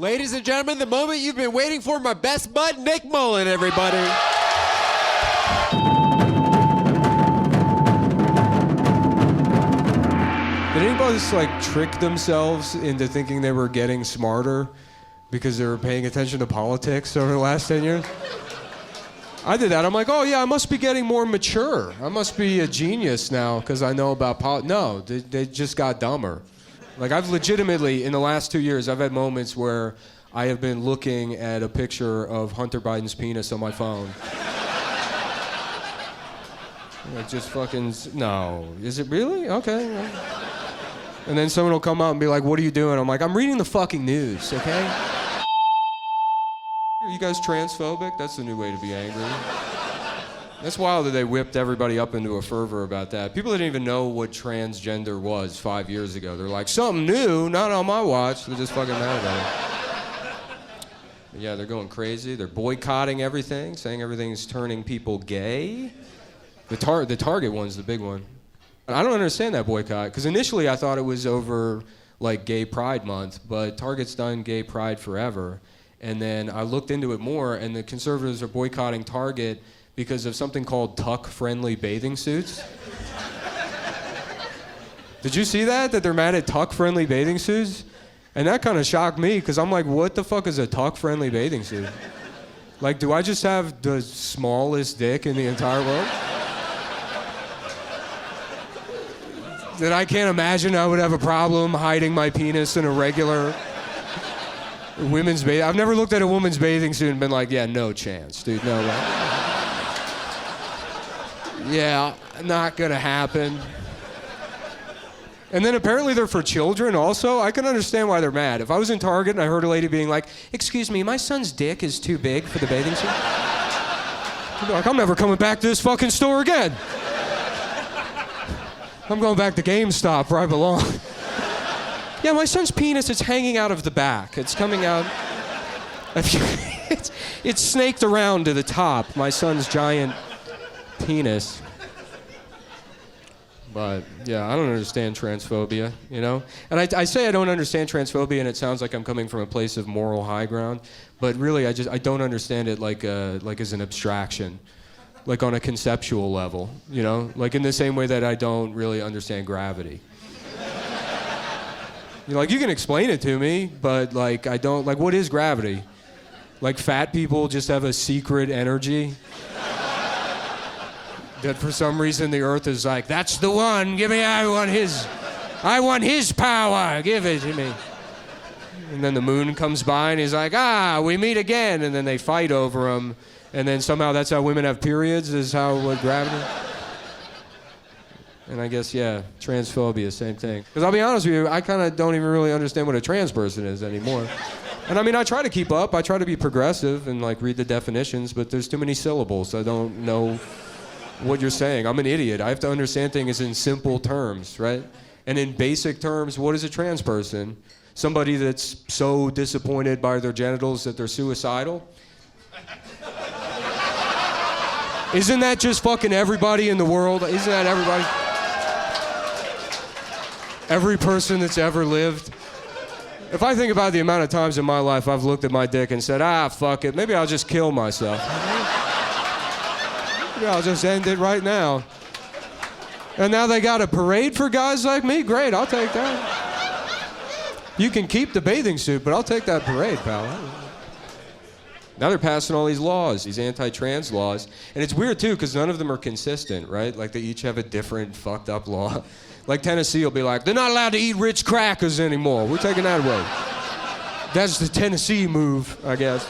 Ladies and gentlemen, the moment you've been waiting for, my best bud, Nick Mullen, everybody. Did anybody just like trick themselves into thinking they were getting smarter because they were paying attention to politics over the last 10 years? I did that. I'm like, oh yeah, I must be getting more mature. I must be a genius now because I know about politics. No, they just got dumber. Like I've legitimately, in the last 2 years, I've had moments where I have been looking at a picture of Hunter Biden's penis on my phone. Like just fucking, no. Is it really? Okay. And then someone will come out and be like, what are you doing? I'm like, I'm reading the fucking news, okay? Are you guys transphobic? That's the new way to be angry. That's wild that they whipped everybody up into a fervor about that. People didn't even know what transgender was 5 years ago. They're like, something new, not on my watch. They're just fucking mad about it. But yeah, they're going crazy. They're boycotting everything, saying everything's turning people gay. The Target one's the big one. I don't understand that boycott, because initially I thought it was over like Gay Pride Month, but Target's done Gay Pride forever. And then I looked into it more, and the conservatives are boycotting Target because of something called tuck-friendly bathing suits. Did you see that? That they're mad at tuck-friendly bathing suits? And that kind of shocked me, because I'm like, what the fuck is a tuck-friendly bathing suit? Like, do I just have the smallest dick in the entire world? That I can't imagine I would have a problem hiding my penis in a regular women's bathing. I've never looked at a woman's bathing suit and been like, yeah, no chance, dude, no way. Yeah, not gonna happen. And then apparently they're for children also. I can understand why they're mad. If I was in Target and I heard a lady being like, excuse me, my son's dick is too big for the bathing suit. I'd be like, I'm never coming back to this fucking store again. I'm going back to GameStop where I belong. Yeah, my son's penis is hanging out of the back. It's coming out. It's snaked around to the top, my son's giant penis. But yeah, I don't understand transphobia, you know? And I say I don't understand transphobia, and it sounds like I'm coming from a place of moral high ground, but really I don't understand it like as an abstraction. Like on a conceptual level, you know? Like in the same way that I don't really understand gravity. You're like, you can explain it to me, but like I don't, like what is gravity? Like fat people just have a secret energy? That for some reason the earth is like, that's the one, I want his power, give it to me. And then the moon comes by and he's like, we meet again, and then they fight over him. And then somehow that's how women have periods, is what gravity. And I guess, yeah, transphobia, same thing. Because I'll be honest with you, I kind of don't even really understand what a trans person is anymore. And I mean, I try to keep up, I try to be progressive and like read the definitions, but there's too many syllables. I don't know what you're saying. I'm an idiot. I have to understand things in simple terms, right? And in basic terms, what is a trans person? Somebody that's so disappointed by their genitals that they're suicidal? Isn't that just fucking everybody in the world? Isn't that everybody? Every person that's ever lived? If I think about the amount of times in my life I've looked at my dick and said, fuck it, maybe I'll just kill myself. Maybe I'll just end it right now. And now they got a parade for guys like me? Great, I'll take that. You can keep the bathing suit, but I'll take that parade, pal. Now they're passing all these laws, these anti-trans laws. And it's weird, too, because none of them are consistent, right? Like, they each have a different fucked up law. Like, Tennessee will be like, they're not allowed to eat Ritz crackers anymore. We're taking that away. That's the Tennessee move, I guess.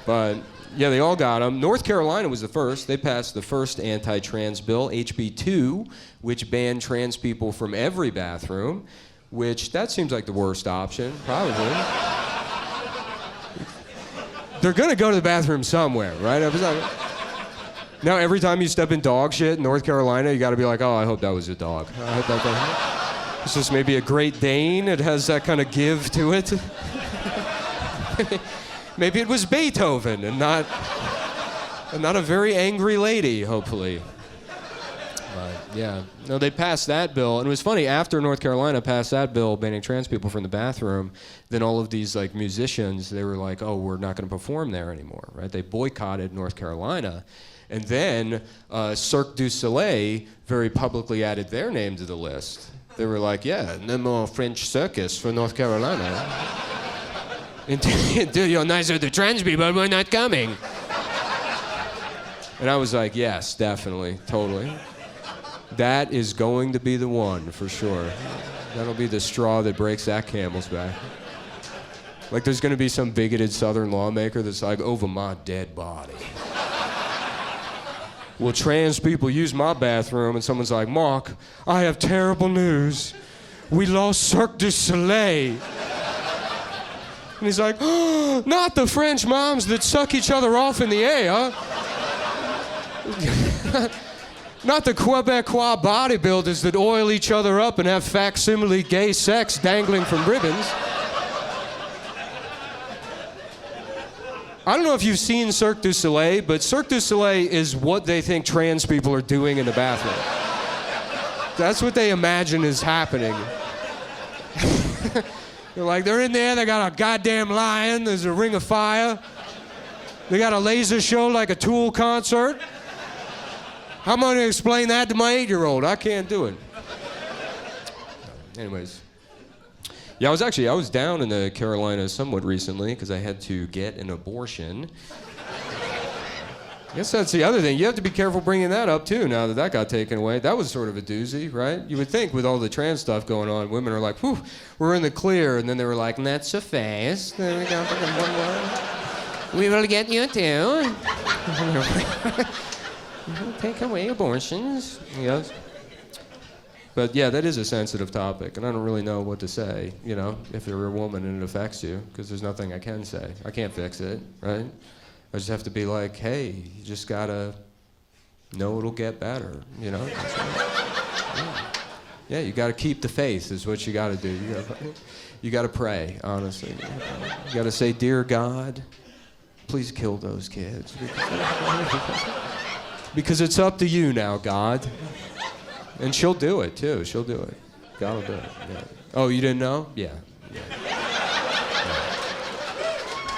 But, yeah, they all got them. North Carolina was the first. They passed the first anti-trans bill, HB 2, which banned trans people from every bathroom, which that seems like the worst option, probably. They're gonna go to the bathroom somewhere, right? Now every time you step in dog shit in North Carolina, you gotta be like, I hope that was a dog. I hope that it's just maybe a Great Dane. It has that kind of give to it. Maybe it was Beethoven and not a very angry lady, hopefully. Yeah. No, they passed that bill, and it was funny. After North Carolina passed that bill banning trans people from the bathroom, then all of these like musicians, they were like, "Oh, we're not going to perform there anymore," right? They boycotted North Carolina, and then Cirque du Soleil very publicly added their name to the list. They were like, "Yeah, no more French circus for North Carolina. Until you're nicer to trans people, we're not coming." And I was like, "Yes, definitely, totally." That is going to be the one, for sure. That'll be the straw that breaks that camel's back. Like, there's gonna be some bigoted Southern lawmaker that's like, "Over my dead body. Will trans people use my bathroom?" And someone's like, "Mark, I have terrible news. We lost Cirque du Soleil." And he's like, "Oh, not the French moms that suck each other off in the air. Not the Quebecois bodybuilders that oil each other up and have facsimile gay sex dangling from ribbons." I don't know if you've seen Cirque du Soleil, but Cirque du Soleil is what they think trans people are doing in the bathroom. That's what they imagine is happening. They're like, they're in there, they got a goddamn lion, there's a ring of fire. They got a laser show like a Tool concert. How am I going to explain that to my 8-year-old? I can't do it. Anyways. Yeah, I was down in the Carolinas somewhat recently because I had to get an abortion. I guess that's the other thing. You have to be careful bringing that up, too, now that got taken away. That was sort of a doozy, right? You would think with all the trans stuff going on, women are like, "Whew, we're in the clear." And then they were like, "Not so fast. There we go. We will get you, too." Take away abortions. Yes. But yeah, that is a sensitive topic, and I don't really know what to say, you know, if you're a woman and it affects you, because there's nothing I can say. I can't fix it, right? I just have to be like, "Hey, you just gotta know it'll get better," you know? Yeah, you gotta keep the faith is what you gotta do. You gotta pray, honestly. You gotta say, "Dear God, please kill those kids." Because it's up to you now, God. And she'll do it, too. She'll do it. God will do it. Yeah. Oh, you didn't know? Yeah.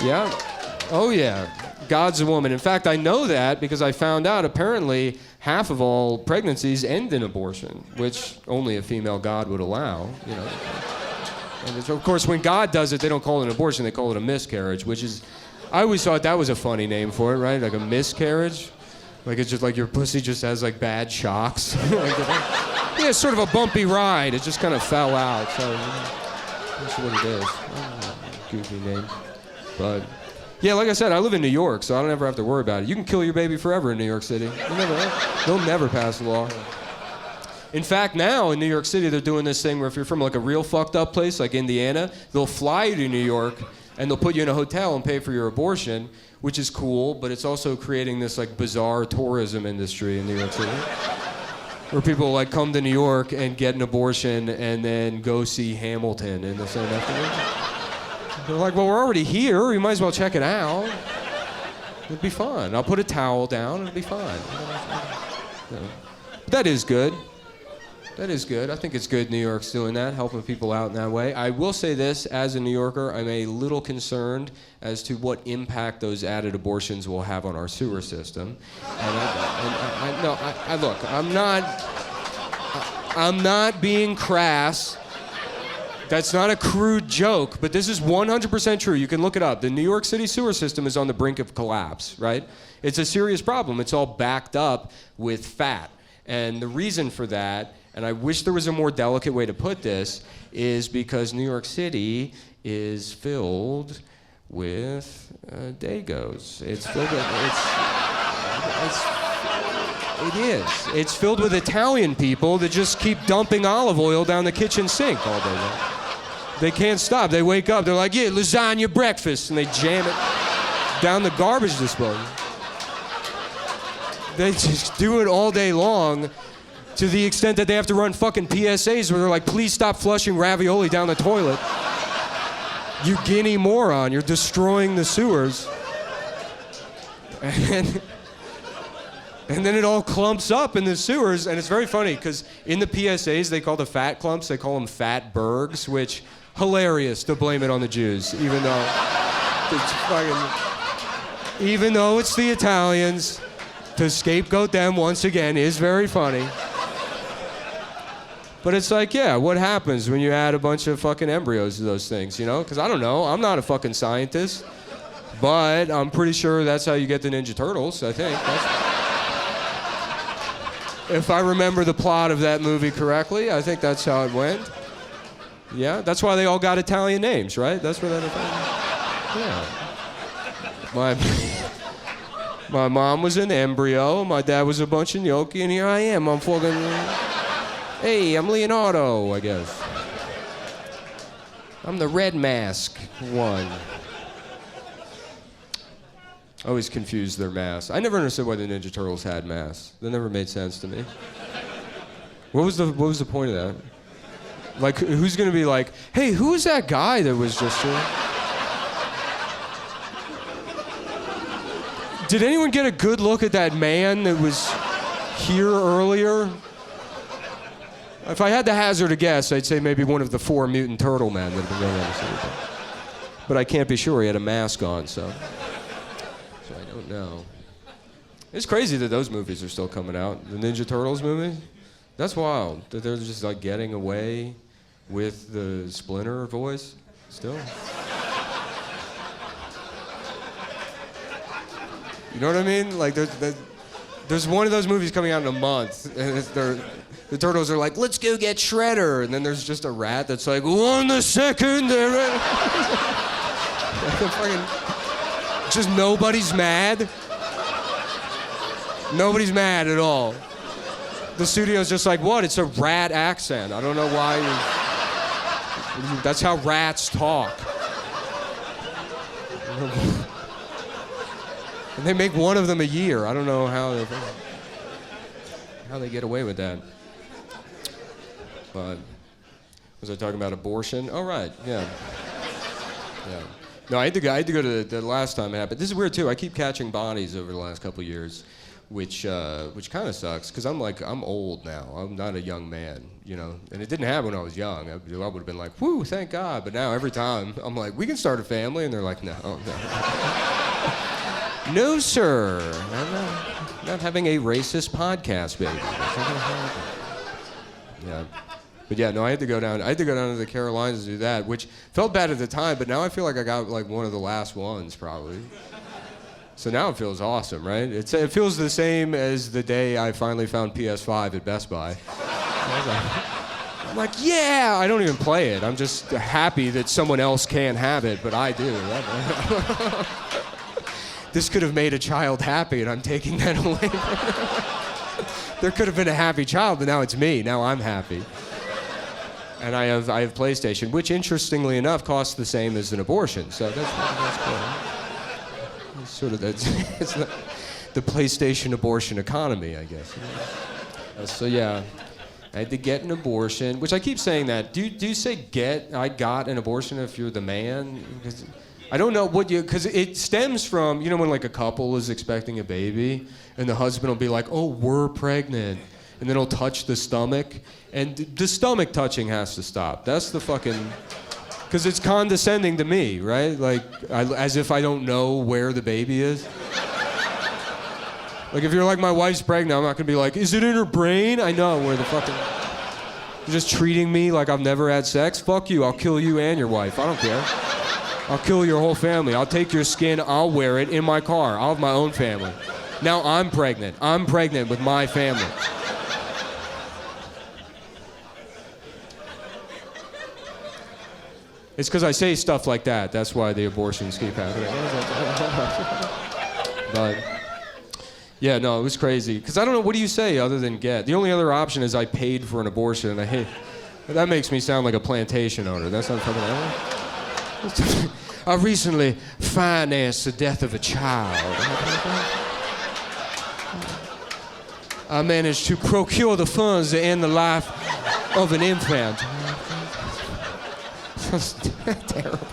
Yeah. Oh, yeah. God's a woman. In fact, I know that because I found out apparently half of all pregnancies end in abortion, which only a female God would allow, you know. And it's, of course, when God does it, they don't call it an abortion, they call it a miscarriage, which is, I always thought that was a funny name for it, right? Like a miscarriage. Like it's just like your pussy just has like bad shocks. Yeah, it's sort of a bumpy ride. It just kind of fell out. So that's what it is. Goofy name. But yeah, like I said, I live in New York, so I don't ever have to worry about it. You can kill your baby forever in New York City. They'll never pass a law. In fact, now in New York City, they're doing this thing where if you're from like a real fucked up place like Indiana, they'll fly you to New York and they'll put you in a hotel and pay for your abortion, which is cool, but it's also creating this like bizarre tourism industry in New York City, where people like come to New York and get an abortion and then go see Hamilton in the same afternoon. They're like, "Well, we're already here. We might as well check it out. It'll be fun. I'll put a towel down. It'll be fine." But that is good. That is good. I think it's good New York's doing that, helping people out in that way. I will say this, as a New Yorker, I'm a little concerned as to what impact those added abortions will have on our sewer system. And look, I'm not being crass. That's not a crude joke, but this is 100% true. You can look it up. The New York City sewer system is on the brink of collapse, right? It's a serious problem. It's all backed up with fat. And the reason for that, and I wish there was a more delicate way to put this, is because New York City is filled with Dagos. It's filled with, it is. It's filled with Italian people that just keep dumping olive oil down the kitchen sink all day long. They can't stop. They wake up, they're like, "Yeah, lasagna breakfast," and they jam it down the garbage disposal. They just do it all day long, to the extent that they have to run fucking PSAs where they're like, "Please stop flushing ravioli down the toilet. You guinea moron, you're destroying the sewers." And And then it all clumps up in the sewers, and it's very funny because in the PSAs they call the fat clumps, they call them fat bergs, which hilarious to blame it on the Jews, even though it's the Italians, to scapegoat them once again is very funny. But it's like, yeah, what happens when you add a bunch of fucking embryos to those things, you know? Because I don't know, I'm not a fucking scientist, but I'm pretty sure that's how you get the Ninja Turtles, I think. If I remember the plot of that movie correctly, I think that's how it went. Yeah, that's why they all got Italian names, right? That's where that. Yeah. My mom was an embryo, my dad was a bunch of gnocchi, and here I am. I'm fucking. Hey, I'm Leonardo, I guess. I'm the red mask one. I always confused their masks. I never understood why the Ninja Turtles had masks. That never made sense to me. What was the point of that? Like, who's gonna be like, hey, who was that guy that was just here? Did anyone get a good look at that man that was here earlier? If I had to hazard a guess, I'd say maybe one of the 4 mutant turtle men that have been going on this weekend. But I can't be sure. He had a mask on, so I don't know. It's crazy that those movies are still coming out. The Ninja Turtles movie? That's wild. That they're just like getting away with the Splinter voice still. You know what I mean? Like there's one of those movies coming out in a month, and the turtles are like, let's go get Shredder, and then there's just a rat that's like, 1 second. Just nobody's mad. Nobody's mad at all. The studio's just like, what? It's a rat accent. I don't know why. That's how rats talk. And they make one of them a year. I don't know how they get away with that. But was I talking about abortion? Oh, right. Yeah. Yeah. No, I had to go to the last time it happened. This is weird too. I keep catching bodies over the last couple of years, which kind of sucks because I'm old now. I'm not a young man, you know. And it didn't happen when I was young. I would have been like, whoo, thank God. But now every time I'm like, we can start a family, and they're like, no. No, sir. I'm not having a racist podcast, baby. That's not gonna happen. Yeah. But yeah, no, I had to go down to the Carolinas to do that, which felt bad at the time, but now I feel like I got like one of the last ones probably. So now it feels awesome, right? It feels the same as the day I finally found PS5 at Best Buy. I'm like, yeah, I don't even play it. I'm just happy that someone else can't have it, but I do. This could have made a child happy, and I'm taking that away. There could have been a happy child, but now it's me. Now I'm happy. And I have PlayStation, which interestingly enough costs the same as an abortion. So that's cool. It's sort of it's the PlayStation abortion economy, I guess. So yeah, I had to get an abortion, which I keep saying that. Do you say I got an abortion if you're the man? I don't know because it stems from, you know, when like a couple is expecting a baby and the husband will be like, oh, we're pregnant. And then he'll touch the stomach. And the stomach touching has to stop. That's the fucking, because it's condescending to me, right? Like, as if I don't know where the baby is. Like if you're like, my wife's pregnant, I'm not gonna be like, is it in her brain? I know where the fucking, you're just treating me like I've never had sex? Fuck you, I'll kill you and your wife, I don't care. I'll kill your whole family. I'll take your skin, I'll wear it in my car. I'll have my own family. Now I'm pregnant with my family. It's because I say stuff like that. That's why the abortions keep happening. But, yeah, no, it was crazy. Because I don't know, what do you say other than get? The only other option is I paid for an abortion, and I hate. That makes me sound like a plantation owner. That's not fucking right. I recently financed the death of a child. I managed to procure the funds to end the life of an infant. That's terrible.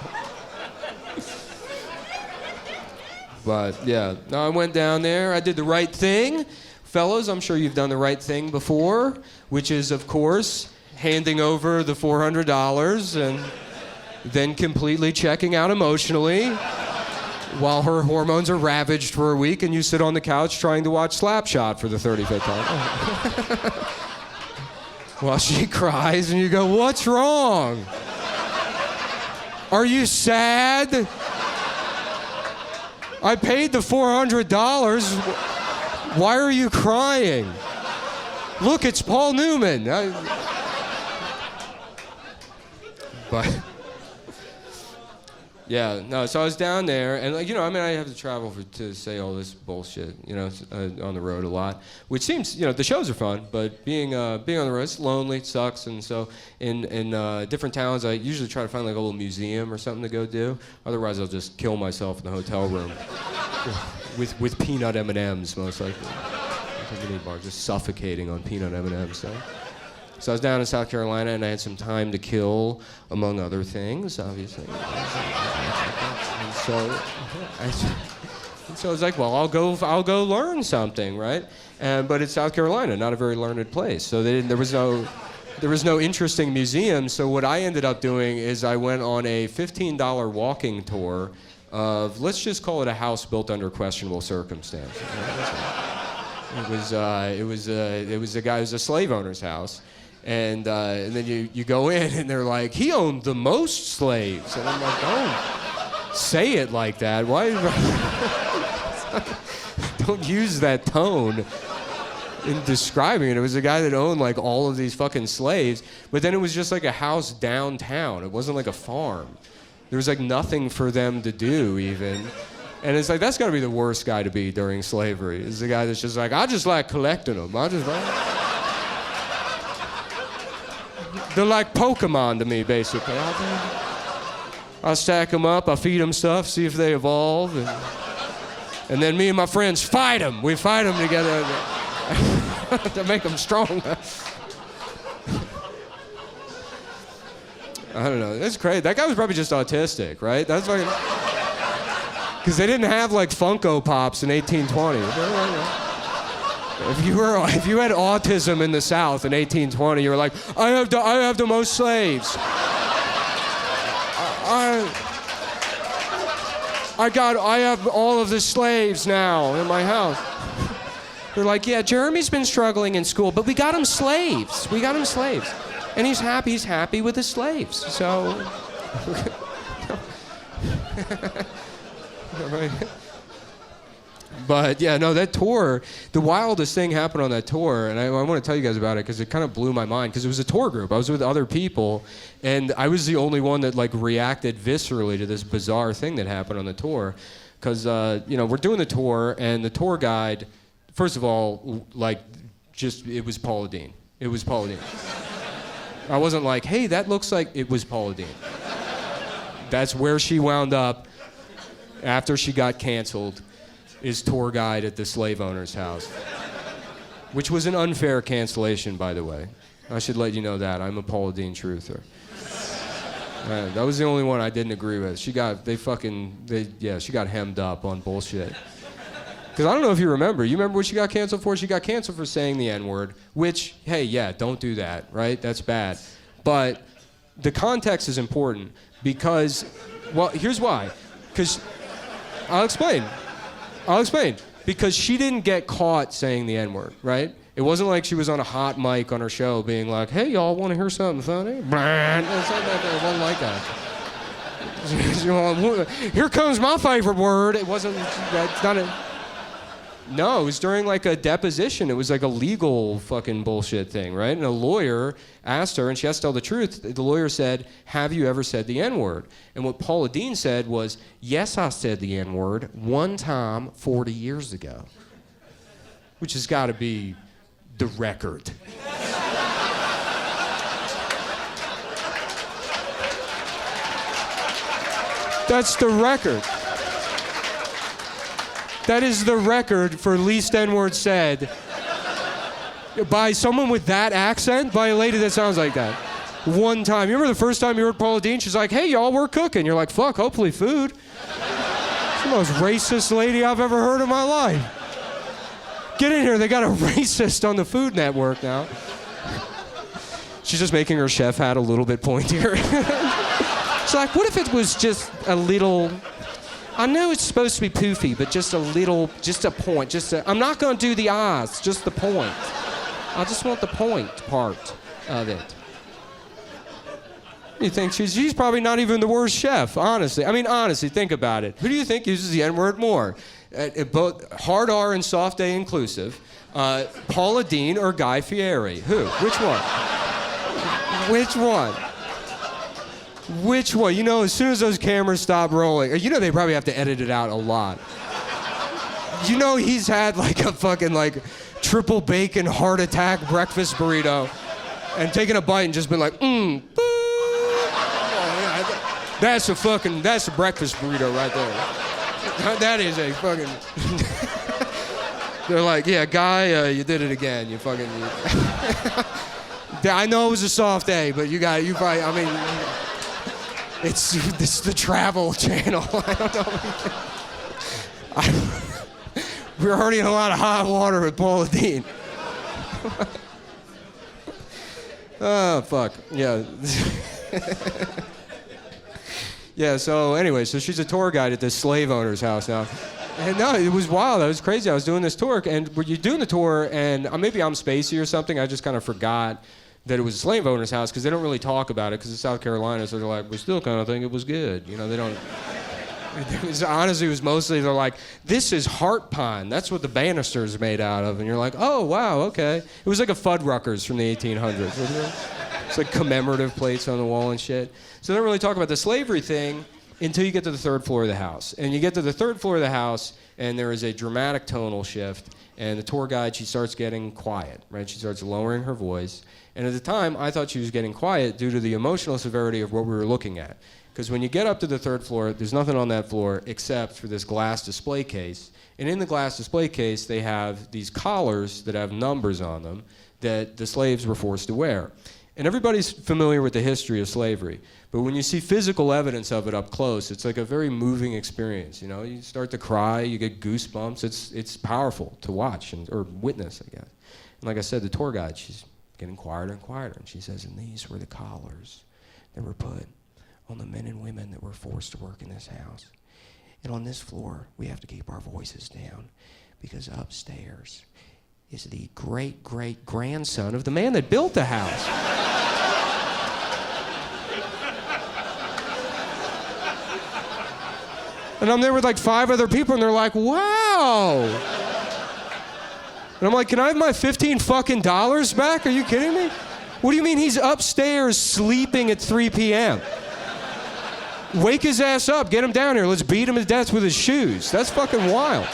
But yeah, no, I went down there. I did the right thing Fellas, I'm sure you've done the right thing before, which is, of course, handing over the $400 and then completely checking out emotionally while her hormones are ravaged for a week and you sit on the couch trying to watch Slapshot for the 35th time. While she cries and you go, what's wrong? Are you sad? I paid the $400. Why are you crying? Look, it's Paul Newman. But yeah, no, so I was down there, and like, I have to travel to say all this bullshit, on the road a lot, which seems, the shows are fun, but being on the road, it's lonely, it sucks, and so in different towns, I usually try to find like a little museum or something to go do. Otherwise, I'll just kill myself in the hotel room with peanut M&Ms, most likely. Just suffocating on peanut M&Ms. So I was down in South Carolina, and I had some time to kill, among other things, obviously. And so I was like, well, I'll go learn something, right? But it's South Carolina, not a very learned place. So there was no interesting museum. So what I ended up doing is I went on a $15 walking tour of, let's just call it a house built under questionable circumstances. It was a guy who's a slave owner's house. And then you go in and they're like, he owned the most slaves. And I'm like, don't say it like that. Why? Don't use that tone in describing it. It was a guy that owned like all of these fucking slaves. But then it was just like a house downtown. It wasn't like a farm. There was like nothing for them to do even. And it's like, that's got to be the worst guy to be during slavery. Is the guy that's just like, I just like collecting them. They're like Pokemon to me, basically. I'll stack them up, I'll feed them stuff, see if they evolve. And then me and my friends fight them. We fight them together to make them stronger. I don't know, that's crazy. That guy was probably just autistic, right? That's like, because they didn't have like Funko Pops in 1820. If you had autism in the South in 1820, you were like, I have the most slaves. I have all of the slaves now in my house. They're like, yeah, Jeremy's been struggling in school, but we got him slaves. And he's happy with his slaves. So right. But yeah, no, that tour, the wildest thing happened on that tour, and I want to tell you guys about it because it kind of blew my mind, because it was a tour group. I was with other people, and I was the only one that like reacted viscerally to this bizarre thing that happened on the tour. Because we're doing the tour, and the tour guide, first of all, it was Paula Deen. It was Paula Deen. I wasn't like, hey, that looks like, it was Paula Deen. That's where she wound up after she got canceled. Is tour guide at the slave owner's house, which was an unfair cancellation, by the way. I should let you know that. I'm a Paula Deen truther. That was the only one I didn't agree with. She got hemmed up on bullshit. Because I don't know if you remember what she got canceled for? She got canceled for saying the N-word, which, hey, yeah, don't do that, right? That's bad. But the context is important because, well, here's why. Because, I'll explain. Because she didn't get caught saying the N-word, right? It wasn't like she was on a hot mic on her show being like, hey, y'all want to hear something funny? It wasn't like that. Here comes my favorite word. It wasn't, that's not a... No, it was during like a deposition. It was like a legal fucking bullshit thing, right? And a lawyer asked her, and she has to tell the truth. The lawyer said, have you ever said the N-word? And what Paula Deen said was, yes, I said the N-word one time 40 years ago. Which has got to be the record. That's the record. That is the record for least N-word said by someone with that accent, by a lady that sounds like that. One time. You remember the first time you heard Paula Deen? She's like, hey, y'all, we're cooking. You're like, fuck, hopefully food. She's the most racist lady I've ever heard in my life. Get in here. They got a racist on the Food Network now. She's just making her chef hat a little bit pointier. She's like, what if it was just a little... I know it's supposed to be poofy, but just a little, just a point. I'm not going to do the eyes, just the point. I just want the point part of it. You think she's probably not even the worst chef, honestly. I mean, honestly, think about it. Who do you think uses the N-word more? Both hard R and soft A inclusive. Paula Deen or Guy Fieri? Who? Which one? Which one? Which one? You know, as soon as those cameras stop rolling, you know they probably have to edit it out a lot. You know he's had like a fucking like triple bacon heart attack breakfast burrito and taken a bite and just been like, boo. That's a breakfast burrito right there. That is a fucking... They're like, yeah, Guy, you did it again. You fucking... I know it was a soft A, but you probably, I mean... It's the Travel Channel. I don't know. We're already in a lot of hot water with Paula Deen. Oh, fuck. Yeah. Yeah, so anyway, so she's a tour guide at this slave owner's house now. And no, it was wild. It was crazy. I was doing this tour, and you're doing the tour, and maybe I'm spacey or something. I just kind of forgot that it was a slave owner's house because they don't really talk about it because it's South Carolina, so they're like, we still kind of think it was good. You know, they don't... Honestly, it was mostly, they're like, this is heart pine. That's what the banister's made out of. And you're like, oh, wow, okay. It was like a Fuddruckers from the 1800s. It's like commemorative plates on the wall and shit. So they don't really talk about the slavery thing until you get to the third floor of the house. And you get to the third floor of the house, and there is a dramatic tonal shift. And the tour guide, she starts getting quiet, right? She starts lowering her voice. And at the time, I thought she was getting quiet due to the emotional severity of what we were looking at. Because when you get up to the third floor, there's nothing on that floor except for this glass display case. And in the glass display case, they have these collars that have numbers on them that the slaves were forced to wear. And everybody's familiar with the history of slavery. But when you see physical evidence of it up close, it's like a very moving experience. You know, you start to cry, you get goosebumps. It's powerful to watch or witness, I guess. And like I said, the tour guide, she's getting quieter and quieter. And she says, and these were the collars that were put on the men and women that were forced to work in this house. And on this floor, we have to keep our voices down because upstairs is the great-great-grandson of the man that built the house. And I'm there with like 5 other people, and they're like, wow. And I'm like, can I have my $15 fucking back? Are you kidding me? What do you mean he's upstairs sleeping at 3 p.m.? Wake his ass up, get him down here, let's beat him to death with his shoes. That's fucking wild.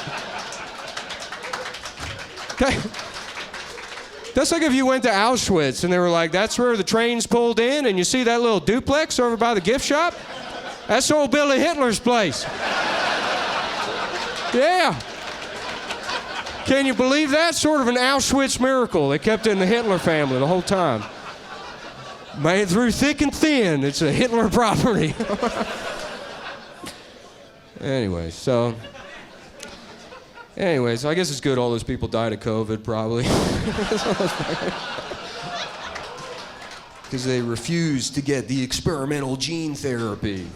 Okay. That's like if you went to Auschwitz and they were like, that's where the trains pulled in, and you see that little duplex over by the gift shop? That's old Billy Hitler's place. Yeah. Can you believe that? Sort of an Auschwitz miracle. They kept it in the Hitler family the whole time. Made through thick and thin. It's a Hitler property. Anyway, so I guess it's good all those people died of COVID, probably. Because they refused to get the experimental gene therapy.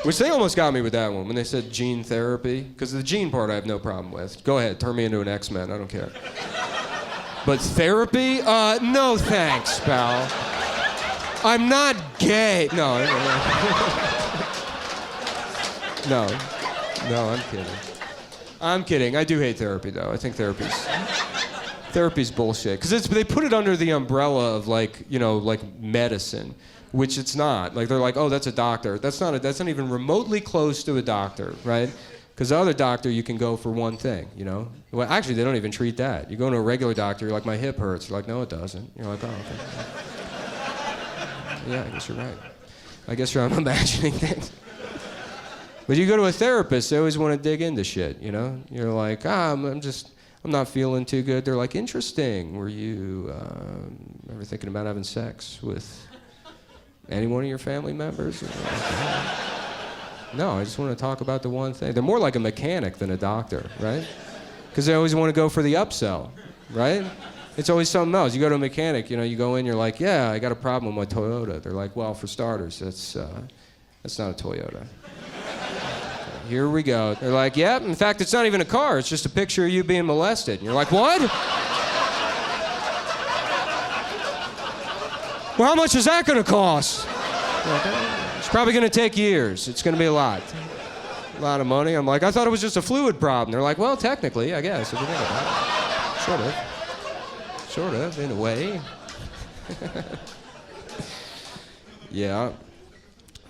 Which they almost got me with that one when they said gene therapy. Because the gene part I have no problem with. Go ahead, turn me into an X-Men, I don't care. But therapy? No thanks, pal. I'm not gay. No, I'm kidding. I'm kidding. I do hate therapy, though. I think therapy's bullshit. Because they put it under the umbrella of like medicine, which it's not. Like they're like, oh, that's a doctor. That's not even remotely close to a doctor, right? Because the other doctor, you can go for one thing, you know? Well, actually, they don't even treat that. You go to a regular doctor, you're like, my hip hurts. You're like, no, it doesn't. You're like, oh, okay. Yeah, I guess you're right. I guess I'm imagining things. But you go to a therapist, they always want to dig into shit, you know? You're like, I'm not feeling too good. They're like, interesting. Were you ever thinking about having sex with any one of your family members? No, I just want to talk about the one thing. They're more like a mechanic than a doctor, right? because they always want to go for the upsell, right? It's always something else. You go to a mechanic, you go in, you're like, yeah, I got a problem with my Toyota. They're like, well, for starters, that's not a Toyota. Here we go. They're like, yep, in fact, it's not even a car. It's just a picture of you being molested. And you're like, what? Well, how much is that going to cost? It's probably going to take years. It's going to be a lot. A lot of money. I'm like, I thought it was just a fluid problem. They're like, well, technically, I guess, if you think about it. Sort of. Sort of, in a way. Yeah.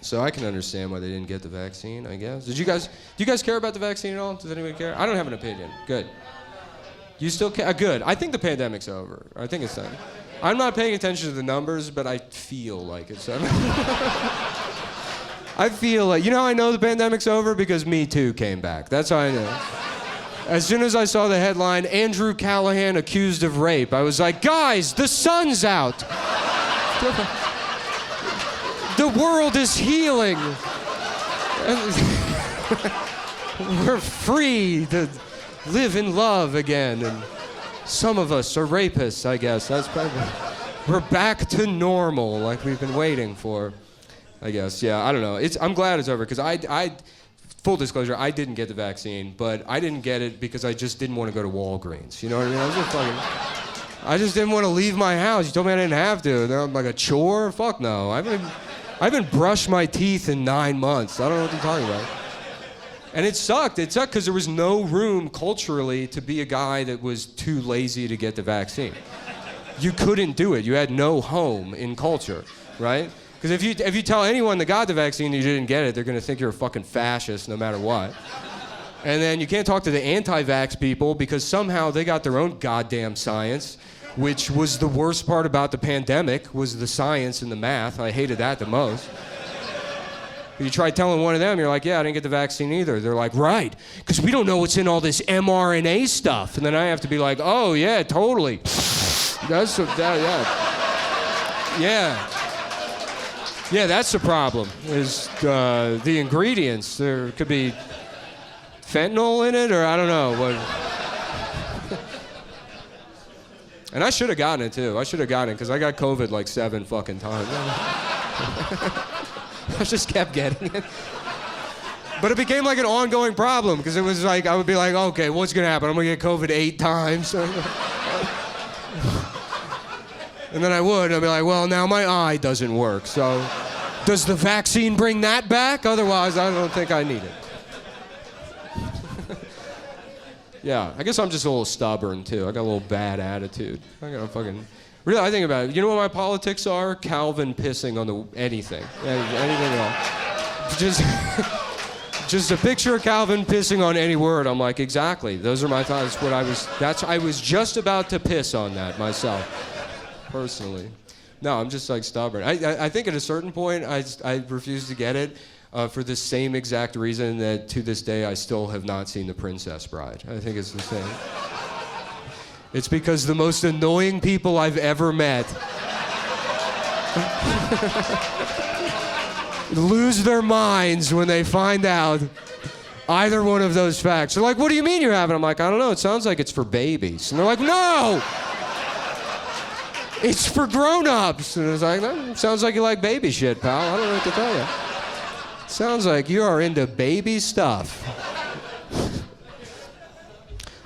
So I can understand why they didn't get the vaccine, I guess. Do you guys care about the vaccine at all? Does anybody care? I don't have an opinion. Good. You still care? Good. I think the pandemic's over. I think it's done. I'm not paying attention to the numbers, but I feel like it's over. I feel like, how I know the pandemic's over? Because Me Too came back. That's how I know. As soon as I saw the headline, Andrew Callahan accused of rape, I was like, guys, the sun's out. The world is healing. We're free to live in love again. And some of us are rapists, I guess. That's probably, we're back to normal like we've been waiting for, I guess. Yeah, I don't know. I'm glad it's over because I full disclosure, I didn't get the vaccine, but I didn't get it because I just didn't want to go to Walgreens. You know what I mean? I just didn't want to leave my house. You told me I didn't have to. They're like a chore? Fuck no. I haven't brushed my teeth in 9 months. I don't know what you're talking about. And it sucked. It sucked because there was no room culturally to be a guy that was too lazy to get the vaccine. You couldn't do it. You had no home in culture, right? Because if you tell anyone that got the vaccine and you didn't get it, they're going to think you're a fucking fascist no matter what. And then you can't talk to the anti-vax people because somehow they got their own goddamn science, which was the worst part about the pandemic, was the science and the math. I hated that the most. But you try telling one of them, you're like, yeah, I didn't get the vaccine either. They're like, right, because we don't know what's in all this mRNA stuff. And then I have to be like, oh, yeah, totally. Yeah. Yeah, that's the problem, is the ingredients. There could be fentanyl in it, or I don't know. And I should have gotten it, too. I should have gotten it, because I got COVID like 7 fucking times. I just kept getting it. But it became like an ongoing problem, because it was like, I would be like, okay, what's going to happen? I'm going to get COVID 8 times. And then I'd be like, well, now my eye doesn't work, so does the vaccine bring that back? Otherwise, I don't think I need it. Yeah, I guess I'm just a little stubborn, too. I got a little bad attitude. Really, I think about it. You know what my politics are? Calvin pissing on anything. Anything at all. Just a picture of Calvin pissing on any word. I'm like, exactly. Those are my thoughts. I was just about to piss on that myself. Personally. No, I'm just like stubborn. I think at a certain point I refused to get it for the same exact reason that to this day I still have not seen The Princess Bride. I think it's the same. It's because the most annoying people I've ever met lose their minds when they find out either one of those facts. They're like, what do you mean you're having? I'm like, I don't know, it sounds like it's for babies. And they're like, no! It's for grown-ups. And it's like, that sounds like you like baby shit, pal. I don't know what to tell you. Sounds like you are into baby stuff.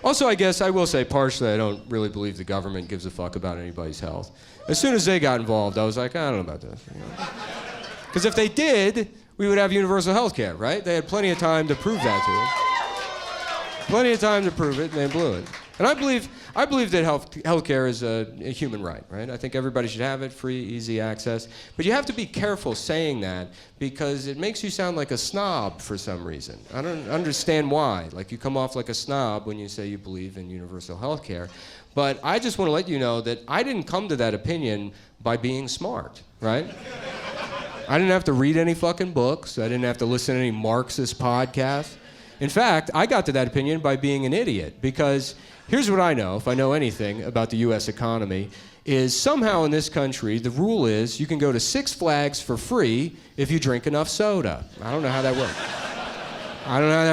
Also, I guess I will say partially I don't really believe the government gives a fuck about anybody's health. As soon as they got involved, I was like, I don't know about this. Because if they did, we would have universal health care, right? They had plenty of time to prove that to us. Plenty of time to prove it, and they blew it. And I believe that healthcare is a human right? I think everybody should have it, free, easy access. But you have to be careful saying that because it makes you sound like a snob for some reason. I don't understand why. Like, you come off like a snob when you say you believe in universal healthcare. But I just want to let you know that I didn't come to that opinion by being smart, right? I didn't have to read any fucking books. I didn't have to listen to any Marxist podcasts. In fact, I got to that opinion by being an idiot because here's what I know, if I know anything about the U.S. economy, is somehow in this country, the rule is you can go to Six Flags for free if you drink enough soda. I don't know how that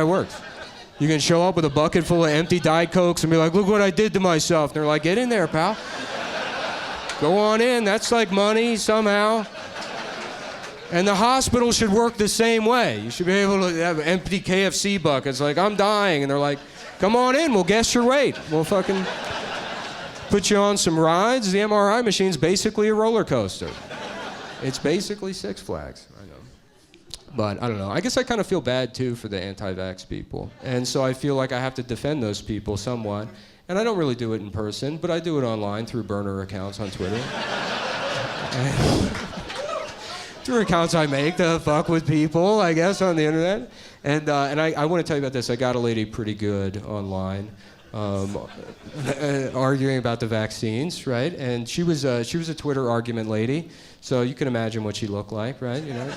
works. You can show up with a bucket full of empty Diet Cokes and be like, look what I did to myself. And they're like, get in there, pal. Go on in. That's like money somehow. And the hospital should work the same way. You should be able to have empty KFC buckets. Like, I'm dying. And they're like, come on in. We'll guess your weight. We'll fucking put you on some rides. The MRI machine's basically a roller coaster. It's basically Six Flags. I know. But I don't know. I guess I kind of feel bad, too, for the anti-vax people. And so I feel like I have to defend those people somewhat. And I don't really do it in person, but I do it online through burner accounts on Twitter. Through accounts I make to fuck with people, I guess, on the internet. And I want to tell you about this. I got a lady pretty good online arguing about the vaccines, right? And she was a Twitter argument lady, so you can imagine what she looked like, right? You know,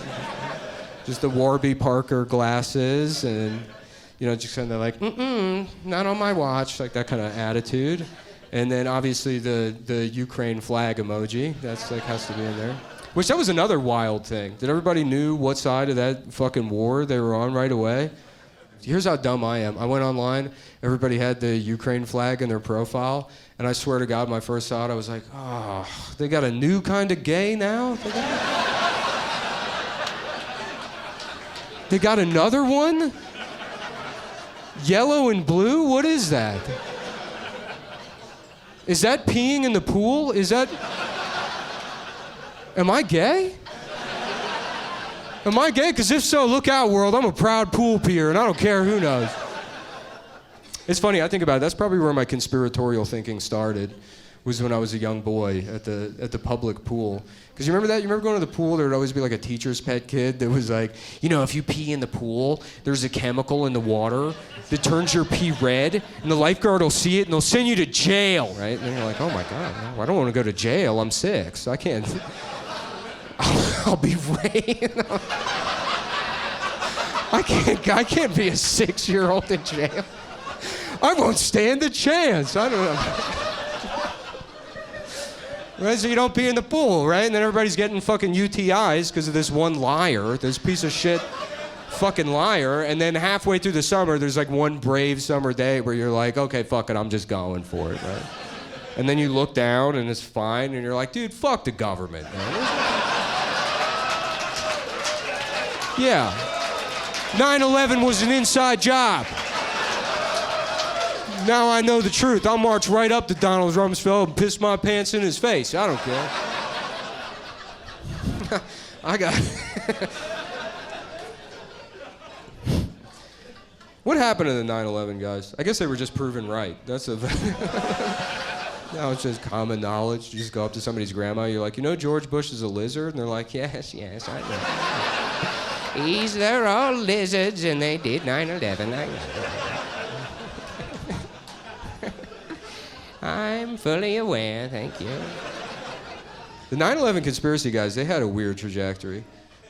just the Warby Parker glasses and, you know, just kind of like, not on my watch, like that kind of attitude. And then obviously the Ukraine flag emoji, that's like has to be in there. Which that was another wild thing. That everybody knew what side of that fucking war they were on right away. Here's how dumb I am. I went online, everybody had the Ukraine flag in their profile, and I swear to God, my first thought, I was like, oh, they got a new kind of gay now? They got another one? Yellow and blue? What is that? Is that peeing in the pool? Is that... Am I gay? Am I gay? Because if so, look out, world. I'm a proud pool peer, and I don't care who knows. It's funny, I think about it. That's probably where my conspiratorial thinking started, was when I was a young boy at the public pool. Because you remember that? You remember going to the pool? There would always be like a teacher's pet kid that was like, you know, if you pee in the pool, there's a chemical in the water that turns your pee red, and the lifeguard will see it, and they'll send you to jail, right? And you're like, oh my God, no, I don't want to go to jail. I'm 6. I can't... I'll be raised. I can't be a 6-year-old in jail. I won't stand a chance. I don't know. Right, so you don't pee in the pool, right? And then everybody's getting fucking UTIs because of this one liar, this piece of shit fucking liar. And then halfway through the summer, there's like one brave summer day where you're like, okay, fuck it, I'm just going for it, right? And then you look down and it's fine, and you're like, dude, fuck the government, man. Yeah. 9/11 was an inside job. Now I know the truth. I'll march right up to Donald Rumsfeld and piss my pants in his face. I don't care. I got... What happened to the 9/11 guys? I guess they were just proven right. That's a... Now it's just common knowledge. You just go up to somebody's grandma, you're like, you know George Bush is a lizard? And they're like, yes, I know. They're all lizards, and they did 9/11. I know. I'm fully aware, thank you. The 9/11 conspiracy guys, they had a weird trajectory,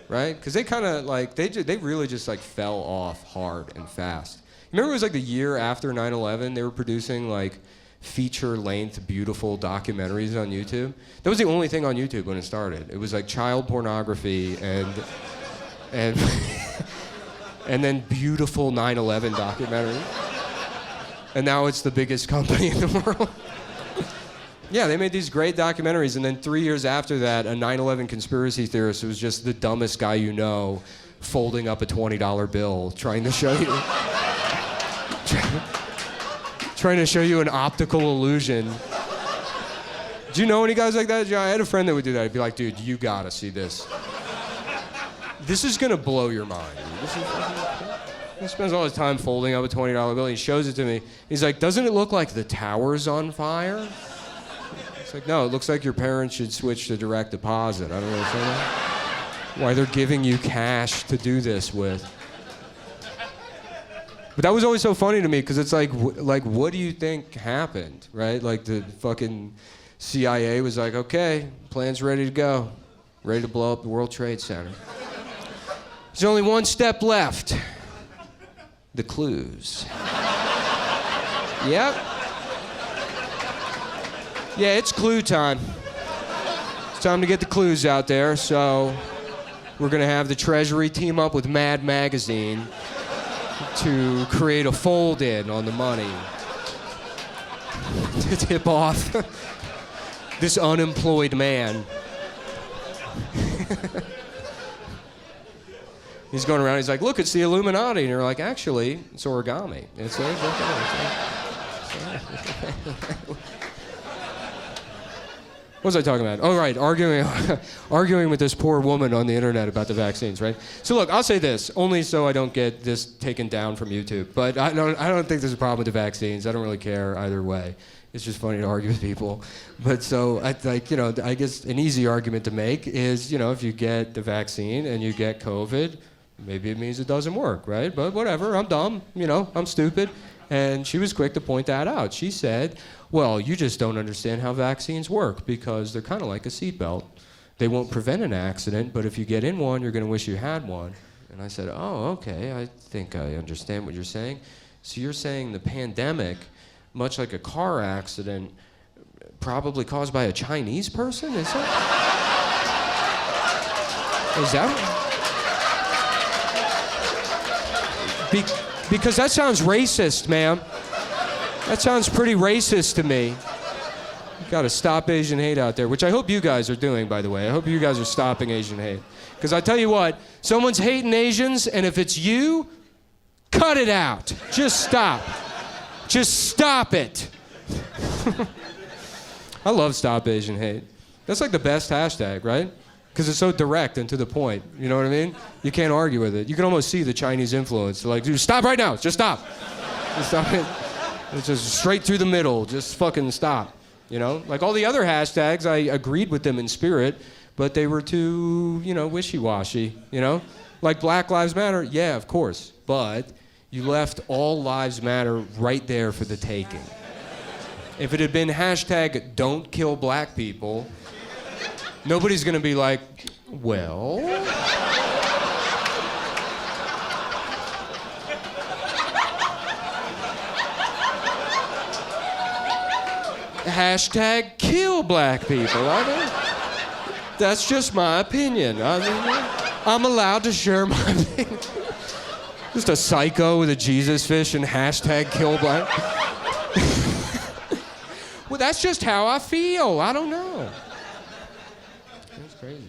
right? Because they kind of like, they really just like fell off hard and fast. Remember it was like the year after 9/11, they were producing like feature-length, beautiful documentaries on YouTube. That was the only thing on YouTube when it started. It was like child pornography and then beautiful 9/11 documentary. And now it's the biggest company in the world. Yeah, they made these great documentaries, and then 3 years after that, a 9/11 conspiracy theorist who was just the dumbest guy you know, folding up a $20 bill, trying to show you an optical illusion. Do you know any guys like that? I had a friend that would do that. He'd be like, dude, you gotta see this. This is gonna blow your mind. He spends all his time folding up a $20 bill. He shows it to me. He's like, doesn't it look like the tower's on fire? It's like, no, it looks like your parents should switch to direct deposit. I don't know why they're giving you cash to do this with. But that was always so funny to me because it's like, what do you think happened, right? Like the fucking CIA was like, okay, plan's ready to go. Ready to blow up the World Trade Center. There's only one step left. The clues. Yep. Yeah, it's clue time. It's time to get the clues out there, so we're gonna have the Treasury team up with Mad Magazine to create a fold-in on the money to tip off this unemployed man. He's going around, he's like, look, it's the Illuminati. And you're like, actually, it's origami. What was I talking about? Oh, right, arguing with this poor woman on the internet about the vaccines, right? So look, I'll say this, only so I don't get this taken down from YouTube. But I don't think there's a problem with the vaccines. I don't really care either way. It's just funny to argue with people. But so, I guess an easy argument to make is, if you get the vaccine and you get COVID, maybe it means it doesn't work, right? But whatever, I'm dumb, I'm stupid. And she was quick to point that out. She said, well, you just don't understand how vaccines work because they're kind of like a seatbelt. They won't prevent an accident, but if you get in one, you're going to wish you had one. And I said, oh, okay, I think I understand what you're saying. So you're saying the pandemic, much like a car accident, probably caused by a Chinese person? Is that? Because that sounds racist, ma'am. That sounds pretty racist to me. You gotta stop Asian hate out there, which I hope you guys are doing, by the way. I hope you guys are stopping Asian hate. Because I tell you what, someone's hating Asians, and if it's you, cut it out. Just stop. Just stop it. I love Stop Asian Hate. That's like the best hashtag, right? Because it's so direct and to the point. You know what I mean? You can't argue with it. You can almost see the Chinese influence. They're like, dude, stop right now. Just stop. Just stop it. It's just straight through the middle. Just fucking stop. Like all the other hashtags, I agreed with them in spirit, but they were too, wishy-washy. Like Black Lives Matter. Yeah, of course. But you left all lives matter right there for the taking. If it had been hashtag don't kill black people, nobody's gonna be like, well. Hashtag kill black people. That's just my opinion. I'm allowed to share my opinion. Just a psycho with a Jesus fish and hashtag kill black. Well, that's just how I feel. I don't know. That's crazy.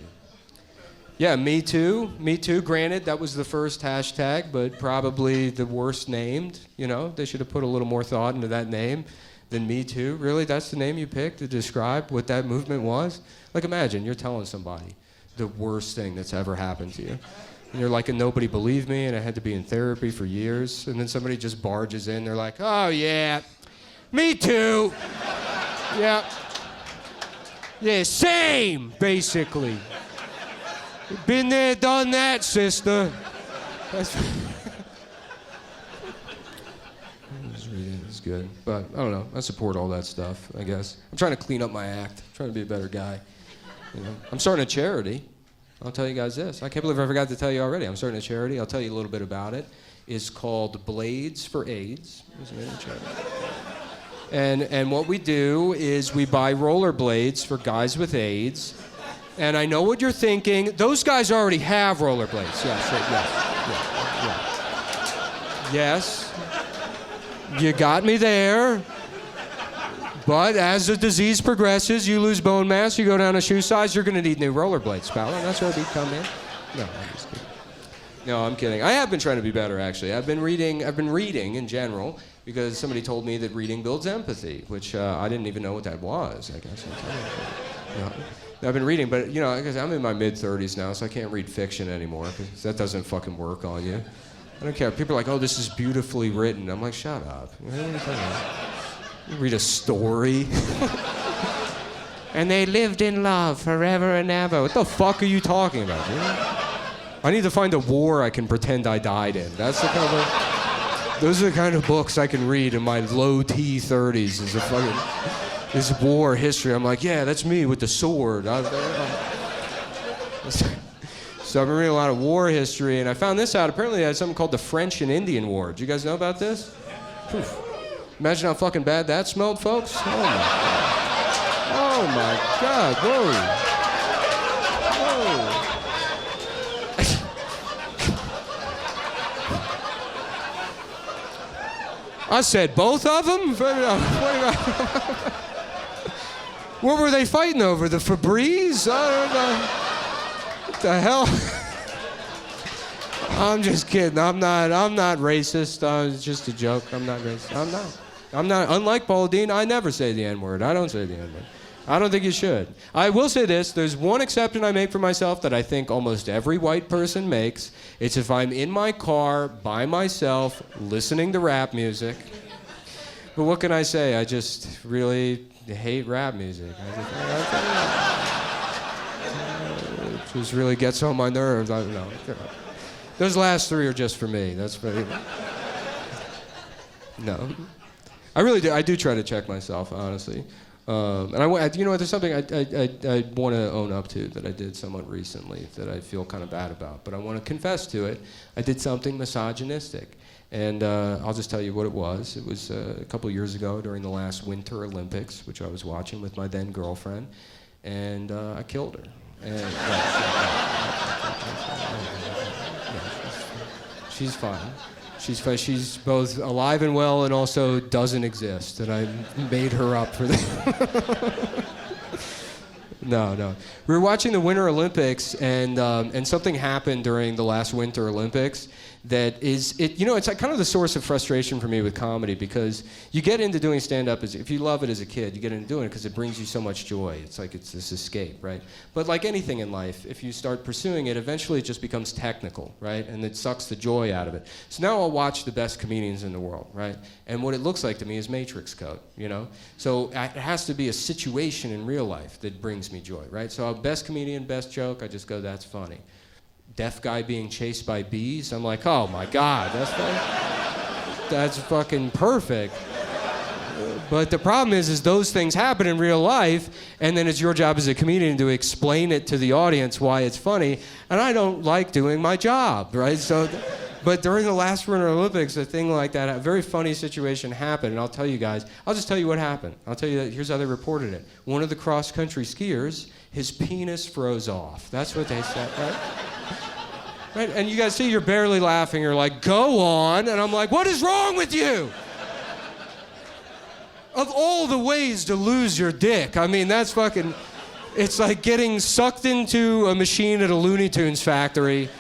Yeah, me too. Me too. Granted, that was the first hashtag, but probably the worst named. They should have put a little more thought into that name than Me Too. Really, that's the name you picked to describe what that movement was? Like, imagine you're telling somebody the worst thing that's ever happened to you. And you're like, and nobody believed me, and I had to be in therapy for years. And then somebody just barges in. They're like, oh, yeah, me too. Yeah. Yeah, same, basically. Been there, done that, sister. That's it's good. But I don't know. I support all that stuff, I guess. I'm trying to clean up my act. I'm trying to be a better guy. I'm starting a charity. I'll tell you guys this. I can't believe I forgot to tell you already. I'm starting a charity. I'll tell you a little bit about it. It's called Blades for AIDS. It's a charity. And what we do is we buy rollerblades for guys with AIDS. And I know what you're thinking. Those guys already have rollerblades. Yes. You got me there. But as the disease progresses, you lose bone mass, you go down a shoe size, you're going to need new rollerblades, pal. And that's where we come in. No, I'm just kidding. No, I'm kidding. I have been trying to be better, actually. I've been reading in general because somebody told me that reading builds empathy, which I didn't even know what that was, I guess. I've been reading, but, because I'm in my mid-30s now, so I can't read fiction anymore because that doesn't fucking work on you. I don't care. People are like, oh, this is beautifully written. I'm like, shut up. What are you talking about? You read a story. And they lived in love forever and ever. What the fuck are you talking about, dude? I need to find a war I can pretend I died in. Those are the kind of books I can read in my low T 30s. This war history. I'm like, yeah, that's me with the sword. So I've been reading a lot of war history, and I found this out. Apparently, they had something called the French and Indian War. Do you guys know about this? Oof. Imagine how fucking bad that smelled, folks. Oh my God, whoa. I said both of them? What were they fighting over? The Febreze? I don't know. What the hell? I'm just kidding. I'm not racist. It's just a joke. I'm not racist. I'm not. Unlike Paul Dean, I never say the N-word. I don't say the N-word. I don't think you should. I will say this. There's one exception I make for myself that I think almost every white person makes. It's if I'm in my car by myself listening to rap music. But what can I say? I just really hate rap music. It just really gets on my nerves. I don't know. Those last three are just for me. That's pretty. No. I really do. I do try to check myself, honestly. And you know what? There's something I want to own up to that I did somewhat recently that I feel kind of bad about. But I want to confess to it. I did something misogynistic. And I'll just tell you what it was. It was a couple years ago during the last Winter Olympics, which I was watching with my then girlfriend. And I killed her. And, she's fine. She's both alive and well and also doesn't exist. And I made her up for that. No. We were watching the Winter Olympics, and something happened during the last Winter Olympics that is, it's like kind of the source of frustration for me with comedy, because you get into doing stand-up, if you love it as a kid, you get into doing it because it brings you so much joy. It's like it's this escape, right? But like anything in life, if you start pursuing it, eventually it just becomes technical, right? And it sucks the joy out of it. So now I'll watch the best comedians in the world, right? And what it looks like to me is Matrix code, So it has to be a situation in real life that brings me joy, right? So best comedian, best joke, I just go, that's funny. Deaf guy being chased by bees, I'm like, oh my God, that's fucking perfect. But the problem is those things happen in real life, and then it's your job as a comedian to explain it to the audience why it's funny, and I don't like doing my job, right? So, but during the last Winter Olympics, a thing like that, a very funny situation happened, and I'll tell you guys, I'll just tell you what happened. I'll tell you that, here's how they reported it. One of the cross-country skiers, his penis froze off. That's what they said, right? Right? And you guys see, you're barely laughing. You're like, go on. And I'm like, what is wrong with you? Of all the ways to lose your dick, I mean, that's fucking, it's like getting sucked into a machine at a Looney Tunes factory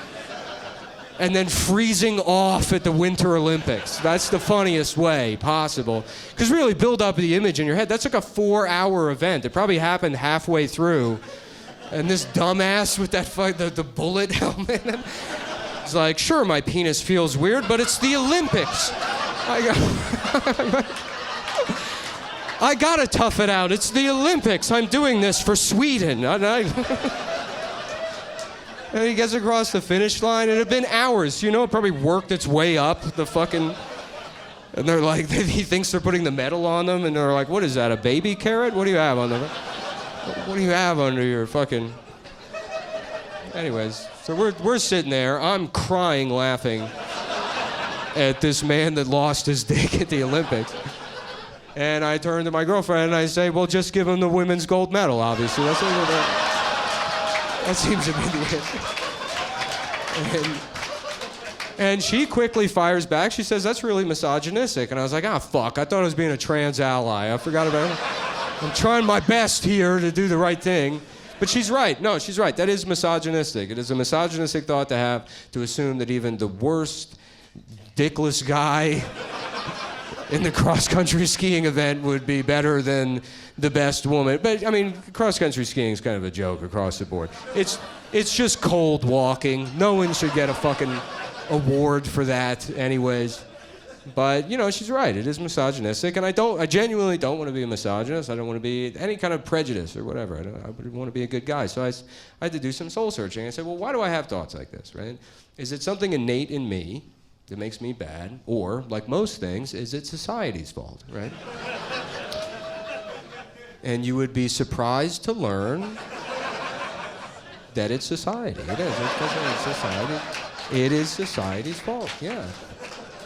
and then freezing off at the Winter Olympics. That's the funniest way possible. Because really, build up the image in your head. That's like a 4-hour event. It probably happened halfway through. And this dumbass with that the bullet helmet, it's like, sure, my penis feels weird, but it's the Olympics. I gotta tough it out. It's the Olympics. I'm doing this for Sweden. And he gets across the finish line, and it had been hours. It probably worked its way up the fucking. And they're like, he thinks they're putting the medal on them, and they're like, what is that, a baby carrot? What do you have on them? What do you have under your fucking... Anyways, so we're sitting there. I'm crying laughing at this man that lost his dick at the Olympics. And I turn to my girlfriend and I say, well, just give him the women's gold medal, obviously. That seems to be the end. And she quickly fires back. She says, that's really misogynistic. And I was like, fuck. I thought I was being a trans ally. I forgot about it. I'm trying my best here to do the right thing. But she's right. No, she's right. That is misogynistic. It is a misogynistic thought to have, to assume that even the worst dickless guy in the cross-country skiing event would be better than the best woman. But, I mean, cross-country skiing is kind of a joke across the board. It's just cold walking. No one should get a fucking award for that anyways. But, she's right. It is misogynistic. And I genuinely don't want to be a misogynist. I don't want to be any kind of prejudice or whatever. I would want to be a good guy. So I had to do some soul searching. I said, well, why do I have thoughts like this, right? Is it something innate in me that makes me bad? Or, like most things, is it society's fault, right? And you would be surprised to learn that it's society. It is. It's society. It is society's fault, yeah.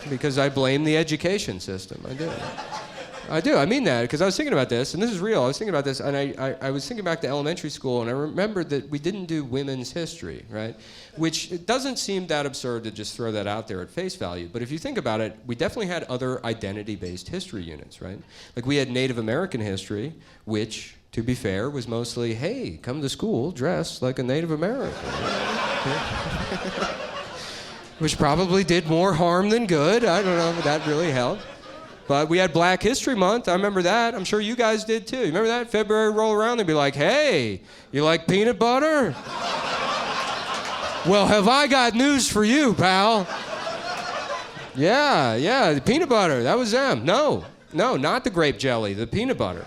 Because I blame the education system. I do. I do. I mean that because I was thinking about this, and this is real. I was thinking about this, and I was thinking back to elementary school, and I remembered that we didn't do women's history, right? Which it doesn't seem that absurd to just throw that out there at face value. But if you think about it, we definitely had other identity-based history units, right? Like we had Native American history, which, to be fair, was mostly, hey, come to school dressed like a Native American. Which probably did more harm than good. I don't know if that really helped. But we had Black History Month. I remember that. I'm sure you guys did too. You remember that? February roll around, they'd be like, hey, you like peanut butter? Well, have I got news for you, pal? Yeah, the peanut butter. That was them. No, not the grape jelly, the peanut butter.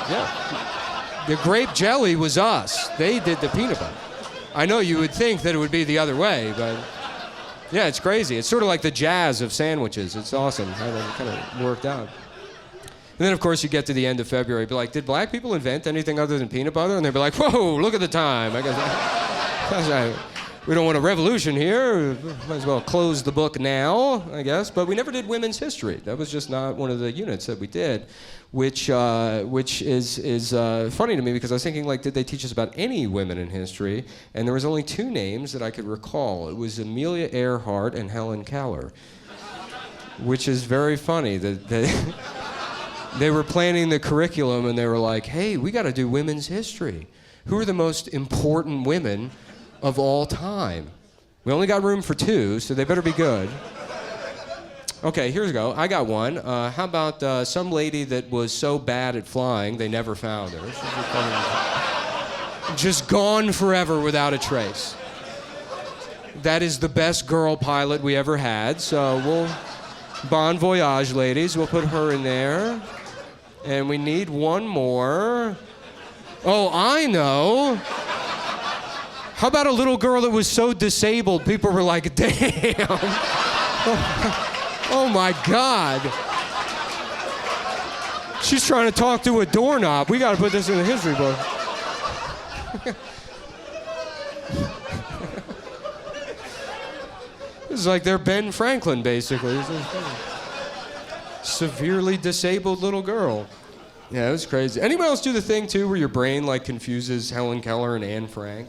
Yeah. The grape jelly was us. They did the peanut butter. I know you would think that it would be the other way, but yeah, it's crazy. It's sort of like the jazz of sandwiches. It's awesome how that kind of worked out. And then, of course, you get to the end of February, be like, did black people invent anything other than peanut butter? And they'd be like, whoa, look at the time. I guess we don't want a revolution here. Might as well close the book now, I guess. But we never did women's history. That was just not one of the units that we did, which is funny to me because I was thinking, like, did they teach us about any women in history? And there was only two names that I could recall. It was Amelia Earhart and Helen Keller, which is very funny that they were planning the curriculum and they were like, hey, we got to do women's history. Who are the most important women of all time? We only got room for two, so they better be good. Okay, here we go. I got one. How about some lady that was so bad at flying, they never found her. Just gone forever without a trace. That is the best girl pilot we ever had, so we'll... Bon voyage, ladies. We'll put her in there. And we need one more. Oh, I know. How about a little girl that was so disabled, people were like, damn. Oh my God. She's trying to talk to a doorknob. We got to put this in the history book. This is like they're Ben Franklin, basically. Severely disabled little girl. Yeah, it was crazy. Anybody else do the thing, too, where your brain, like, confuses Helen Keller and Anne Frank?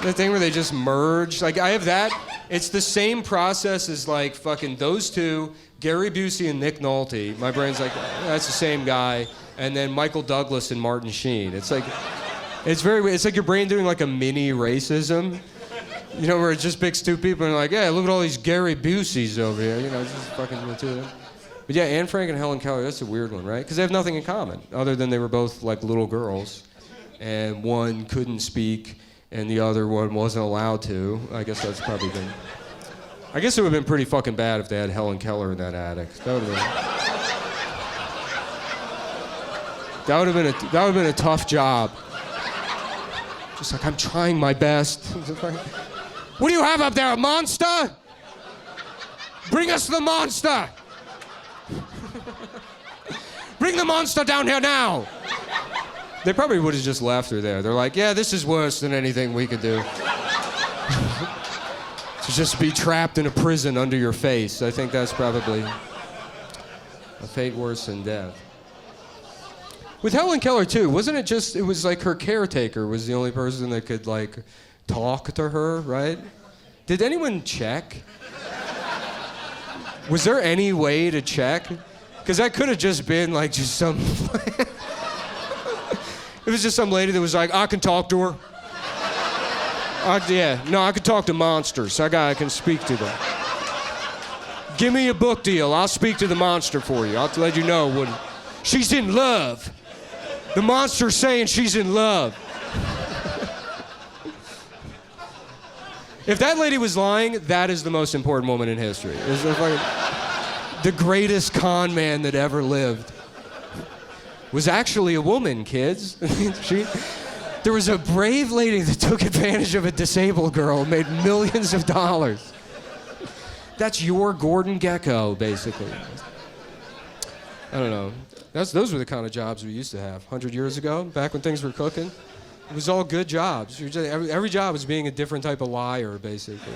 The thing where they just merge. Like, I have that. It's the same process as, like, fucking those two, Gary Busey and Nick Nolte. My brain's like, that's the same guy. And then Michael Douglas and Martin Sheen. It's like, it's very weird. It's like your brain doing, like, a mini racism. You know, where it just picks two people and like, yeah, look at all these Gary Buseys over here. You know, it's just fucking the two of them. But yeah, Anne Frank and Helen Keller, that's a weird one, right? Because they have nothing in common, other than they were both like little girls. And one couldn't speak, and the other one wasn't allowed to. I guess that's probably been... I guess it would have been pretty fucking bad if they had Helen Keller in that attic. That would have been a tough job. Just like, I'm trying my best. What do you have up there, a monster? Bring us the monster! Bring the monster down here now! They probably would have just left her there. They're like, yeah, this is worse than anything we could do. To just be trapped in a prison under your face. I think that's probably a fate worse than death. With Helen Keller, too, wasn't it just, it was like her caretaker was the only person that could, like, talk to her, right? Did anyone check? Was there any way to check? Because that could have just been, like, just some... It was just some lady that was like, I can talk to her. I can talk to monsters. I can speak to them. Give me a book deal. I'll speak to the monster for you. I'll let you know when... She's in love. The monster's saying she's in love. If that lady was lying, that is the most important woman in history. It's the greatest con man that ever lived. Was actually a woman, kids. There was a brave lady that took advantage of a disabled girl and made millions of dollars. That's your Gordon Gekko, basically. I don't know. Those were the kind of jobs we used to have 100 years ago, back when things were cooking. It was all good jobs. Every job was being a different type of liar, basically.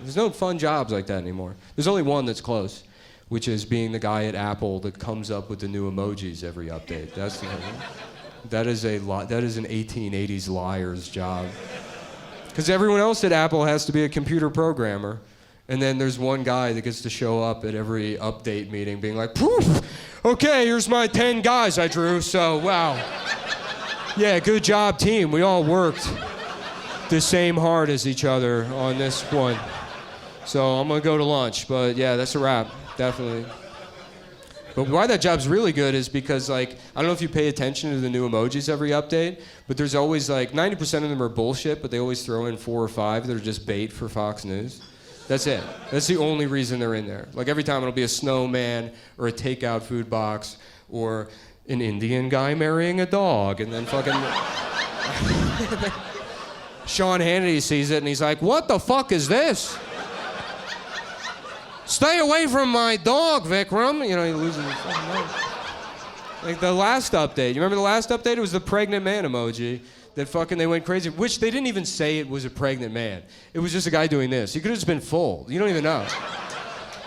There's no fun jobs like that anymore. There's only one that's close. which is being the guy at Apple that comes up with the new emojis every update. That is an 1880s liar's job. Because everyone else at Apple has to be a computer programmer. And then there's one guy that gets to show up at every update meeting being like, poof, okay, here's my 10 guys I drew, so wow. Yeah, good job, team. We all worked the same hard as each other on this one. So I'm gonna go to lunch, but yeah, that's a wrap, definitely. But why that job's really good is because, like, I don't know if you pay attention to the new emojis every update, but there's always, like, 90% of them are bullshit, but they always throw in 4 or 5 that are just bait for Fox News. That's it. That's the only reason they're in there. Like, every time it'll be a snowman or a takeout food box or an Indian guy marrying a dog, and then fucking Sean Hannity sees it and he's like, what the fuck is this? Stay away from my dog, Vikram. You know, he loses his fucking mind. Like the last update. You remember the last update? It was the pregnant man emoji that fucking they went crazy. Which they didn't even say it was a pregnant man. It was just a guy doing this. He could have just been full. You don't even know.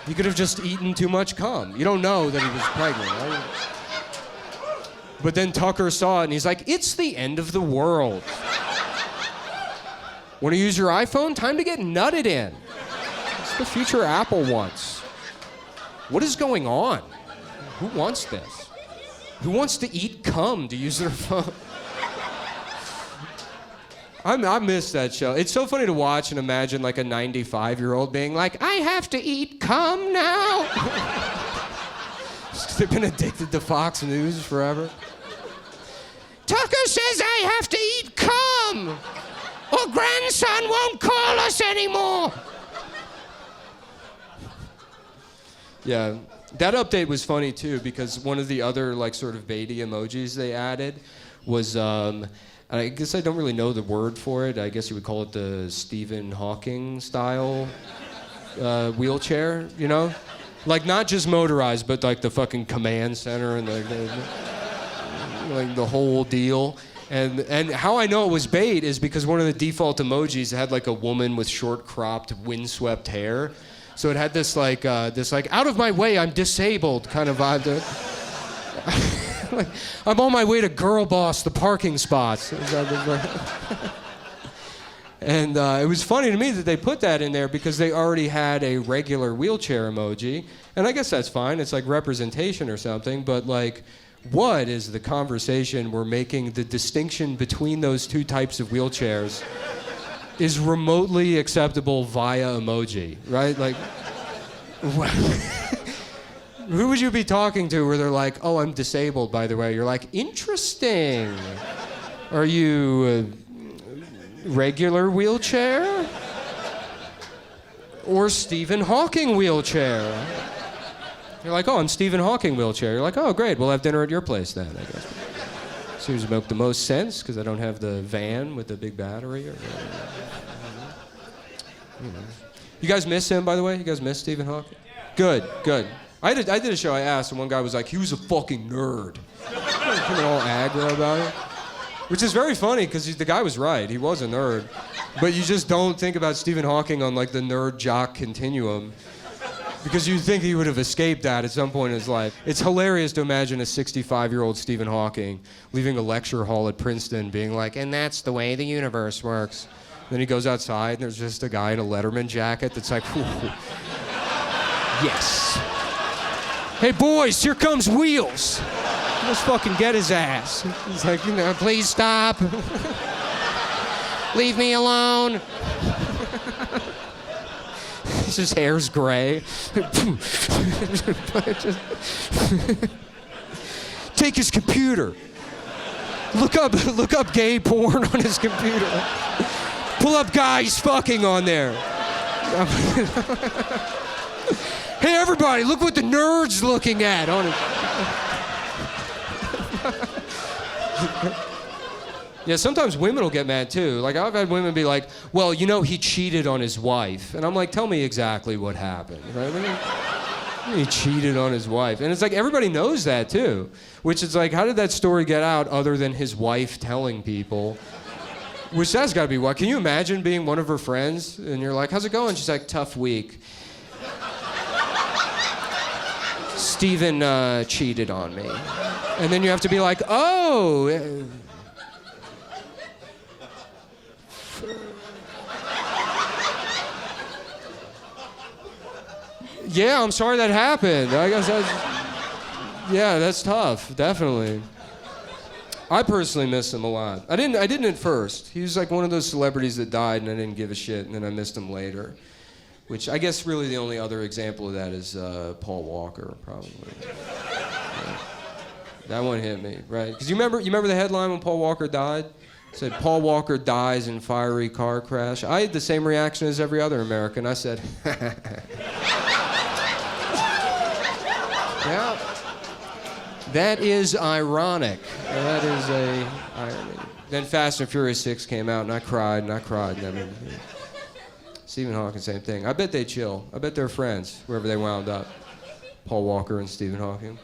He could have just eaten too much cum. You don't know that he was pregnant, right? But then Tucker saw it and he's like, it's the end of the world. Want to use your iPhone? Time to get nutted in. The future Apple wants. What is going on? Who wants this? Who wants to eat cum to use their phone? I miss that show. It's so funny to watch and imagine like a 95-year-old being like, I have to eat cum now. They've been addicted to Fox News forever. Tucker says I have to eat cum, or grandson won't call us anymore. Yeah, that update was funny too because one of the other like sort of baity emojis they added was, I guess I don't really know the word for it. I guess you would call it the Stephen Hawking style wheelchair, you know? Like not just motorized, but like the fucking command center and like the whole deal. And how I know it was bait is because one of the default emojis had like a woman with short cropped windswept hair. So it had this like out of my way, I'm disabled kind of vibe to it. Like, I'm on my way to Girl Boss, the parking spots. And it was funny to me that they put that in there because they already had a regular wheelchair emoji. And I guess that's fine. It's like representation or something. But like, what is the conversation we're making the distinction between those two types of wheelchairs is remotely acceptable via emoji, right? Like, who would you be talking to where they're like, oh, I'm disabled, by the way? You're like, interesting. Are you a regular wheelchair? Or Stephen Hawking wheelchair? You're like, oh, I'm Stephen Hawking wheelchair. You're like, oh, great, we'll have dinner at your place then, I guess. Seems to make the most sense because I don't have the van with the big battery. Or you guys miss him, by the way? You guys miss Stephen Hawking? Good. I did a show, I asked, and one guy was like, he was a fucking nerd. Coming all aggro about it. Which is very funny, because the guy was right. He was a nerd. But you just don't think about Stephen Hawking on, like, the nerd-jock continuum. Because you'd think he would have escaped that at some point in his life. It's hilarious to imagine a 65-year-old Stephen Hawking leaving a lecture hall at Princeton being like, and that's the way the universe works. Then he goes outside, and there's just a guy in a Letterman jacket that's like, yes. Hey, boys, here comes Wheels. Let's fucking get his ass. He's like, please stop. Leave me alone. His hair's gray. Take his computer. Look up gay porn on his computer. Pull up guys fucking on there. Hey, everybody, look what the nerd's looking at on it. Yeah, sometimes women will get mad too. Like, I've had women be like, well, you know, he cheated on his wife. And I'm like, tell me exactly what happened, right? He cheated on his wife. And it's like, everybody knows that too. Which is like, how did that story get out other than his wife telling people? Which that's gotta be what. Can you imagine being one of her friends and you're like, how's it going? She's like, tough week. Steven cheated on me. And then you have to be like, oh. Yeah, I'm sorry that happened. I guess that's tough, definitely. I personally miss him a lot. I didn't at first. He was like one of those celebrities that died and I didn't give a shit, and then I missed him later. Which I guess really the only other example of that is Paul Walker, probably. Yeah. That one hit me, right? Because you remember the headline when Paul Walker died? It said, Paul Walker dies in fiery car crash. I had the same reaction as every other American. I said, yeah. That is ironic. That is a irony. Then Fast and Furious 6 came out, and I cried. Stephen Hawking, same thing. I bet they chill. I bet they're friends, wherever they wound up. Paul Walker and Stephen Hawking.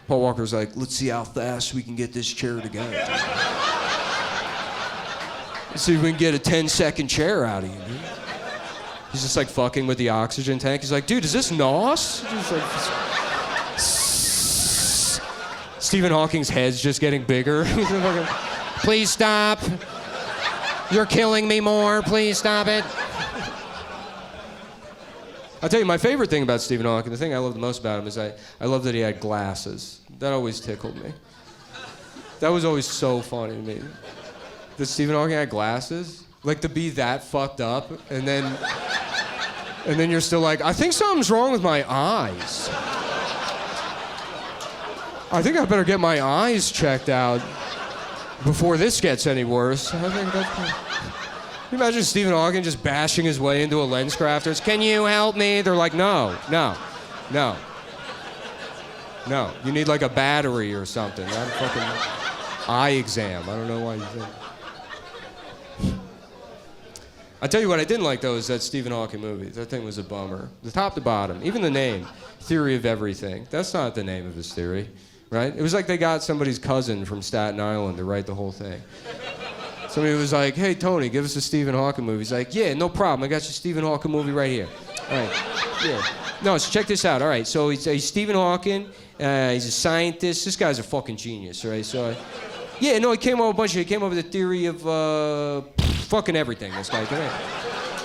Paul Walker's like, let's see how fast we can get this chair together. Let's see if we can get a 10-second chair out of you, dude. He's just like fucking with the oxygen tank. He's like, dude, is this NOS? Just like, Stephen Hawking's head's just getting bigger. Please stop. You're killing me more. Please stop it. I'll tell you, my favorite thing about Stephen Hawking, the thing I love the most about him is I love that he had glasses. That always tickled me. That was always so funny to me. That Stephen Hawking had glasses? Like, to be that fucked up, and then you're still like, I think something's wrong with my eyes. I think I better get my eyes checked out before this gets any worse. I think that's... Can you imagine Stephen Hawking just bashing his way into a lens crafters? Can you help me? They're like, no. You need like a battery or something. Not a fucking eye exam. I don't know why you think. I tell you what I didn't like though is that Stephen Hawking movie. That thing was a bummer. The top to bottom. Even the name, Theory of Everything. That's not the name of his theory, right? It was like they got somebody's cousin from Staten Island to write the whole thing. Somebody was like, hey, Tony, give us a Stephen Hawking movie. He's like, yeah, no problem. I got your Stephen Hawking movie right here. All right, yeah. No, so check this out. All right, so he's Stephen Hawking. He's a scientist. This guy's a fucking genius, right? So, yeah, no, he came up with the theory of fucking everything, this guy.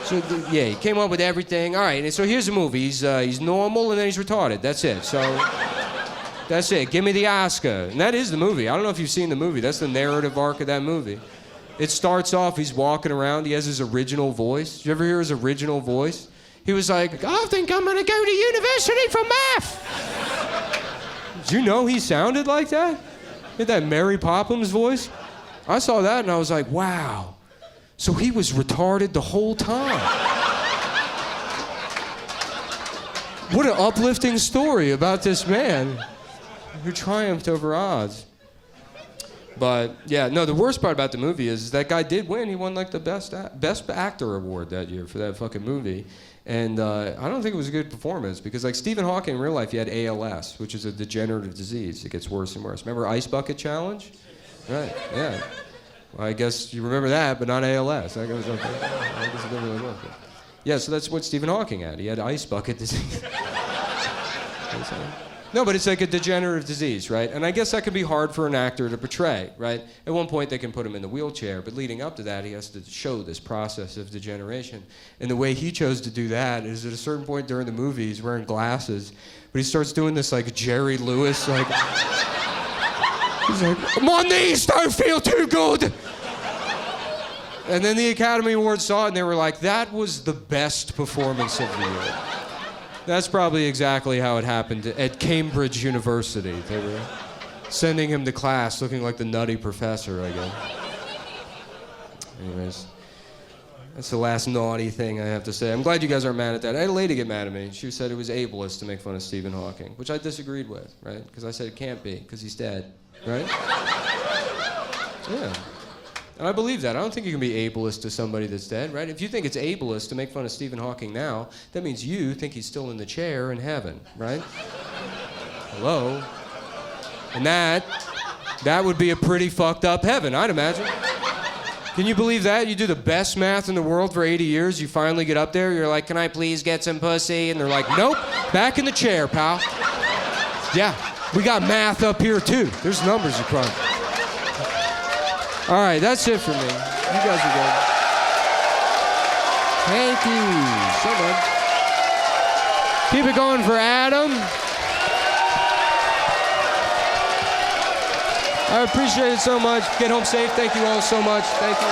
So, yeah, he came up with everything. All right, and so here's the movie. He's normal, and then he's retarded. That's it. So, that's it. Give me the Oscar. And that is the movie. I don't know if you've seen the movie. That's the narrative arc of that movie. It starts off, he's walking around, he has his original voice. Did you ever hear his original voice? He was like, I think I'm gonna go to university for math. Did you know he sounded like that? He had that Mary Poppins voice. I saw that and I was like, wow. So he was retarded the whole time. What an uplifting story about this man who triumphed over odds. But yeah, no, the worst part about the movie is that guy did win. He won like the best actor award that year for that fucking movie. And I don't think it was a good performance because like Stephen Hawking in real life, he had ALS, which is a degenerative disease. It gets worse and worse. Remember Ice Bucket Challenge? Right, yeah. Well, I guess you remember that, but not ALS. I guess it didn't really work. Yeah, so that's what Stephen Hawking had. He had ice bucket disease. No, but it's like a degenerative disease, right? And I guess that could be hard for an actor to portray, right? At one point, they can put him in the wheelchair, but leading up to that, he has to show this process of degeneration. And the way he chose to do that is at a certain point during the movie, he's wearing glasses, but he starts doing this like Jerry Lewis, like... He's like, my knees don't feel too good! And then the Academy Awards saw it, and they were like, that was the best performance of the year. That's probably exactly how it happened at Cambridge University. They were sending him to class looking like the nutty professor, I guess. Anyways, that's the last naughty thing I have to say. I'm glad you guys aren't mad at that. I had a lady get mad at me. She said it was ableist to make fun of Stephen Hawking, which I disagreed with, right? Because I said it can't be, because he's dead, right? Yeah. And I believe that. I don't think you can be ableist to somebody that's dead, right? If you think it's ableist to make fun of Stephen Hawking now, that means you think he's still in the chair in heaven, right? Hello? And that would be a pretty fucked up heaven, I'd imagine. Can you believe that? You do the best math in the world for 80 years, you finally get up there, you're like, can I please get some pussy? And they're like, nope, back in the chair, pal. Yeah. We got math up here too. There's numbers you crunch. All right, that's it for me. You guys are good. Thank you so much. Keep it going for Adam. I appreciate it so much. Get home safe. Thank you all so much. Thank you.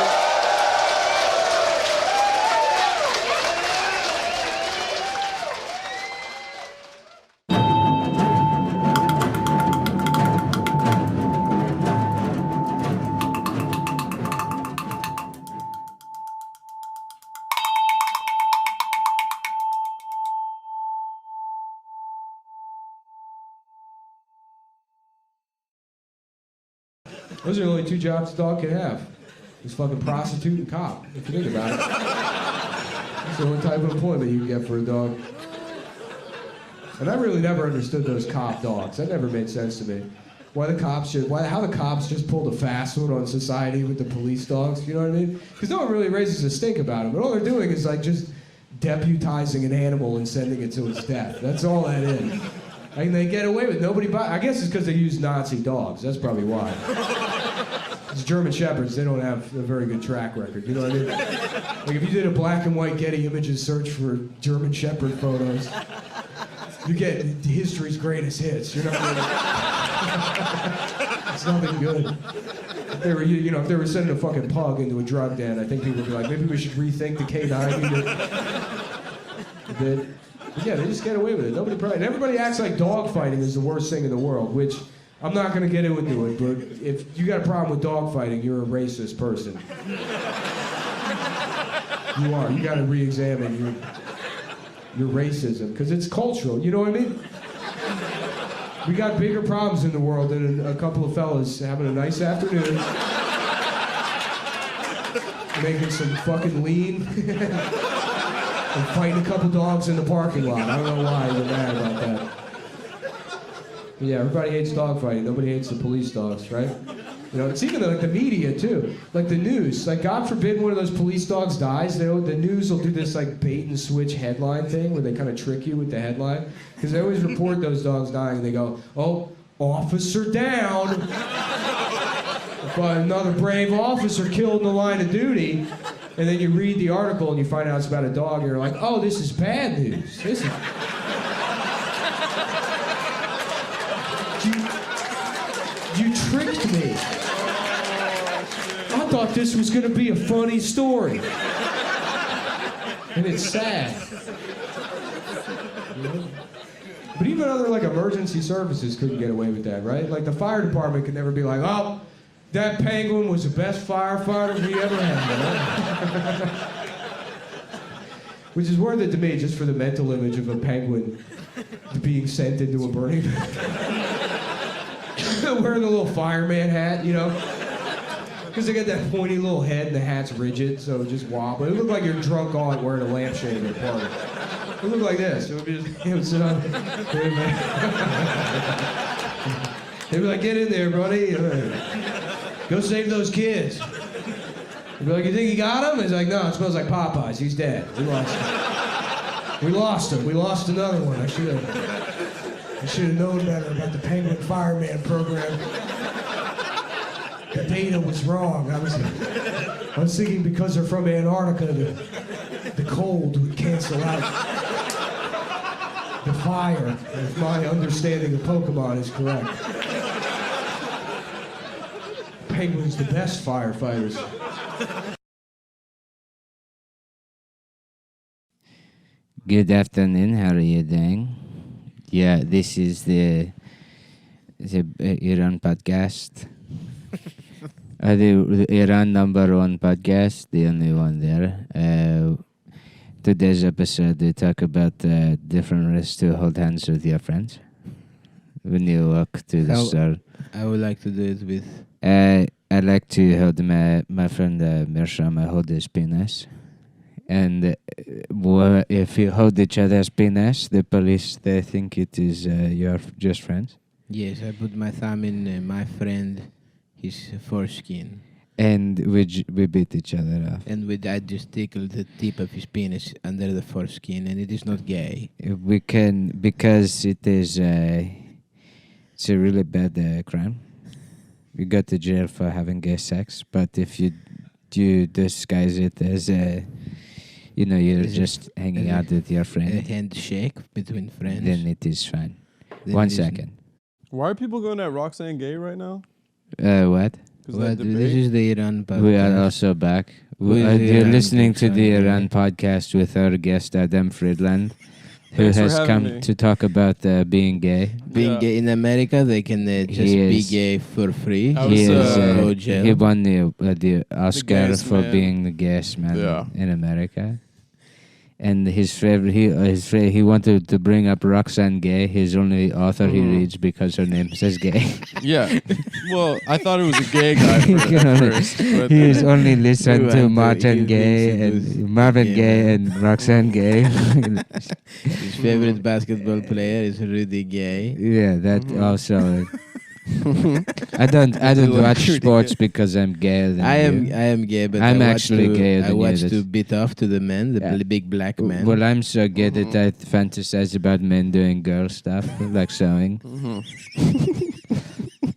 Those are the only two jobs a dog can have. It's fucking prostitute and cop, if you think about it. That's the only type of employment you can get for a dog. And I really never understood those cop dogs. That never made sense to me. How the cops just pulled a fast one on society with the police dogs, you know what I mean? Because no one really raises a stink about them, but all they're doing is like just deputizing an animal and sending it to its death. That's all that is. And they get away with nobody. I guess it's because they use Nazi dogs. That's probably why. It's German Shepherds. They don't have a very good track record. You know what I mean? Like if you did a black and white Getty Images search for German Shepherd photos, you get history's greatest hits. You're not really. It's nothing good. If they were, if they were sending a fucking pug into a drug den, I think people would be like, maybe we should rethink the K9 unit. Yeah, they just get away with it. And everybody acts like dogfighting is the worst thing in the world, which I'm not going to get into it, but if you got a problem with dogfighting, you're a racist person. You are. You got to re-examine your racism, because it's cultural, you know what I mean? We got bigger problems in the world than a couple of fellas having a nice afternoon, making some fucking lean, and fighting a couple dogs in the parking lot. I don't know why you're mad about that. But yeah, everybody hates dogfighting. Nobody hates the police dogs, right? You know, it's even like the media too. Like the news. Like God forbid one of those police dogs dies, the news will do this like bait and switch headline thing where they kind of trick you with the headline. Because they always report those dogs dying and they go, oh, officer down. But another brave officer killed in the line of duty. And then you read the article and you find out it's about a dog and you're like, oh, this is bad news. This is... You tricked me. I thought this was going to be a funny story. And it's sad. But even other like emergency services couldn't get away with that, right? Like the fire department could never be like, oh, that penguin was the best firefighter we ever had. Which is worth it to me, just for the mental image of a penguin being sent into a burning. Wearing a little fireman hat, you know? Because they got that pointy little head and the hat's rigid, so it just wobble. It looked like you're drunk on wearing a lampshade at a party. It looked like this. It would be just, it would sit on. They'd be like, get in there, buddy. Go save those kids. They'd be like, you think you got him? He's like, no, it smells like Popeyes. He's dead. We lost him. We lost him. We lost another one. I should have known better about the Penguin Fireman program. The data was wrong. I was thinking because they're from Antarctica, the cold would cancel out the fire, if my understanding of Pokemon is correct. Penguins the best firefighters. Good afternoon, how are you doing? Yeah, this is the Iran podcast. The Iran #1 podcast, the only one there. Today's episode, we talk about different ways to hold hands with your friends when you walk to the store. I would like to do it with... I like to hold my friend Mirsham, I hold his penis. And if you hold each other's penis, the police, they think it is you're just friends. Yes, I put my thumb in my friend, his foreskin. And we beat each other up. And I just tickle the tip of his penis under the foreskin, and it is not gay. We can, because it is It's a really bad crime. You go to jail for having gay sex, but if you disguise it as you're just hanging out with your A friend, handshake between friends. then it is fine. Then One it is- second. Why are people going at Roxanne Gay right now? What? 'Cause Well, that this debate? is the Iran podcast. We are also back. Who is the You're Iran listening to the guy? Iran podcast with our guest Adam Friedland, who Thanks for has having come me. to talk about being gay. Being Yeah. gay in America, they can just He be is- gay for free. I He was, is. Go jail. He won the Oscar gayest for man. being the gayest man Yeah. in America. And his favorite, he wanted to bring up Roxanne Gay, his only author he reads because her name says gay. Yeah. Well, I thought it was a gay guy at first. But He has only listened Who to and Martin he Gay thinks it was and Marvin gay, Gay man. and Roxanne Gay. His favorite basketball player is Rudy Gay. Yeah, that also. I don't watch sports because I'm gayer than I you. am gay, but I'm I watch actually gayer I than you, watch that's- to beat off to the men, the Yeah. big black men. Well, I'm so gay that I fantasize about men doing girl stuff, like sewing.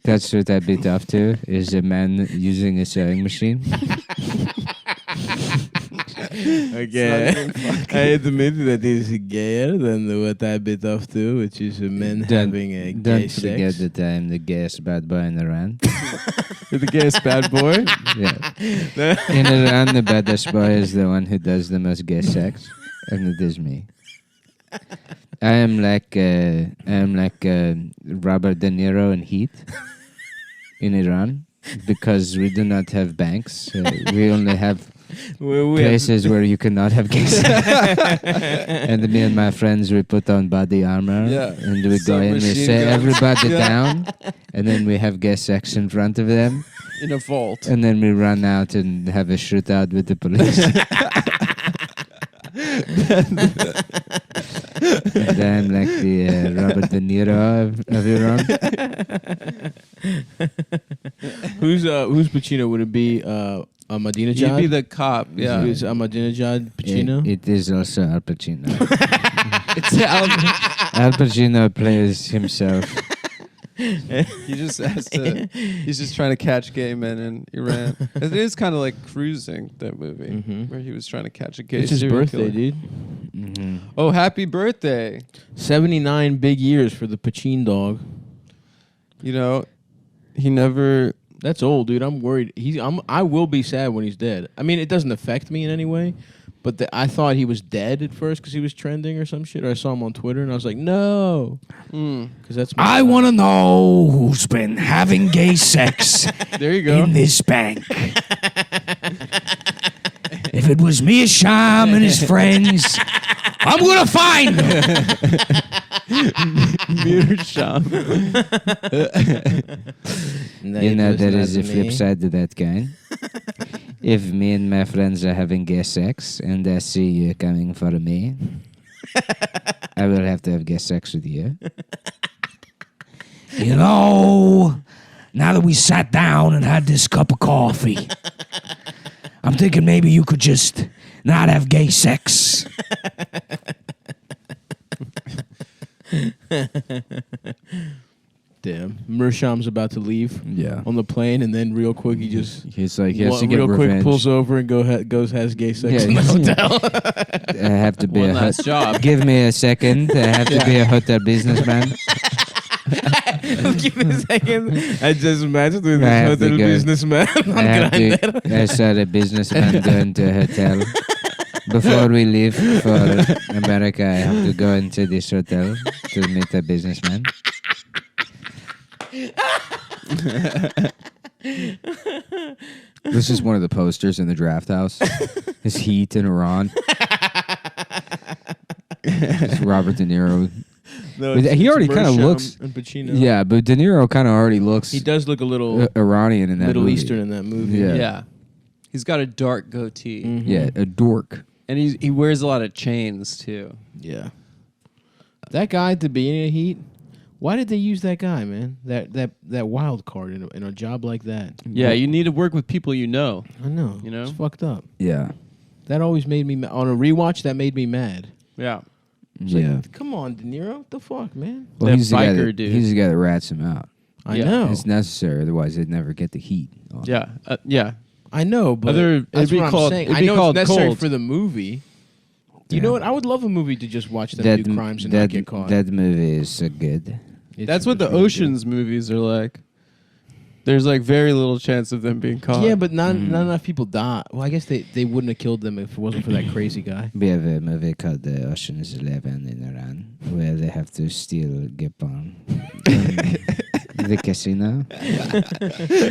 That's what I beat off to, is a man using a sewing machine. Okay, I admit that he's gayer than what I bit off to, which is men having a gay Don't forget sex. that I'm the gayest bad boy in Iran. you're the gayest bad boy. Yeah. In Iran, the baddest boy is the one who does the most gay sex, and it is me. I am like Robert De Niro in Heat in Iran because we do not have banks. We only have places where you cannot have gay sex. And me and my friends, we put on body armor, Yeah. and we go in, we Submachine say guns. everybody Yeah. down, and then we have gay sex in front of them. In a vault. And then we run out and have a shootout with the police. And I'm like the Robert De Niro of Iran. Who's Pacino? Would it be Ahmadinejad? You'd be the cop. Yeah. Is Ahmadinejad Pacino? It is also Al Pacino. It's Al Pacino plays himself. he just has to. He's just trying to catch gay men in Iran. It is kind of like Cruising, that movie, where he was trying to catch a gay. It's his serial birthday, killer. dude. Oh, happy birthday! 79 big years for the Pacino dog. You know, he never. That's old, dude. I'm worried. I will be sad when he's dead. I mean, it doesn't affect me in any way, but I thought he was dead at first because he was trending or some shit. Or I saw him on Twitter, and I was like, no, because that's. I want to know who's been having gay sex There you go. in this bank. If it was Mia Sham and his friends, I'm going to find them. Meerschaum. You know, there is a flip side to that coin. If me and my friends are having gay sex and I see you coming for me, I will have to have gay sex with you. You know, now that we sat down and had this cup of coffee, I'm thinking maybe you could just not have gay sex. Damn, Mersham's about to leave Yeah. on the plane, and then real quick he just He's like, he has to get real revenge. quick pulls over and goes has gay sex in the hotel. I have to be One a last job. Give me a second. I have to be a hotel businessman. Give me a second. I just matched with I this have to hotel go. businessman on I have Grindr. to. I saw a businessman going to a hotel. Before we leave for America, I have to go into this hotel to meet a businessman. This is one of the posters in the draft house. His Heat in Iran. It's Robert De Niro. No, But he already kinda Mersham looks- and Pacino. Yeah, but De Niro kind of already looks He does look a little Iranian in that Middle movie. Eastern in that movie. Yeah. Yeah. He's got a dark goatee. Yeah, a dork. And he wears a lot of chains, too. Yeah. That guy at the beginning of Heat, why did they use that guy, man? That wild card in a job like that. Yeah, you need to work with people you know. I know. You know? It's fucked up. Yeah. That always made me on a rewatch. That made me mad. Yeah. It's Yeah. Like, come on, De Niro. What the fuck, man? Well, That he's the guy biker that, dude. He's the guy that rats him out. I Yeah. know. It's necessary, otherwise they'd never get the heat. On. Yeah. I know, but Other- that's it'd be what I'm called- saying. it'd I be know called it's necessary Cold. for the movie. You Yeah. know what? I would love a movie to just watch them do crimes and not get caught. That movie is so good. That's what the really Oceans movies are like. There's like very little chance of them being good. caught. Yeah, but not enough people die. Well, I guess they wouldn't have killed them if it wasn't for that crazy guy. We have a movie called Ocean's 11 in Iran where they have to steal Gepon. The casino.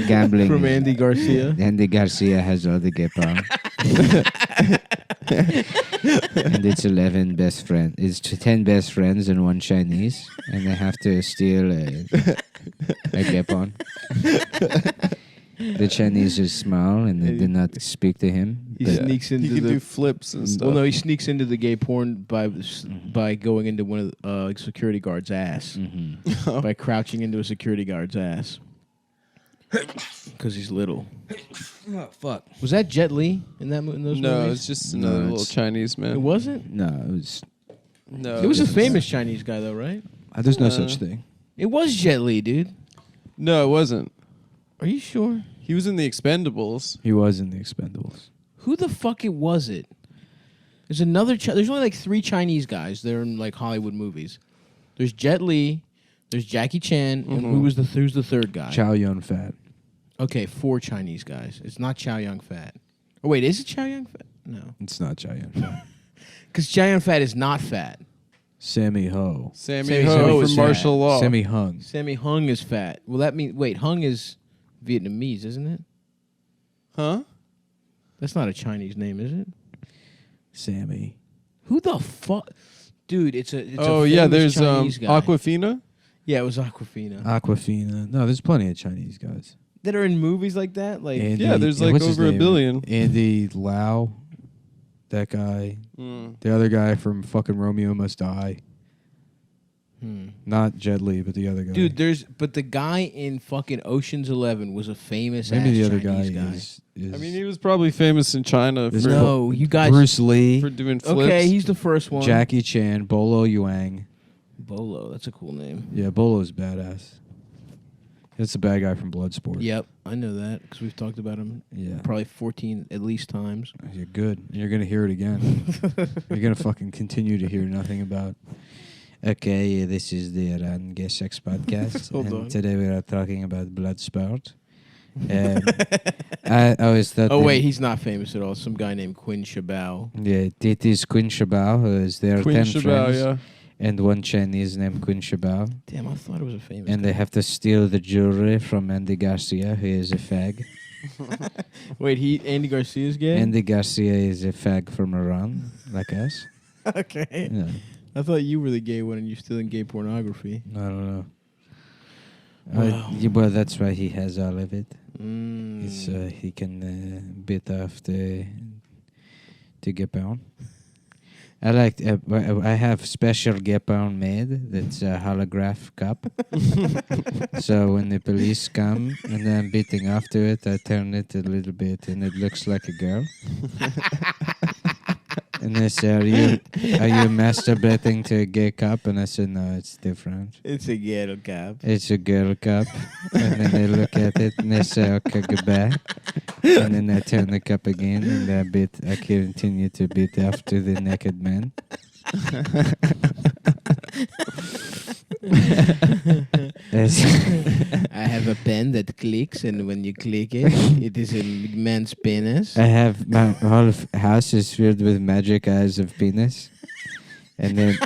Gambling. From Andy Garcia. Andy Garcia has all the Gepon. And it's 11 best friends. It's 10 best friends and 1 Chinese. And they have to steal a Gepon. The Chinese is small and they do not speak to him. He but sneaks into he can the. do flips and stuff. Well, no, he sneaks into the gay porn by going into one of the security guard's ass. Mhm. By crouching into a security guard's ass. Because he's little. Oh, fuck. Was that Jet Li in that in those No, movies? it's just No, another little it's- Chinese man. It wasn't. No, it was. No, It was a it's- famous Chinese guy, though, right? There's no Uh, such thing. It was Jet Li, dude. No, it wasn't. Are you sure? He was in the Expendables. He was in the Expendables. Who the fuck was it? There's another. There's only like 3 Chinese guys that are in like Hollywood movies. There's Jet Li. There's Jackie Chan. And who's the third guy? Chow Yun Fat. Okay, 4 Chinese guys. It's not Chow Yun Fat. Oh wait, is it Chow Yun Fat? No, It's not Chow Yun Fat. because Chow Yun Fat is not fat. Sammy Ho. Sammy Sammy Ho Ho from is martial law. Sammy Hung. Sammy Hung is fat. Well, that means Hung is Vietnamese, isn't it? Huh? That's not a Chinese name, is it? Sammy. Who the fuck, dude? It's a Oh famous yeah, there's Chinese guy. Aquafina. Yeah, it was Aquafina. Aquafina. No, there's plenty of Chinese guys. That are in movies like that, like Andy, Yeah, there's like what's his over a name? billion. Andy Lau. That guy. The other guy from fucking Romeo Must Die. Not Jet Li, but the other guy. dude. But the guy in fucking Ocean's 11 was a famous. Maybe the ass other Chinese guy guy. is I mean, he was probably famous in China There's for, No, you guys. Bruce Lee, for doing flips. Okay, he's the first one. Jackie Chan, Bolo Yuang. Bolo. That's a cool name. Yeah, Bolo's badass. That's the bad guy from Bloodsport. Yep, I know that because we've talked about him Yeah. probably 14 at least times. You're good. You're going to hear it again. You're going to fucking continue to hear nothing about. Okay, this is the Iran Gay Sex Podcast. Hold and on. today we are talking about Bloodsport. I always thought. Oh that- wait, he's not famous at all. Some guy named Quinn Shabao. Yeah, it is Queen Shabao, who is there. Queen 10 Shabao, friends, yeah. and 1 Chinese named Queen Shabao. Damn, I thought it was a famous. And guy. they have to steal the jewelry from Andy Garcia, who is a fag. Wait, Andy Garcia's gay. Andy Garcia is a fag from Iran, like us. Okay. Yeah. I thought you were the gay one and you're still in gay pornography. I don't know. Wow. Well, that's why he has all of it. Mm. It's, he can bit off to Gepon. I like. I have special Gepon made. That's a holograph cup. So when the police come and I'm beating off to it, I turn it a little bit and it looks like a girl. And they say, "Are you masturbating to a gay cup?" And I said, "No, it's different. It's a ghetto cap. It's a girl cup." And then they look at it and they say, "Okay, goodbye." And then I turn the cup again and I continue to beat off to the naked man. I have a pen that clicks, and when you click it, it is a man's penis. I have my whole house is filled with magic eyes of penis. And then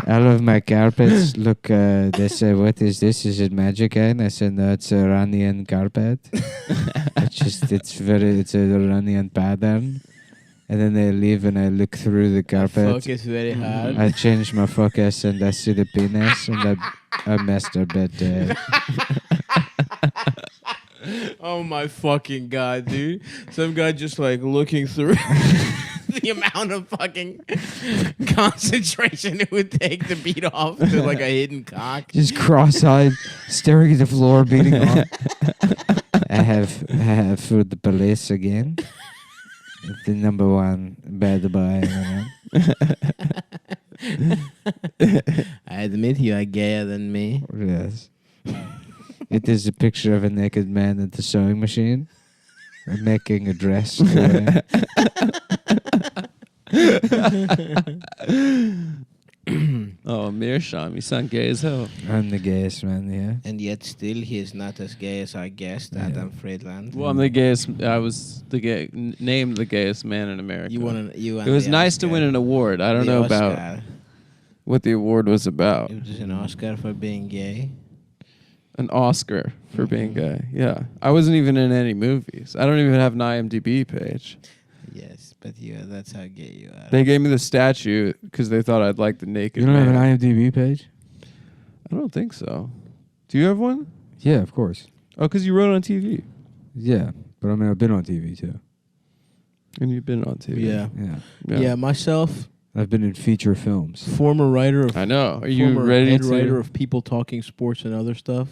all of my carpets look, they say, "What is this? Is it magic eye?" And I said, "No, it's a Iranian carpet." It's a Iranian pattern. And then they leave and I look through the carpet. Focus very hard. I change my focus and I see the penis and I masturbate to it. Oh my fucking god, dude! Some guy just like looking through the amount of fucking concentration it would take to beat off to like a hidden cock. Just cross-eyed, staring at the floor, beating off. I have food the police again. The number one bad boy. I admit you are gayer than me. Yes. It is a picture of a naked man at the sewing machine making a dress. Oh, Meerschaum, you sound gay as hell. I'm the gayest man here. And yet still he is not as gay as our guest, Adam Friedland. Well, I'm the gayest. I was named the gayest man in America. You It was nice to win an award. I don't know about what the award was about. It was an Oscar for being gay. An Oscar for being gay. Yeah. I wasn't even in any movies. I don't even have an IMDb page. Yes, but that's how gay you are. They gave me the statue because they thought I'd like the naked You don't man. have an IMDb page? I don't think so. Do you have one? Yeah, of course. Oh, because you wrote on TV. Yeah, but I mean, I've been on TV too. And you've been on TV. Yeah, Yeah, myself, I've been in feature films. former writer of I know. Are you former ready head to? writer of People Talking Sports and other stuff.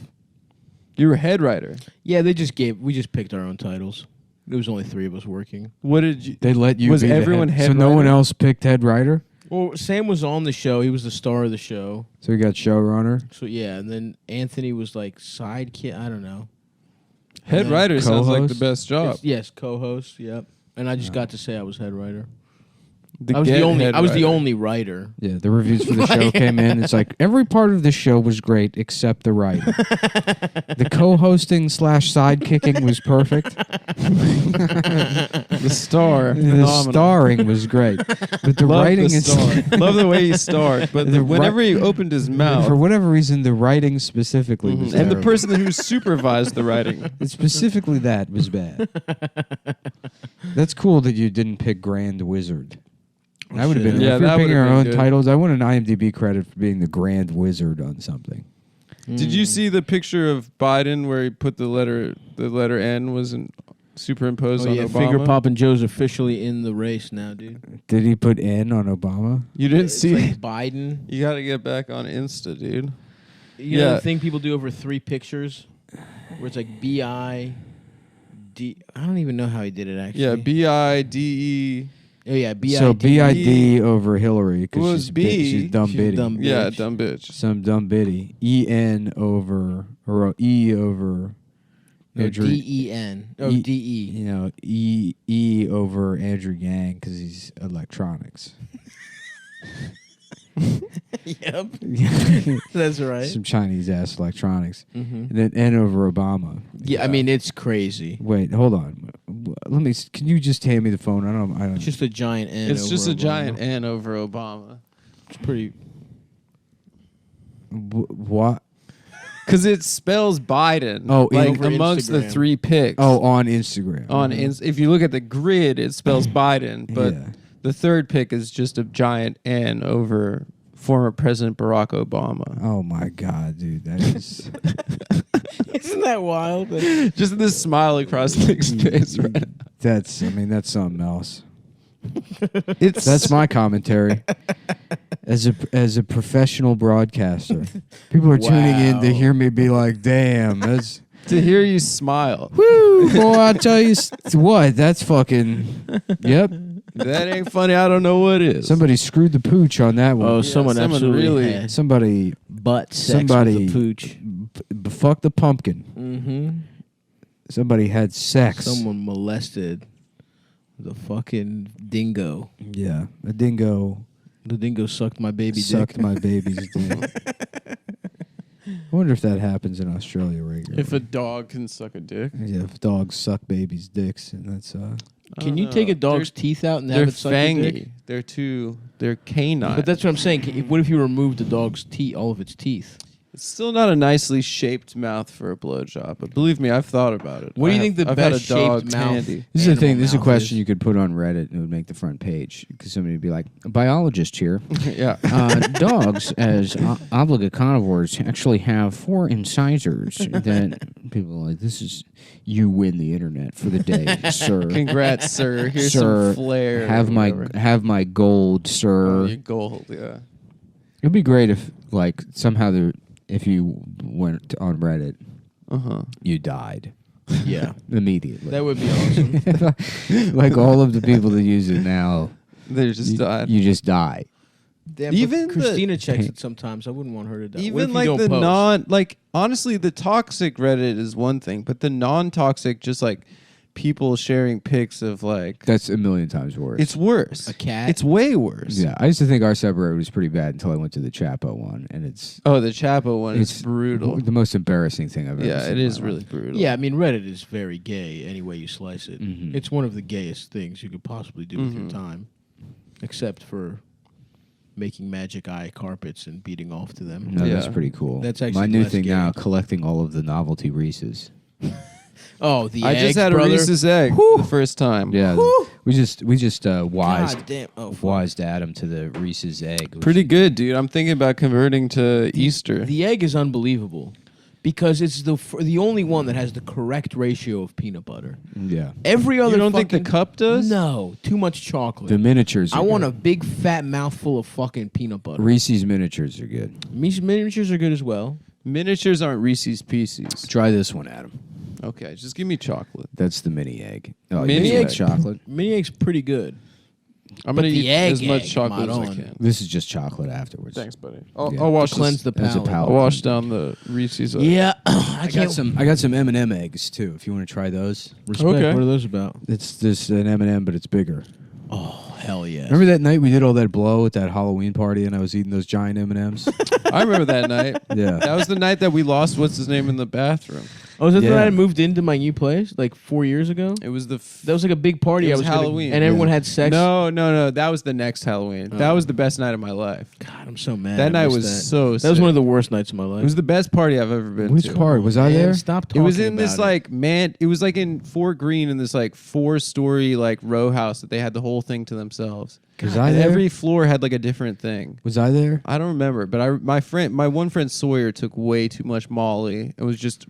You were head writer. Yeah, we just picked our own titles. There was only 3 of us working. What did you? They let you. Was be the everyone head So no one writer? else picked head writer. Well, Sam was on the show. He was the star of the show. So we got showrunner. So yeah, and then Anthony was like sidekick. I don't know. Head then writer sounds like the co-host? best job. Yes, co-host. Yep. And I just got to say I was head writer. The I was the get only. head I was the writer. only writer. Yeah, the reviews for the show came in. It's like every part of the show was great except the writing. The co-hosting / sidekicking was perfect. The star. The phenomenal. starring was great, but the Love writing the and star. Love the way he starred. But The whenever he opened his mouth, for whatever reason, the writing specifically was and the terrible. person who supervised the writing. Specifically that was bad. That's cool that you didn't pick Grand Wizard. I would have been. Yeah, if we're that picking would've our been own good. titles, I want an IMDb credit for being the Grand Wizard on something. Did you see the picture of Biden where he put the letter N was superimposed Oh on yeah, Obama? Finger Poppin' Joe's officially in the race now, dude. Did he put N on Obama? You didn't It's see like it? Biden. You got to get back on Insta, dude. You know Yeah. the thing people do over 3 pictures, where it's like BID. I don't even know how he did it actually. Yeah, BIDE. Oh yeah, BID. So BID over Hillary What was because she's, B? she's dumb She's bitty. dumb. Yeah, Bitch. dumb bitch. Some dumb bitty. EN over or E over. No, Andrew- DEN. Oh, E- DE. You know, E over Andrew Yang because he's electronics. Yep. That's right. Some Chinese ass electronics. Mm-hmm. And then N over Obama. Yeah, I mean it's crazy. Wait, hold on. Let me. Can you just hand me the phone? I don't. It's just a giant N. It's just over a giant Obama. N over Obama. It's pretty. What? Because it spells Biden. Oh, like over amongst the Instagram. 3 pics. Oh, on Instagram. If you look at the grid, it spells Biden, but Yeah. the 3rd pic is just a giant N over former President Barack Obama. Oh my God, dude, that is. Isn't that wild? Just this smile across Nick's face right now. That's. I mean, that's something else. It's That's my commentary. As a professional broadcaster, people are tuning in to Wow. hear me be like, "Damn, that's to hear you smile. woo." Boy, I tell you what, that's fucking. Yep, That ain't funny. I don't know what is. somebody screwed the pooch on that one. Oh, someone absolutely really- had Somebody butt sex somebody- with a pooch. fuck the pumpkin. Mm-hmm. Somebody had sex. Someone molested the fucking dingo. Yeah, a dingo The dingo sucked my baby sucked dick. my baby's dick. I wonder if that happens in Australia regularly. If a dog can suck a dick. Yeah, if dogs suck babies' dicks, and that's Can you take a dog's teeth out and They're have it suck your dick? fangy. They're canine. But that's what I'm saying. What if you remove the dog's teeth, all of its teeth? It's still not a nicely shaped mouth for a blowjob, but believe me, I've thought about it. What do you think the I've had a best dog shaped mouth- handy. This is the Animal thing. This is a mouth question is- you could put on Reddit and it would make the front page because somebody would be like, "A biologist here. Yeah. Dogs, as obligate carnivores, actually have 4 incisors that people are like, this is, you win the internet for the day, sir. Congrats, sir. Here's Sir, some flair. Have or my whatever. have my gold, sir. Oh, you gold, yeah. It'd be great if, like, somehow if you went on Reddit, Uh-huh. you died. Yeah, immediately. that would be awesome. Like all of the people that use it now, They just died. you just die. Damn, Even but the- Christina checks it sometimes. I wouldn't want her to die. What if Even you like don't the post? honestly, the toxic Reddit is one thing, but the non-toxic, just like people sharing pics of like, That's a million times worse. it's worse. A cat? It's way worse. Yeah, I used to think our subreddit was pretty bad until I went to the Chapo one, and it's Oh, the Chapo one it's is brutal. the most embarrassing thing I've ever Yeah, seen. it in is my really life. brutal. Yeah, I mean Reddit is very gay any way you slice it. Mhm. It's one of the gayest things you could possibly do with your Mhm. time, except for making magic eye carpets and beating off to them. No, that's Yeah. pretty cool. That's actually my new less thing gay. now, collecting all of the novelty Reese's. Oh, the I eggs, just had brother. a Reese's egg for the first time. Yeah, we just God wised damn. Oh, fuck. wised Adam to the Reese's egg. which- Pretty good, dude. I'm thinking about converting to Easter. The egg is unbelievable because it's the only one that has the correct ratio of peanut butter. Yeah, Every other You don't think the fucking- cup does? No, too much chocolate. the miniatures. I Are want good. a big fat mouthful of fucking peanut butter. Reese's miniatures are good. Miniatures are good as well. Miniatures aren't Reese's Pieces. Try this one, Adam. Okay, just give me chocolate. That's the mini egg. Oh, Mini you egg? like chocolate. Mini egg's pretty good. I'm But gonna the eat egg as much egg, chocolate as I Madon. can. This is just chocolate afterwards. Thanks, buddy. Yeah. I'll wash To cleanse the As a palate. I'll palate. wash down the Reese's. Yeah, I I can't. got some M&M eggs too. If you want to try those, Respect. Okay. What are those about? it's just an M&M, but it's bigger. Oh hell yeah! Remember that night we did all that blow at that Halloween party, and I was eating those giant M&Ms. I remember that night. Yeah. That was the night that we lost what's his name in the bathroom. Oh, was that the Yeah. night I moved into my new place like 4 years ago? It was the That was like a big party. It I was was gonna- Halloween. and everyone Yeah. had sex. No. That was the next Halloween. That Oh. was the best night of my life. God, I'm so mad. That I night missed was that. so. That was sick. one of the worst nights of my life. It was the best party I've ever been Which to. part was I Man, there? Stop talking. It was in this about like it was like in Fort Greene in this like 4-story like row house that they had the whole thing to themselves. Was I And there? every floor had like a different thing. Was I there? I don't remember, but my one friend Sawyer took way too much Molly and was just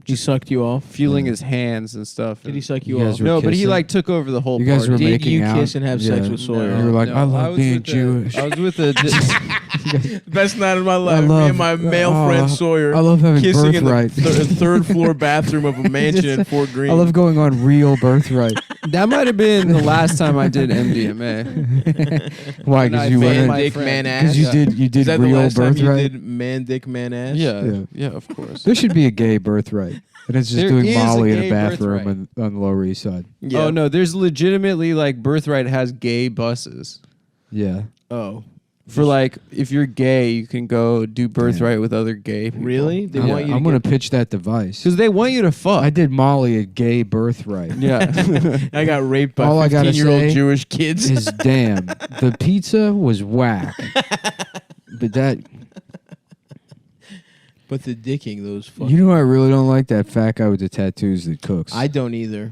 He sucked you off. feeling his hands and stuff. Did he suck You you guys off? were No, but he kissing? like took over the whole You guys party. were Did making you out. kiss and have sex Yeah. with Sawyer? You were like, I love was being with the- Jewish. I was with the. Best night of my life. Me love- and my male oh, friend Sawyer. I love having kissing birthright. in the third floor bathroom of a mansion in Fort Greene. I love going on real birthright. That might have been the last time I did MDMA. Why? And I Because you made went. my dick, friend. man, ass. Because you Yeah. did. You Is did that the real last time you birthright. did man, dick, man, ass? Yeah, of course. There should be a gay birthright, and it's just There doing is a Molly in gay a bathroom birthright. on the Lower East Side. Yeah. Oh no, there's legitimately like Birthright has gay buses. Yeah. Oh, For like, if you're gay, you can go do Birthright with other gay people. really? They I'm, want you to I'm gonna pitch that device. Because they want you to fuck. I did Molly a gay birthright. Yeah. I got raped by All I gotta 15-year-old say Jewish kids. Is damn. The pizza was whack. But that, But the dicking, those fucking... you know, I really don't like that fat guy with the tattoos that cooks. I don't either.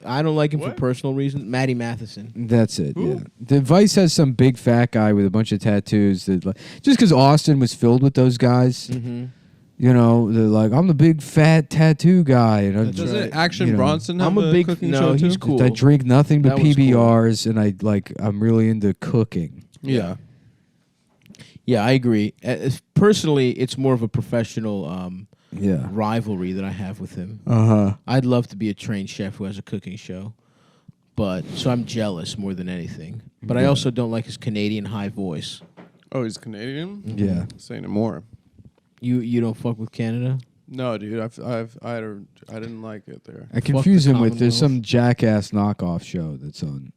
I don't like him for personal reasons. Matty Matheson. That's it. Yeah. The Vice has some big fat guy with a bunch of tattoos that, like, just because Austin was filled with those guys, Mm-hmm. you know, they're like, I'm the big fat tattoo guy. And I'm Doesn't Action you know, Bronson have I'm a big... cooking No, show he's too? cool. I drink nothing but That was cool. PBRs, and I'm really into cooking. Yeah. Yeah, I agree. Personally, it's more of a professional Yeah. rivalry that I have with him. Uh-huh. I'd love to be a trained chef who has a cooking show. So I'm jealous more than anything. But I Yeah. also don't like his Canadian high voice. Oh, he's Canadian? Yeah. Say no more. You don't fuck with Canada? No, dude. I didn't like it there. I confuse the him with there's some Commonwealth. jackass knockoff show that's on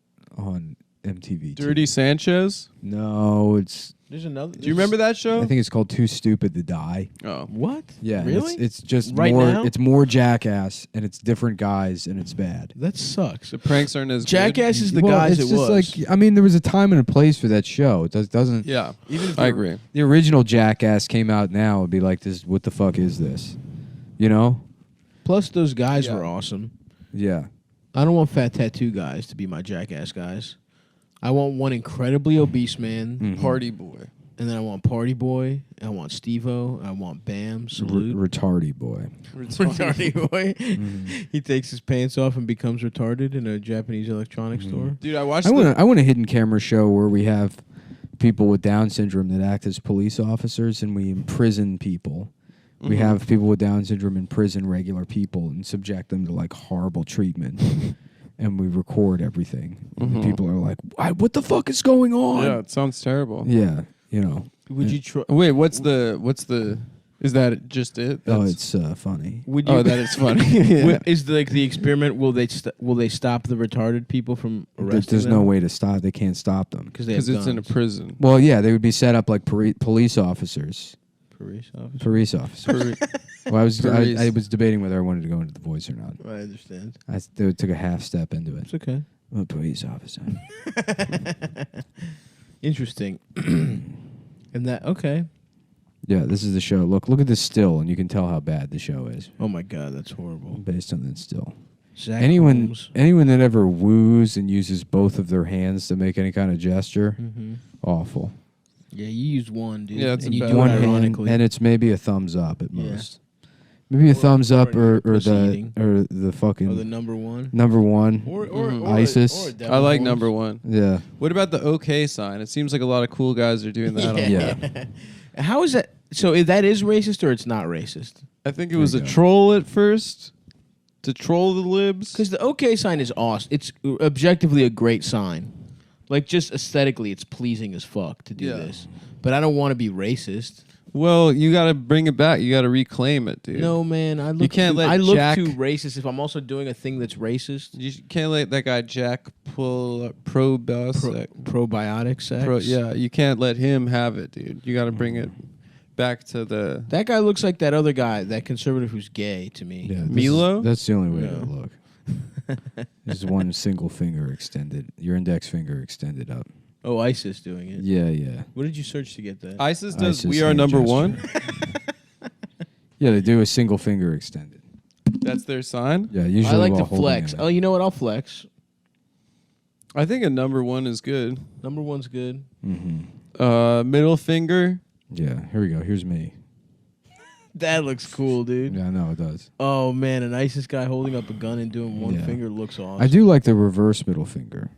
MTV. too. Dirty Sanchez? No, it's There's another. Do you remember that show? I think it's called Too Stupid to Die. Oh. What? Yeah, and Really? It's just Right more. now? It's more jackass, and it's different guys, and it's bad. That sucks. The pranks aren't as Jackass is the Well, guys it's it just was. like I mean, there was a time and a place for that show. It doesn't. good. Yeah. Even if I you're- agree. The original Jackass came out now. It'd be like this. What the fuck is this? You know? Plus, those guys Yeah. were awesome. Yeah. I don't want fat tattoo guys to be my Jackass guys. I want one incredibly obese man, Mhm. Party boy. and then I want Party Boy, I want Steve-O, I want Bam, Salute. Retardy boy. Retarded boy. Mhm. He takes his pants off and becomes retarded in a Japanese electronics store. Dude, I watched I want a hidden camera show where we have people with Down syndrome that act as police officers, and we imprison people We have people with Down syndrome in prison, regular people, and subject them to like horrible treatment. And we record everything. And the people are like, "What the fuck is going on?" Yeah, it sounds terrible. Yeah, you know. Would you try? Wait, what's the? Is that just it? It's funny. Would you? Oh, that is funny. Yeah. Is the experiment? Will they stop the retarded people from arresting There's them? no way to stop. They can't stop them. Because it's in a prison. Well, yeah, they would be set up like police officers. Police officers. Well, I was debating whether I wanted to go into The Voice or not. I understand. They took a half step into it. It's okay. I'm a police officer. Interesting. And that okay. Yeah, this is the show. Look at this still, and you can tell how bad the show is Oh my god, that's horrible. based on that still. Zach Anyone Holmes. that ever woos and uses both of their hands to make any kind of gesture, awful. Yeah, you used one, dude. Yeah, it's and a you bad do it One hand, ironically. and it's maybe a thumbs up at Yeah. most. Maybe a thumbs up or or pussy the eating. or the fucking or the number one. number one. Or ISIS. or Devin I like Holmes. number one. Yeah. What about the OK sign? It seems like a lot of cool guys are doing that. Yeah. How is that? So that is racist or it's not racist? I think it There was you a go. troll at first to troll the libs. Because the OK sign is awesome. It's objectively a great sign. Like, just aesthetically, it's pleasing as fuck to do Yeah. this. But I don't want to be racist. Well, you got to bring it back. You got to reclaim it, dude. No, man. I look can't too, let I look Jack- too racist if I'm also doing a thing that's racist. You can't let that guy Jack pull probiotic. Probiotic sex. Yeah, you can't let him have it, dude. You got to bring it back to the. That guy looks like that other guy, that conservative who's gay to me. Yeah, Milo? That's the only way No. to look. There's one single finger extended. Your index finger extended up. Oh, ISIS doing it. Yeah, yeah. What did you search to get that? ISIS does. ISIS We are hand number gesture. one. Yeah, they do a single finger extended. That's their sign. Yeah, usually I like while to holding flex. it. Oh, you know what? I'll flex. I think a number one is good. Number one's good. Middle finger. Yeah, here we go. Here's me. That looks cool, dude. Yeah, I know it does. Oh, man. An ISIS guy holding up a gun and doing one Yeah. finger looks awesome. I do like the reverse middle finger.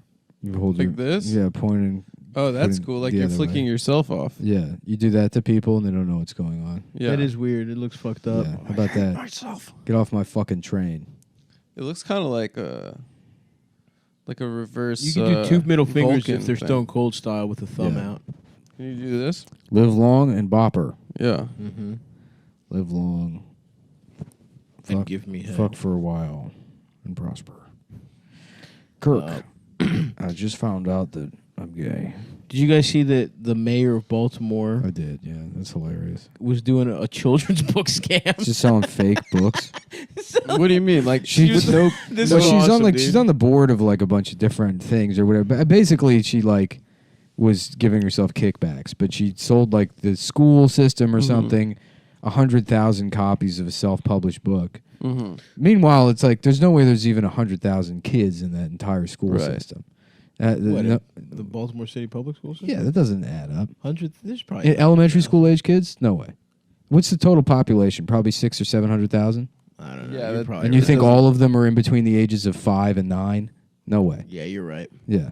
You hold Like your, this? Yeah, pointing. Oh, that's Putting cool. Like the you're other flicking way. yourself off. Yeah, you do that to people and they don't know what's going on. Yeah. That is weird. It looks fucked up. Yeah, how about that? Myself. Get off my fucking train. It looks kind of like a reverse. You can do two middle fingers Vulcan if they're thing. Stone Cold style with the thumb Yeah. out. Can you do this? Live long and bopper. Yeah. Mm-hmm. Live long. And Fuck, give me head. fuck for a while and prosper. Kirk, I just found out that I'm gay. Did you guys see that the mayor of Baltimore I did, yeah. That's hilarious. was doing a children's book scam? Just selling fake books. What do you mean? Like She was no, This no, is she's awesome, on like dude. she's on the board of like a bunch of different things or whatever. But basically, she like was giving herself kickbacks, but she sold like the school system or something 100,000 copies of a self-published book. Mm-hmm. Meanwhile, it's like there's no way there's even 100,000 kids in that entire school Right. system. What, No- the Baltimore City Public School system? yeah, that doesn't add up. 100? There's probably... In elementary school age kids? No way. What's the total population? Probably 600,000 or 700,000. I don't know. Yeah, You're that- probably And you right. think all of them are in between the ages of 5 and 9? No way. Yeah, you're right. Yeah.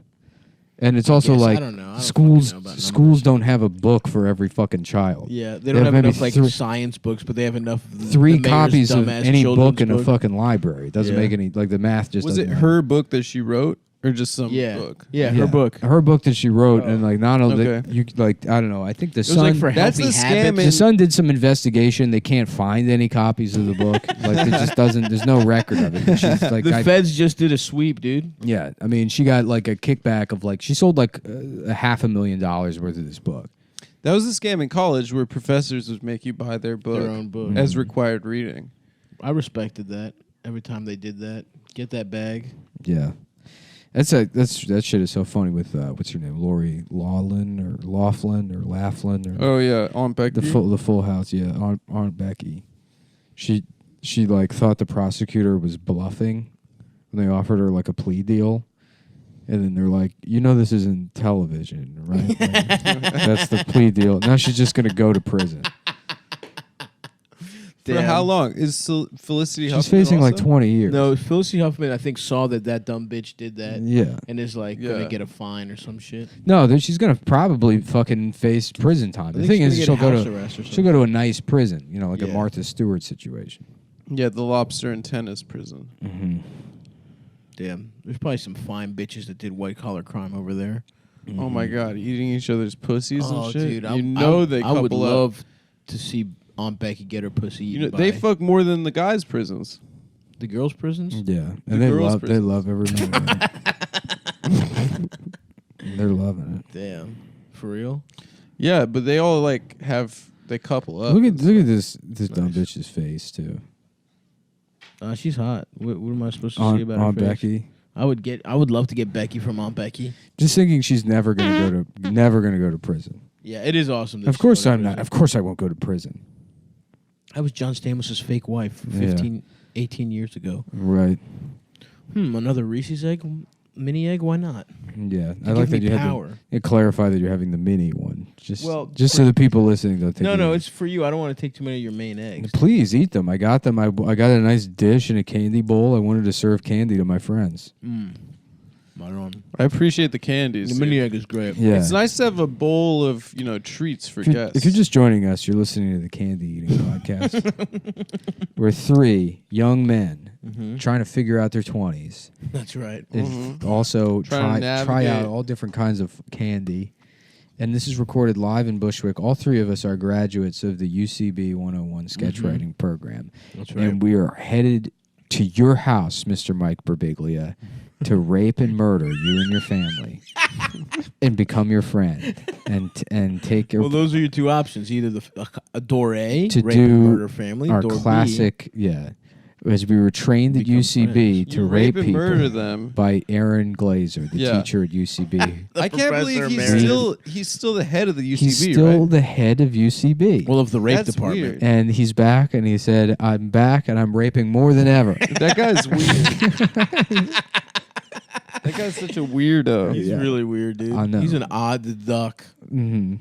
And it's also guess. I like don't know. I don't schools fucking know about schools numbers. don't have a book for every fucking child. Yeah, they They don't have have maybe enough like three- science books, but they have enough. Three the mayor's copies of dumbass any children's book in a fucking library. It doesn't Yeah. make any like the math just Was it doesn't her book that she wrote or just some Yeah, book? yeah, her book. Her book that she wrote and like not only Okay. you like I don't know. I think the It was Sun like for That's healthy the scam habits. the in- Sun did some investigation. They can't find any copies of the book. Like it just doesn't. There's no record of it. She's like, The feds just did a sweep, dude. yeah. I mean, she got like a kickback of like she sold like $500,000 worth of this book. That was a scam in college where professors would make you buy their book Their own book. as required reading. I respected that every time they did that. Get that bag. Yeah. That shit is so funny with what's her name, Lori Laughlin or Laughlin or Oh yeah, Aunt Becky. the Full House, yeah, Aunt Becky. She like thought the prosecutor was bluffing when they offered her like a plea deal, and then they're like, this isn't television, right? Like, that's the plea deal. Now she's just gonna go to prison. For how long? Is Felicity Huffman She's facing like also? 20 years. No, Felicity Huffman, I think, saw that dumb bitch did that. Yeah. And is like Yeah. gonna get a fine or some shit. No, she's gonna probably fucking face prison time. The think thing she's is, gonna she'll get go house to arrest or she'll go to a nice prison, like a Yeah. Martha Stewart situation. Yeah, the lobster and tennis prison. Mm-hmm. Damn. There's probably some fine bitches that did white collar crime over there. Oh my god, eating each other's pussies Oh, and shit. dude, They I would couple up. love to see Aunt Becky get her pussy eaten by They fuck more than the guys' prisons. the girls' prisons. Yeah, The and they girls' love prisons. every minute. of it. They're loving it. Damn, for real? Yeah, but they all they couple up. Look at this dumb bitch's face too. She's hot. What am I supposed to say about Aunt her face? Becky. I would love to get Becky from Aunt Becky. Just thinking she's never gonna go to prison. Yeah, it is awesome. that Of she's course going I'm to not. prison. Of course I won't go to prison. I was John Stamos's fake wife Yeah. 18 years ago. Right. Another Reese's egg, mini egg. Why not? Yeah. I Give like that me you had power. to clarify that you're having the mini one. Just Well, so the people listening don't think. No, it's for you. I don't want to take too many of your main eggs. Please eat them. I got them. I got a nice dish and a candy bowl. I wanted to serve candy to my friends. Maron. I appreciate the candies. The dude. mini egg is great. Yeah. It's nice to have a bowl of treats for guests. If you're just joining us, you're listening to the Candy Eating Podcast. We're three young men trying to figure out their 20s. That's right. Also Trying to try out navigate. all different kinds of candy. And this is recorded live in Bushwick. All three of us are graduates of the UCB 101 sketch writing program. That's right. And we are headed to your house, Mr. Mike Birbiglia, to rape and murder you and your family and become your friend and take your Well, those are your two options. Either a door A, to rape do and murder family, our door classic, as we were trained at Become UCB to You rape and people murder them. by Aaron Glazer, the Yeah. teacher at UCB. I can't believe professor he's still the head of the UCB, He's still right? the head of UCB. B. Well, of the rape That's department. weird. And he's back, and he said, "I'm back, and I'm raping more than ever." That guy's weird. That guy's such a weirdo. He's Yeah. really weird, dude. I know. He's an odd duck. hmm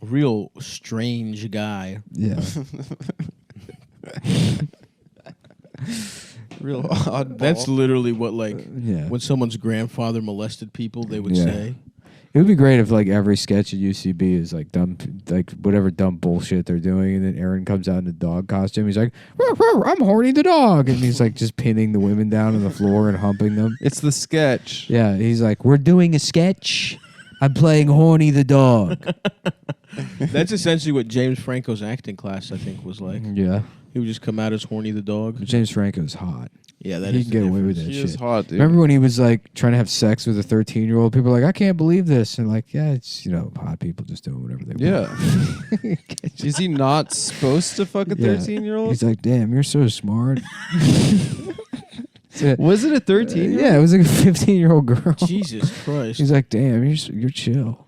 Real strange guy. Yeah. Real odd. That's literally what, Yeah. when someone's grandfather molested people, they would Yeah. say. It would be great if every sketch at UCB is dumb, whatever dumb bullshit they're doing, and then Aaron comes out in a dog costume. He's like, "Ruff, ruff, I'm horny the dog," and he's just pinning the women down on the floor and humping them. It's the sketch. Yeah, he's like, "We're doing a sketch. I'm playing horny the dog." That's essentially what James Franco's acting class, I think, was like. Yeah, He would just come out as horny the dog. James Franco's hot. Yeah, that He is can get the away with difference. that He shit. is hot, dude. Remember when he was trying to have sex with a 13-year-old? People were like, "I can't believe this," and yeah, it's hot people just doing whatever they want. Yeah. Is he not supposed to fuck a Yeah. 13-year-old? He's like, "Damn, you're so smart." Was it a 13-year-old? Yeah, it was like a 15-year-old girl. Jesus Christ. He's like, "Damn, you're chill.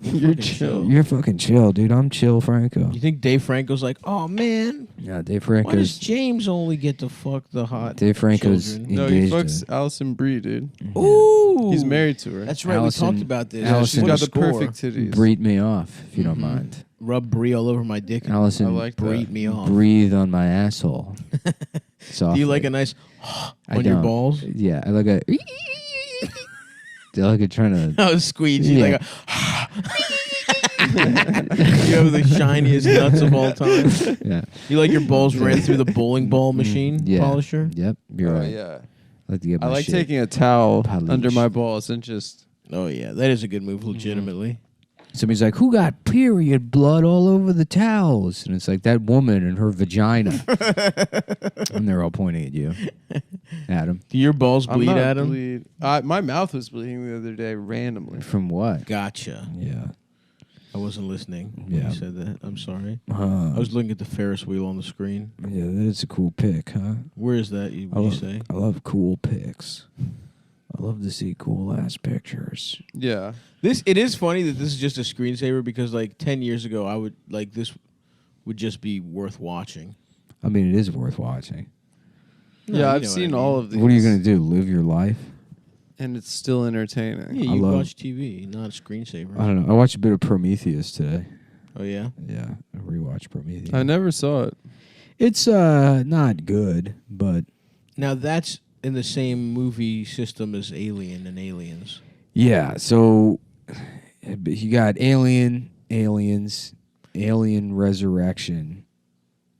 You're fucking chill. You're fucking chill, dude. I'm chill, Franco." You think Dave Franco's like, oh, man, Yeah, Dave why does Franco's James only get to fuck the hot Dave Franco's children? No, he engaged fucks to- Allison Brie, dude. Ooh. He's married to her. That's right. Allison- we talked about this. Allison- She's What a got the score. perfect titties. breed me off, if you don't Mhm. mind. Rub brie all over my dick. and Allison, I like that. breed me off. breathe on my asshole. Do you like a nice on your don't. balls? Yeah, I like a. I like it trying to. I was squeegee. Yeah. Like you have the shiniest nuts of all time. Yeah. You like your balls ran through the bowling ball machine Yeah. polisher? Yep, you're Oh, right. yeah. I like to get I my like shit. taking a towel Polish. under my balls and just. Oh, yeah. That is a good move, legitimately. Somebody's like, "Who got period blood all over the towels?" And it's like that woman and her vagina. And they're all pointing at you, Adam. Do your balls I'm bleed, not Adam? bleed. My mouth was bleeding the other day randomly. From what? Gotcha. Yeah. I wasn't listening when Yeah. you said that. I'm sorry. I was looking at the Ferris wheel on the screen. Yeah, that's a cool pic, huh? Where is that, would you say? I love cool pics. I love to see cool ass pictures. Yeah. It is funny that this is just a screensaver because 10 years ago I would this would just be worth watching. I mean, it is worth watching. No, Yeah, you I've know what seen I all mean. of these. What are you gonna do? Live your life? And it's still entertaining. Yeah, I you love- watch TV, not a screensaver. I don't know. I watched a bit of Prometheus today. Oh yeah. Yeah, I rewatched Prometheus. I never saw it. It's not good, but Now that's in the same movie system as Alien and Aliens. yeah. So you got Aliens, Alien Resurrection,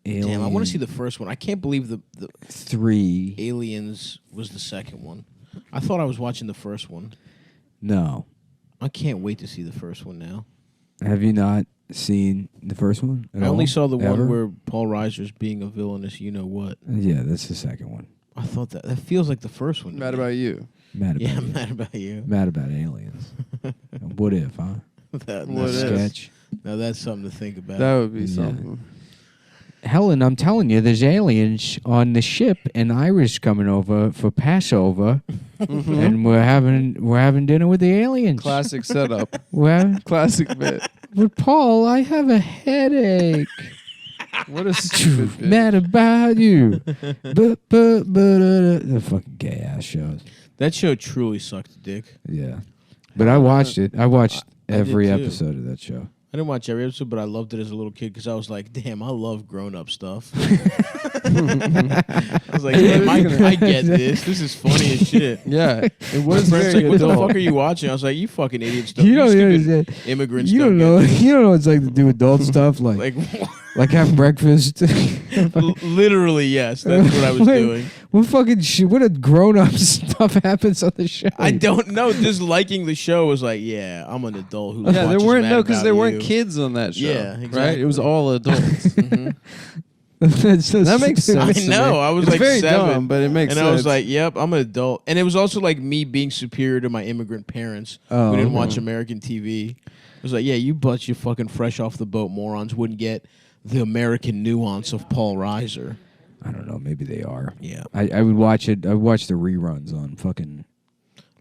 Alien. Damn, I want to see the first one. I can't believe the 3. Aliens was the second one. I thought I was watching the first one. No, I can't wait to see the first one now. have you not seen the first one? I only saw the Ever? one where Paul Reiser's being a villainous you-know-what. Yeah, that's the second one. I thought that feels like the first one. to Mad me. about you. Mad about Yeah, you. I'm mad about you. Mad about aliens. What if, huh? That, What that's, if? Sketch. now that's something to think about. That would be Yeah. something. Helen, I'm telling you, there's aliens on the ship, and Irish coming over for Passover, and we're having dinner with the aliens. Classic setup. Well, Classic bit. but Paul, I have a headache. What a stupid bit. Mad about you. The fucking gay ass shows. That show truly sucked dick. Yeah, but I watched it. I watched I did every too. episode of that show. I didn't watch every episode, but I loved it as a little kid because I was like, damn, I love grown-up stuff. I was like, damn, I get this. This is funny as shit. Yeah, it My was friend's very like, what the adult. fuck are you watching? I was like, you fucking idiot stuff. You don't stupid know. immigrants You don't know. You don't know what it's like to do adult stuff, like Like, have breakfast. literally, yes. That's what I was Wait, doing. What fucking shit? What a grown-up stuff happens on the show? I don't know. Just liking the show was like, yeah, I'm an adult who Yeah, there watches weren't Mad because About there weren't You. kids on that show. Yeah, Right? exactly. It was all adults. Mhm. That's so That makes stupid. sense. I to know. me. I was It's like very 7, dumb, but it makes and sense. I was like, yep, I'm an adult. And it was also like me being superior to my immigrant parents Oh, who didn't okay. watch American TV. It was like, yeah, you bunch of fucking fresh off the boat morons wouldn't get the American nuance of Paul Reiser. I don't know. Maybe they are. Yeah. I would watch it. I would watch the reruns on fucking.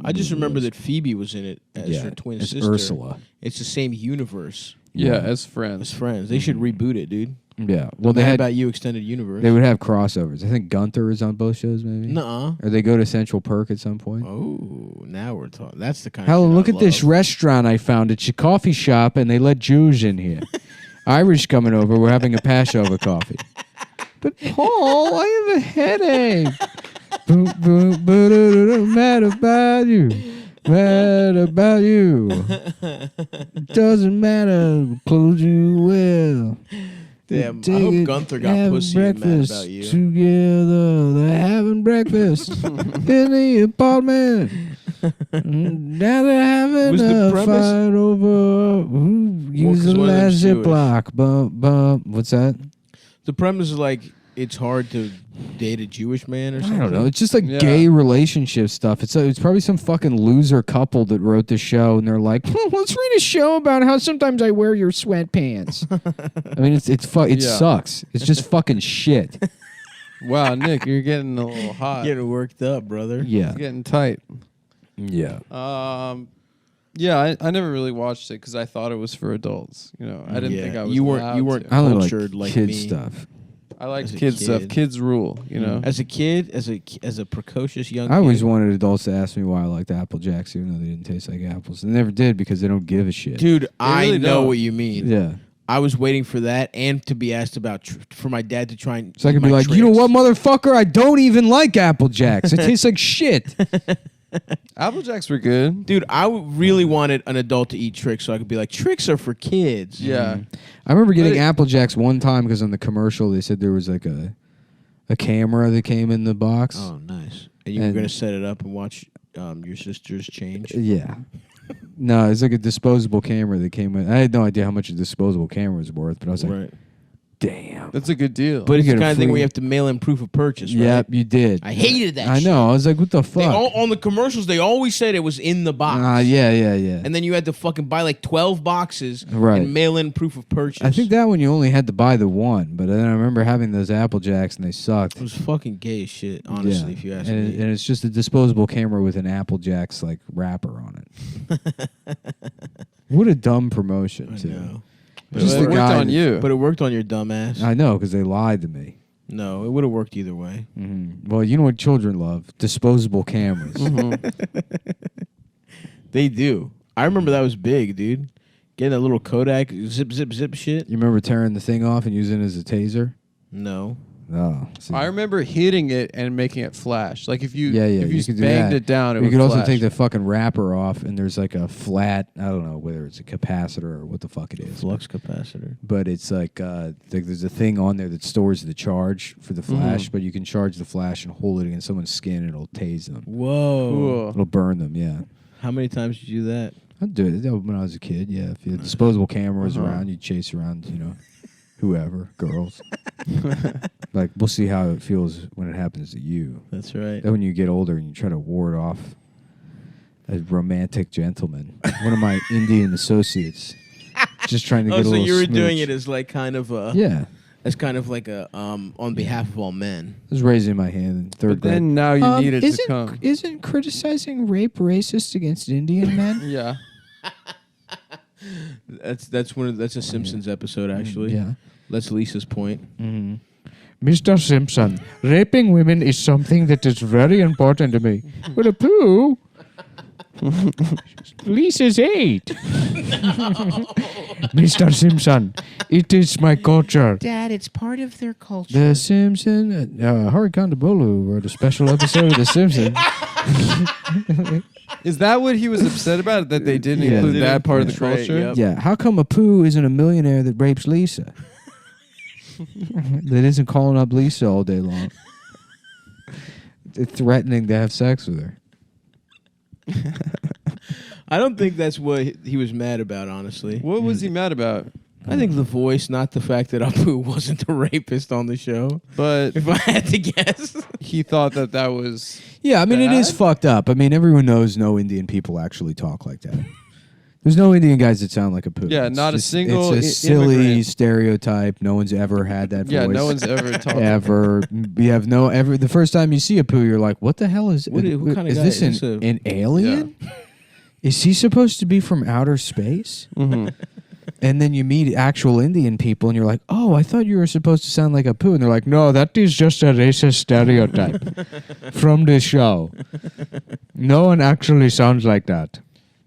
I just remember that Phoebe was in it as her twin as sister. Ursula. It's the same universe yeah, as as friends. friends. They should reboot it, dude. Yeah. Well, they Mad had. About You extended universe. They would have crossovers. I think Gunther is on both shows, maybe. Nuh-uh. Or they go to Central Perk at some point. Oh, now we're talking. That's the kind Helen, of look shit at this love. restaurant I found. It's a coffee shop, and they let Jews in here. Irish coming over. We're having a Passover coffee. But Paul, I have a headache. Mad about you. Mad about you. Doesn't matter. Clothes you well. Damn, I Take hope it, Gunther got have pussy in Mad breakfast About You. together. They're having breakfast in the apartment. Now they're having Was the a premise- fight over who 'cause used the one of them's last Jewish. Ziploc. What's that? The premise is like it's hard to date a Jewish man or I something. don't know. It's just like Yeah. gay relationship stuff. It's probably some fucking loser couple that wrote the show, and they're like, let's read a show about how sometimes I wear your sweatpants. I mean, it Yeah. sucks. It's just fucking shit. Wow, Nick, you're getting a little hot. Getting worked up, brother. Yeah. It's getting tight. Yeah. Yeah, I never really watched it because I thought it was for adults. You know, I didn't Yeah, think I was. you weren't- allowed you weren't- to. I only Cultured like kid me. stuff. I like as a kids stuff. kid. Kids rule. You know. As a kid, as a precocious young I always kid. wanted adults to ask me why I liked Apple Jacks, even though they didn't taste like apples. They never did because they don't give a shit. Dude, I really know don't. what you mean. Yeah. I was waiting for that and to be asked about for my dad to try and So I eat could be my like, you know tricks. what, motherfucker? I don't even like Apple Jacks. It tastes like shit. Apple Jacks were good. Dude, I really wanted an adult to eat tricks so I could be like, tricks are for kids. Yeah. I remember getting But it- Apple Jacks one time because on the commercial they said there was like a camera that came in the box. Oh, nice. And you were And- going to set it up and watch your sisters change? Yeah. No, it's like a disposable camera that came with. I had no idea how much a disposable camera was worth, but I was like, Right. damn. That's a good deal. But it's You the get a kind of thing where free- you have to mail in proof of purchase, right? Yep, you did. I hated that I shit. know. I was like, what the They fuck? on the commercials, they always said it was in the box. Yeah. And then you had to fucking buy like 12 boxes Right. and mail in proof of purchase. I think that one you only had to buy the one, but then I remember having those Apple Jacks and they sucked. it was fucking gay as shit, honestly, Yeah. if you ask and me. and it's just a disposable camera with an Apple Jacks like wrapper on it. What a dumb promotion, I too. know. But Just it the worked guy on that- you. But it worked on your dumb ass. I know, because they lied to me. No, it would have worked either way. Well, you know what children love? Disposable cameras. They do. I remember that was big, dude. Getting that little Kodak zip, zip, zip shit. You remember tearing the thing off and using it as a taser? No. Oh, see. I remember hitting it and making it flash. Like if you if you could do banged that. it down, it you would could also flash. take the fucking wrapper off, and there's like a flat. I don't know whether it's a capacitor or what the fuck it is. Flux capacitor. But it's like there's a thing on there that stores the charge for the flash, but you can charge the flash and hold it against someone's skin, and it'll tase them. Whoa. Cool. It'll burn them. Yeah. How many times did you do that? I'd do it when I was a kid. Yeah, if you had disposable cameras around, you'd chase around, whoever, girls. Like, we'll see how it feels when it happens to you. That's right. Then when you get older and you try to ward off a romantic gentleman, one of my Indian associates, just trying to get a so little you were doing smooch. it as like kind of a Yeah. as kind of like a on behalf of all men. I was raising my hand in third But grade. then now you need it to come. Isn't criticizing rape racist against Indian men? Yeah. That's a Simpsons episode actually. Yeah. That's Lisa's point. Mr. Simpson, raping women is something that is very important to me. But a poo? Lisa's 8. Mr. Simpson, it is my culture. Dad, it's part of their culture. The Simpsons. Hari Kondabolu wrote a special episode of The Simpsons. Is that what he was upset about? That they didn't Yeah. include Didn't that part of the portray, culture? yep. Yeah, how come Apu isn't a millionaire that rapes Lisa? That isn't calling up Lisa all day long. Threatening to have sex with her. I don't think that's what he was mad about, honestly. What was he mad about? I think the voice, not the fact that Apu wasn't the rapist on the show. But If I had to guess. he thought that was... Yeah, I mean, it is Bad? fucked up. I mean, everyone knows no Indian people actually talk like that. There's no Indian guys that sound like Apu. Yeah, It's not a single It's a silly immigrant. stereotype. No one's ever had that Yeah, voice. no one's ever talked. ever. You have no ever. The first time you see Apu, you're like, "What the hell is? What kind of is guy this? is An, this an alien? Is he supposed to be from outer space?" Mhm. And then you meet actual Indian people, and you're like, "Oh, I thought you were supposed to sound like Apu." And they're like, "No, that is just a racist stereotype from the show. No one actually sounds like that."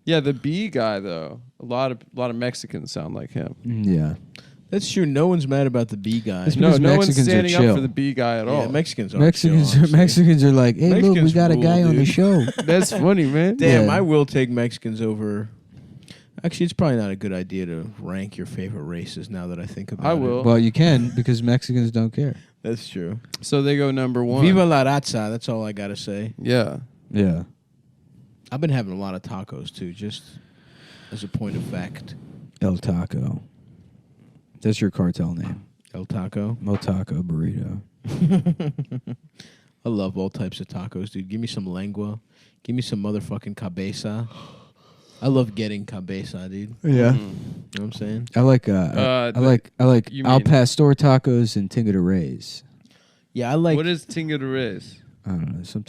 Yeah, the B guy though. A lot of Mexicans sound like him. Yeah. That's true. No one's mad about the B guy. It's No, because no one's Mexicans are standing up chill. for the B guy at all. Yeah, Mexicans are Mexicans, chill, honestly. Mexicans are like, "Hey, look, we Mexicans got a rule, guy on the dude. show." That's funny, man. Damn, Yeah. I will take Mexicans over. Actually, it's probably not a good idea to rank your favorite races now that I think about it. I will. Well, you can because Mexicans don't care. That's true. So they go number one. Viva la raza. That's all I got to say. Yeah. Yeah. I've been having a lot of tacos, too, just as a point of fact. El Taco. That's your cartel name. El Taco. Mo Taco Burrito. I love all types of tacos, dude. Give me some lengua. Give me some motherfucking cabeza. I love getting cabeza, dude. You Yeah. know what I'm saying? I like I like you Al mean- Pastor tacos and Tinga de Reyes. Yeah, I like. What is Tinga de Reyes? I don't know, some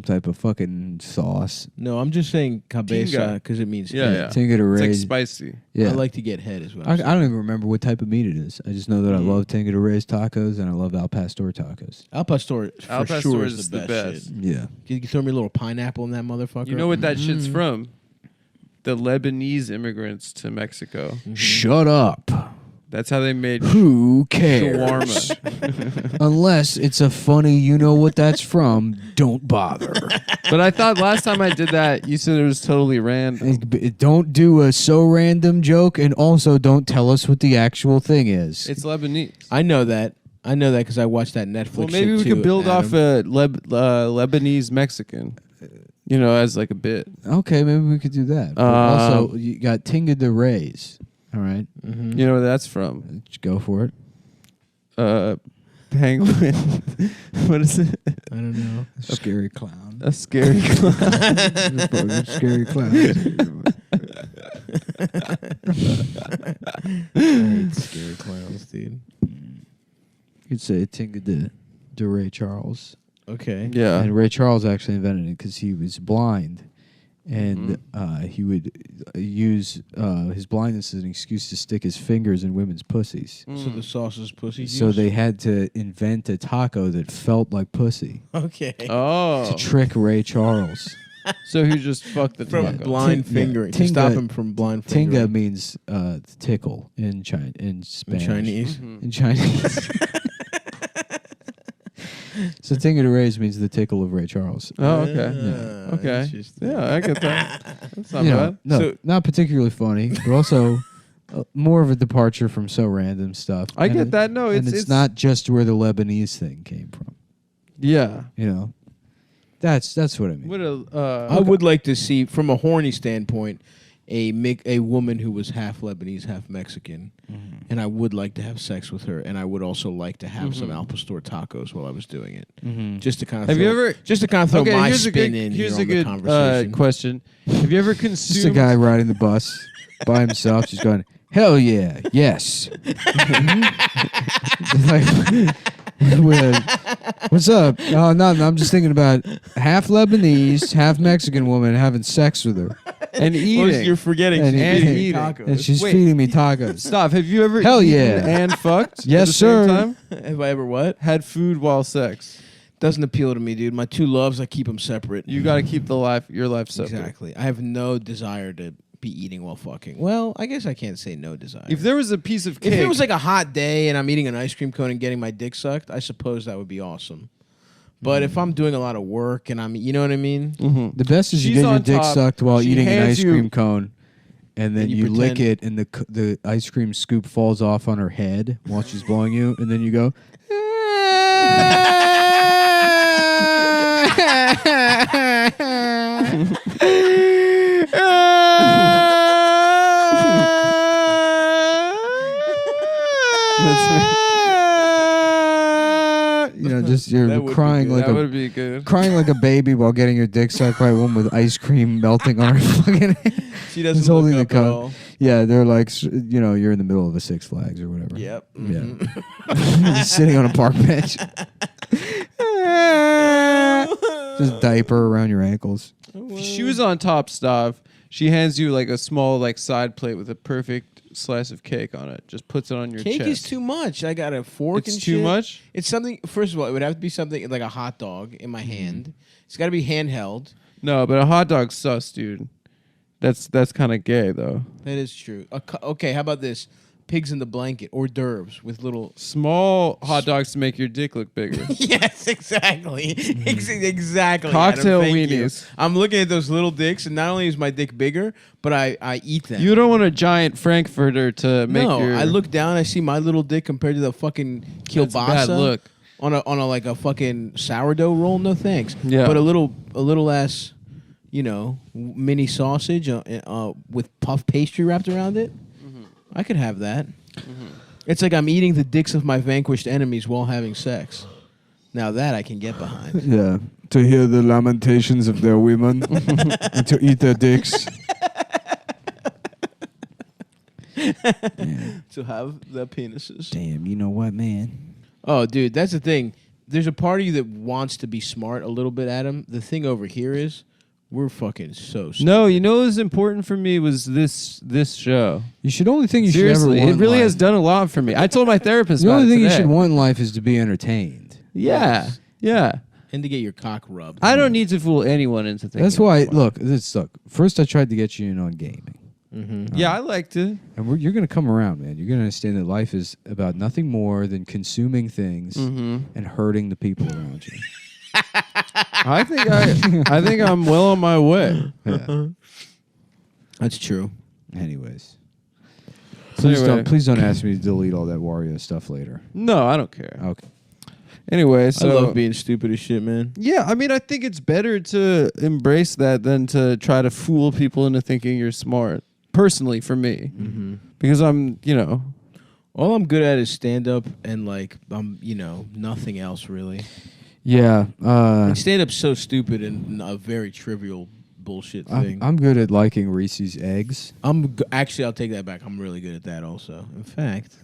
type of fucking sauce. No, I'm just saying cabeza Tinga. because it means Yeah, head. yeah. Tinga de It's like Reyes. spicy. Yeah. I like to get head as well. I don't even remember what type of meat it is. I just know that I Mm. love Tinga de Reyes tacos and I love Al Pastor tacos. Al Pastor for Al Pastor sure is is the the best. best. Shit. Yeah. You can throw me a little pineapple in that motherfucker. You know what that shit's from? The Lebanese immigrants to Mexico. Shut up. That's how they made Who cares? shawarma. Unless it's a funny, you know what that's from, don't bother. But I thought last time I did that, you said it was totally random. Don't do a so random joke, and also don't tell us what the actual thing is. It's Lebanese. I know that. I know that because I watched that Netflix. Well, maybe we shit could build Adam. off a Lebanese Mexican, as like a bit. Okay, maybe we could do that. But also, you got Tinga de Reyes. All right, You know where that's from? let's go for it. Penguin. What is it? I don't know. Scary clown. A scary clown. Scary clown. I hate scary clowns, dude. You'd say Tinga de Ray Charles. Okay. Yeah. And Ray Charles actually invented it because he was blind. And he would use his blindness as an excuse to stick his fingers in women's pussies. So the sauce is pussy So juice? they had to invent a taco that felt like pussy Okay. Oh. to trick Ray Charles. So he just fucked the From taco. blind Ting- yeah, fingering. To Tinga- stop him from blind Tinga fingering. means tickle in In Spanish. Chinese. Mhm. In Chinese. So tingle to raise means the tickle of Ray Charles. Oh, okay. Okay. Interesting. Yeah, I get that. That's not You know, bad. no, So- not particularly funny, but also more of a departure from so random stuff. I And get that. No, and it's not just where the Lebanese thing came from. Yeah. You know, that's what I mean. What a. I would like to see, from a horny standpoint, a woman who was half Lebanese, half Mexican, and I would like to have sex with her, and I would also like to have some Al Pastor tacos while I was doing it, just to kind of Have you ever? just to kind of throw Okay, my here's a spin good. in Here's here a on the good conversation. question. Have you ever Just a consumed? guy riding the bus by himself, just going, "Hell yeah, yes." Like, what's up? Oh, nothing. I'm just thinking about half Lebanese, half Mexican woman having sex with her, and Well, eating. you're forgetting And she's eating. eating tacos. and she's Wait. feeding me tacos. Stop. Have you ever? Hell eaten yeah. And fucked. Yes, at the sir. Same time? Have I ever what? Had food while sex. Doesn't appeal to me, dude. My two loves, I keep them separate. You got to keep your life separate. Exactly. I have no desire to be eating while fucking. Well, I guess I can't say no desire. If there was a piece of cake, If it was like a hot day and I'm eating an ice cream cone and getting my dick sucked, I suppose that would be awesome. But if I'm doing a lot of work and you know what I mean? The best is you She's get your on dick top. sucked while She eating an hands ice you- cream cone, and then And you you lick pretend- it, and the ice cream scoop falls off on her head while she's blowing you, and then you go. You know, just That you're would be crying good. like that a would be good. crying like a baby while getting your dick sucked by a woman with ice cream melting on her fucking head. She doesn't Just holding look the up at cup. all. Yeah, they're like, you know, you're in the middle of a Six Flags or whatever. Yep. Yeah. Mhm. Just sitting on a park bench. Just diaper around your ankles. She was on top, Stav. She hands you like a small like side plate with a perfect slice of cake on it. Just puts it on your Cake chest. is too much. I got a fork It's and too shit. much? It's something. First of all, it would have to be something like a hot dog in my hand. It's got to be handheld. No, but a hot dog's sus, dude. That's kind of gay though. That is true. Okay, how about this? Pigs in the blanket, hors d'oeuvres with little. Small hot dogs to make your dick look bigger. Yes, exactly. Exactly. Cocktail Adam, thank you. weenies. I'm looking at those little dicks, and not only is my dick bigger, but I eat them. You don't want a giant Frankfurter to make no, your. I look down, I see my little dick compared to the fucking That's a kielbasa. bad look. On a like a fucking sourdough roll. No thanks. Yeah. But a little ass, you know, mini sausage with puff pastry wrapped around it. I could have that. It's like I'm eating the dicks of my vanquished enemies while having sex. Now that I can get behind. Yeah. To hear the lamentations of their women and to eat their dicks. To have the penises. Damn, you know what, man? Oh, dude, that's the thing. There's a part of you that wants to be smart a little bit, Adam. The thing over here is we're fucking so stupid. No, you know what was important for me was this show. You should only think you Seriously, should ever it want really in has life. done a lot for me. I told my therapist The about only it thing you today. should want in life is to be entertained. Yeah, yeah. And to get your cock rubbed. I don't need to fool anyone into thinking. That's I'm why. funny. Look. First, I tried to get you in on gaming, Yeah, I liked it. and you're gonna come around, man. You're gonna understand that life is about nothing more than consuming things and hurting the people around you. I think I'm well on my way. Yeah. That's true. Anyways, So anyway. please don't ask me to delete all that Wario stuff later. No, I don't care. Okay. Anyway, so I love being stupid as shit, man. yeah, I mean, I think it's better to embrace that than to try to fool people into thinking you're smart. Personally, for me, because I'm, All I'm good at is stand up and like nothing else really. Yeah. And stand up's so stupid and a very trivial bullshit thing. I'm good at liking Reese's eggs. Actually, I'll take that back. I'm really good at that also. In fact,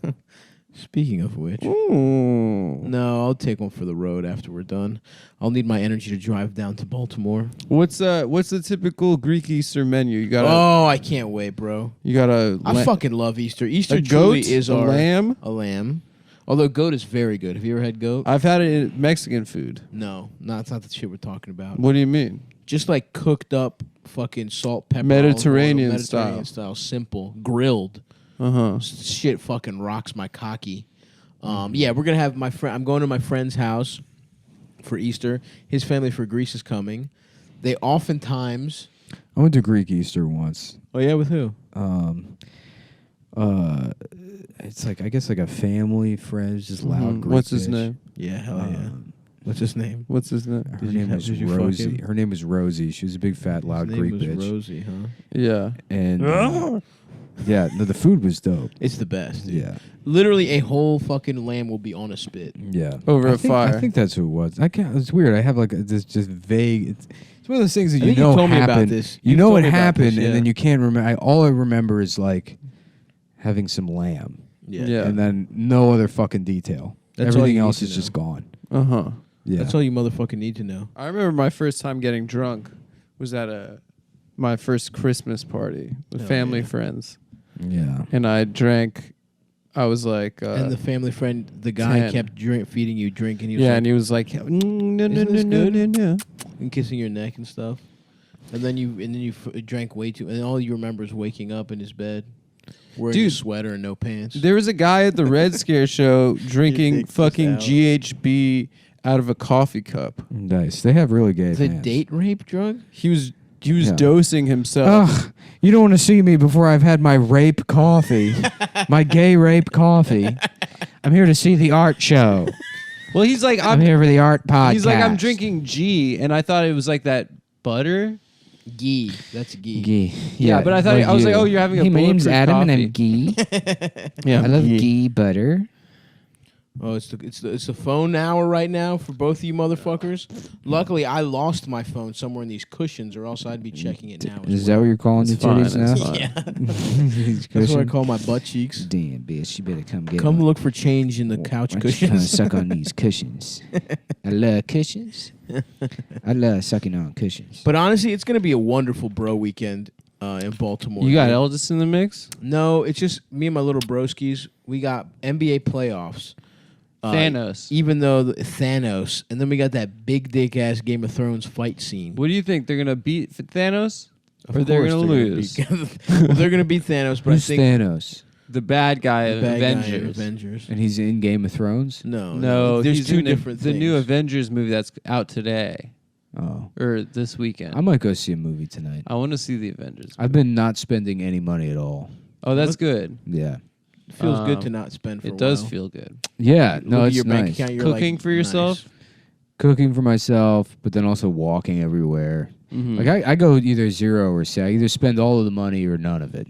speaking of which, no, I'll take one for the road after we're done. I'll need my energy to drive down to Baltimore. what's the typical Greek Easter menu? You got Oh, I can't wait, bro. I fucking love Easter. Easter a truly goat, is a our lamb. A lamb. Although goat is very good. Have you ever had goat? I've had it in Mexican food. No, it's not the shit we're talking about. What do you mean? Just like cooked up fucking salt, pepper, Mediterranean olive oil, Mediterranean style, simple, grilled. Shit fucking rocks my cocky. Yeah, we're gonna have my friend. I'm going to my friend's house for Easter. His family for Greece is coming. They oftentimes. I went to Greek Easter once. Oh yeah, with who? It's like I guess like a family friend, just loud Greek. What's his bitch. name? Yeah, hell yeah. What's his name? What's his name? Her Did you name have- was did you fuck Rosie. him? Her name was Rosie. She was a big fat loud His name Greek was bitch. Rosie, huh? Yeah. And yeah, no, the food was dope. It's the best. Dude. Yeah, Literally, a whole fucking lamb will be on a spit. yeah. Over I a think, fire. I think that's who it was. I can't. It's weird. I have like this just vague. It's one of those things that I you think you know told me about happened. this. You You've know told it me about happened, this, yeah. and then you can't remember. All I remember is like having some lamb, Yeah. and then no other fucking detail. That's all Everything you need else to is know. just gone. Uh-huh. Yeah, That's all you motherfucking need to know. I remember my first time getting drunk was at my first Christmas party with Hell family yeah. friends. Yeah. And I drank, I was like... and the family friend, the guy 10. kept feeding you drink, and he was yeah, like, and he was like, no, no, Isn't this no, good? no, no. and kissing your neck and stuff. And then you drank way too, and all you remember is waking up in his bed, wearing a Dude, sweater and no pants. There was a guy at the Red Scare show drinking dick was fucking out. GHB out of a coffee cup. Nice. They have really gay the fans. date rape drug. He was Yeah. dosing himself. Ugh, you don't want to see me before I've had my rape coffee, my gay rape coffee. I'm here to see the art show. Well, he's like, I'm here for the art podcast. he's like, I'm drinking G, and I thought it was like that butter. Ghee. That's ghee. ghee. Yeah, but I thought I was like, oh, you're having a Hey, my name's bulletproof Adam, and coffee. I'm ghee. Yeah, I love ghee butter. Oh, it's the phone hour right now for both of you motherfuckers. Luckily, I lost my phone somewhere in these cushions, or else I'd be checking it now. Is that what you're calling the It's fine, titties it's now? fine. Yeah, that's what I call my butt cheeks. Damn, bitch, you better come get Come one. look for change in the couch Why don't you come cushions. suck on these cushions. I love cushions. I love sucking on cushions. But honestly, it's gonna be a wonderful bro weekend in Baltimore. You got dude. Eldest in the mix? No, it's just me and my little broskies. We got NBA playoffs. Thanos. Even though Thanos, and then we got that big dick ass Game of Thrones fight scene. What do you think? They're gonna beat Thanos, Of or they're course gonna lose? Well, they're gonna beat Thanos, but Who's I think Thanos? The bad guy the of bad guy in Avengers. Avengers. And he's in Game of Thrones? No, No, there's he's two in different the things. new Avengers movie that's out today Oh. or this weekend. I might go see a movie tonight. I want to see the Avengers. I've been not spending any money at all. Oh, that's What? good. Yeah. It feels good Um, to not spend for It a does while. feel good. Yeah, Look no, at it's your bank nice. account, you're Cooking like, for yourself? nice. Cooking for myself, but then also walking everywhere. Mhm. Like I go either 0 or 6. I either spend all of the money or none of it.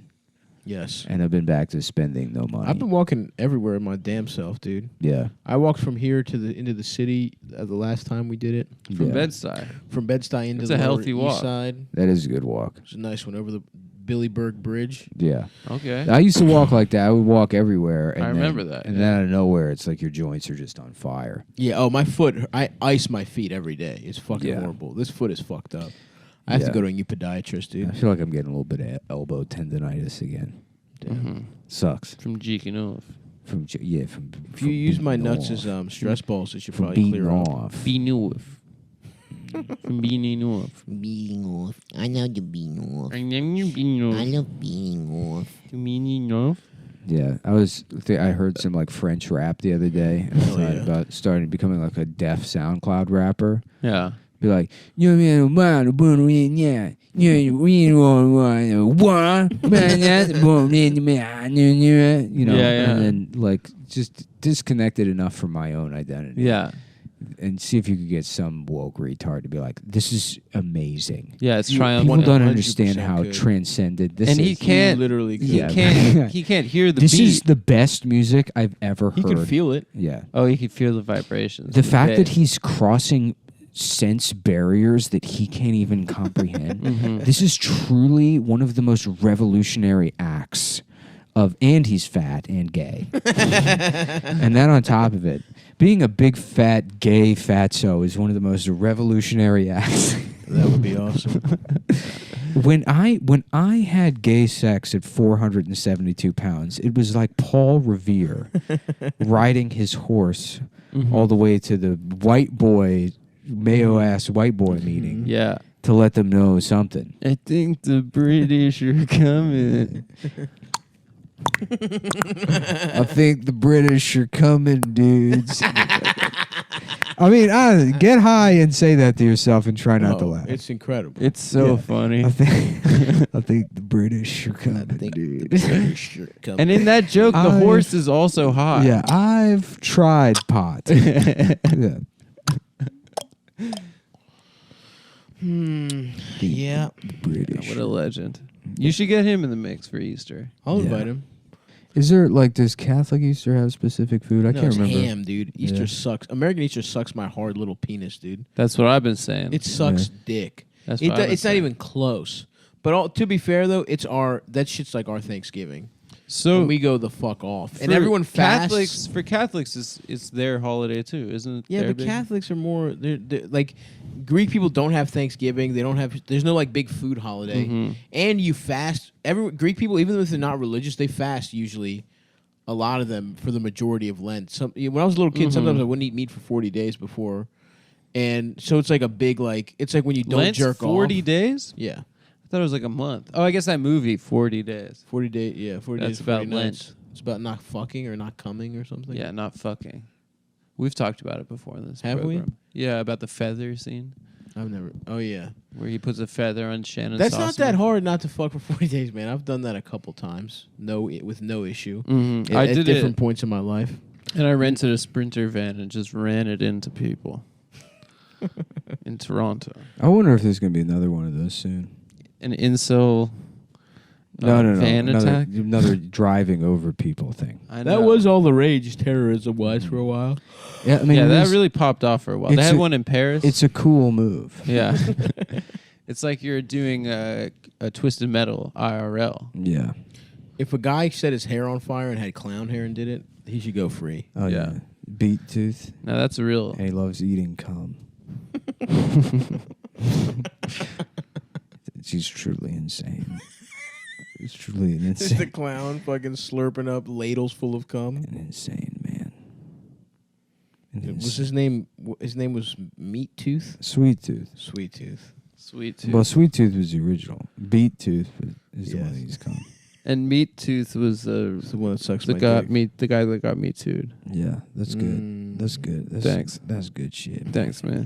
Yes. And I've been back to spending no money. I've been walking everywhere my damn self, dude. yeah. I walked from here to into the city the last time we did it. From yeah. Bed-Stuy. From Bed-Stuy into It's the a Lower healthy East walk. Side. That is a good walk. It's a nice one over the Billyburg Bridge. Yeah. Okay. I used to walk like that. I would walk everywhere. And I remember that, And yeah. then out of nowhere, it's like your joints are just on fire. Yeah. Oh, my foot. I ice my feet every day. It's fucking Yeah. horrible. This foot is fucked up. I have to Yeah. go to a new podiatrist, dude. I feel like I'm getting a little bit of elbow tendonitis again. Damn. Mhm. Sucks. From jeeking off. From If you use my nuts as stress balls, it should probably clear off. Being off. From being off. Being off. I love the being off. I never being I off. love being off. Being off. Yeah, I heard some like French rap the other day, and I Hell thought yeah. about starting becoming like a deaf SoundCloud rapper. Yeah. Be like, you know, Yeah. and then like just disconnected enough from my own identity. Yeah. And see if you could get some woke retard to be like, this is amazing. Yeah. It's You- People triumphant. don't 100% understand how could. transcendent this And is. he can't. literally could. He Yeah. can't. He can't hear the This beat. is the best music I've ever He heard. can feel it. Yeah. Oh, he can feel the vibrations. The of fact that bass. he's crossing sense barriers that he can't even comprehend. Mhm. This is truly one of the most revolutionary acts of, and he's fat and gay. And then on top of it, being a big fat gay fatso is one of the most revolutionary acts. That would be awesome. When I had gay sex at 472 pounds, it was like Paul Revere riding his horse all the way to the white boy, Mayo ass white boy meeting Yeah. to let them know something. I think the British are coming. I think the British are coming, dudes. I mean, get high and say that to yourself and try not to laugh. It's incredible. It's so Yeah. funny. I think the British are coming, dude. And in that joke, the horse is also hot. Yeah, I've tried pot. Yeah. Yeah. British. What a legend. You should get him in the mix for Easter. I'll Yeah. invite him. Is there does Catholic Easter have specific food? I No, can't it's remember. ham, dude. Easter sucks. American Easter sucks my hard little penis, dude. That's what I've been saying. It sucks dick. That's It's what I've been not saying. even close. But to be fair though, that shit's like our Thanksgiving. So And we go the fuck off, and for everyone fasts. Catholics, it's their holiday too, isn't it? Yeah, their but big- Catholics are more. They're like Greek people don't have Thanksgiving. They don't have. There's no like big food holiday, Mhm. and you fast. Greek people, even if they're not religious, they fast usually. A lot of them for the majority of Lent. When I was a little kid, sometimes I wouldn't eat meat for 40 days before, and so it's like a big like. It's like when you don't Lent's jerk 40 off. days? Yeah, I thought it was like a month. Oh, I guess that movie 40 days. 40 days. Yeah, 40 That's days. 40 about Lent. nights. It's about not fucking or not coming or something. Yeah, not fucking. We've talked about it before in this Have we? program. Yeah, about the feather scene I've never. Oh yeah. where he puts a feather on Shannon. That's not that hard not to fuck for 40 days, man. I've done that a couple times. With no issue. Mm-hmm. At I did different it, points in my life. and I rented a Sprinter van and just ran it into people in Toronto. I wonder if there's gonna be another one of those soon. An incel No, van attack. another driving over people thing. I That know. was all the rage terrorism was for a while. Yeah, I mean, yeah, it that is- really popped off for a while. They it's had a- one in Paris. It's a cool move. Yeah. It's like you're doing a Twisted Metal IRL. Yeah. If a guy set his hair on fire and had clown hair and did it, he should go free. Oh Yeah. yeah. Beat tooth. Now that's a real. And he loves eating cum. She's truly insane. It's truly an Just the insane, clown fucking slurping up ladles full of cum. an insane man. Was his name? His name was Meat Tooth. Sweet Tooth. Sweet Tooth. Sweet Tooth. Well, Sweet Tooth was the original. Beat Tooth is the Yes. one that he's cum. And Meat Tooth was It's the one that sucks the my guy dick. the guy that got Me Too'd. Yeah, that's good. That's good. That's, Thanks. That's good shit. Thanks, man.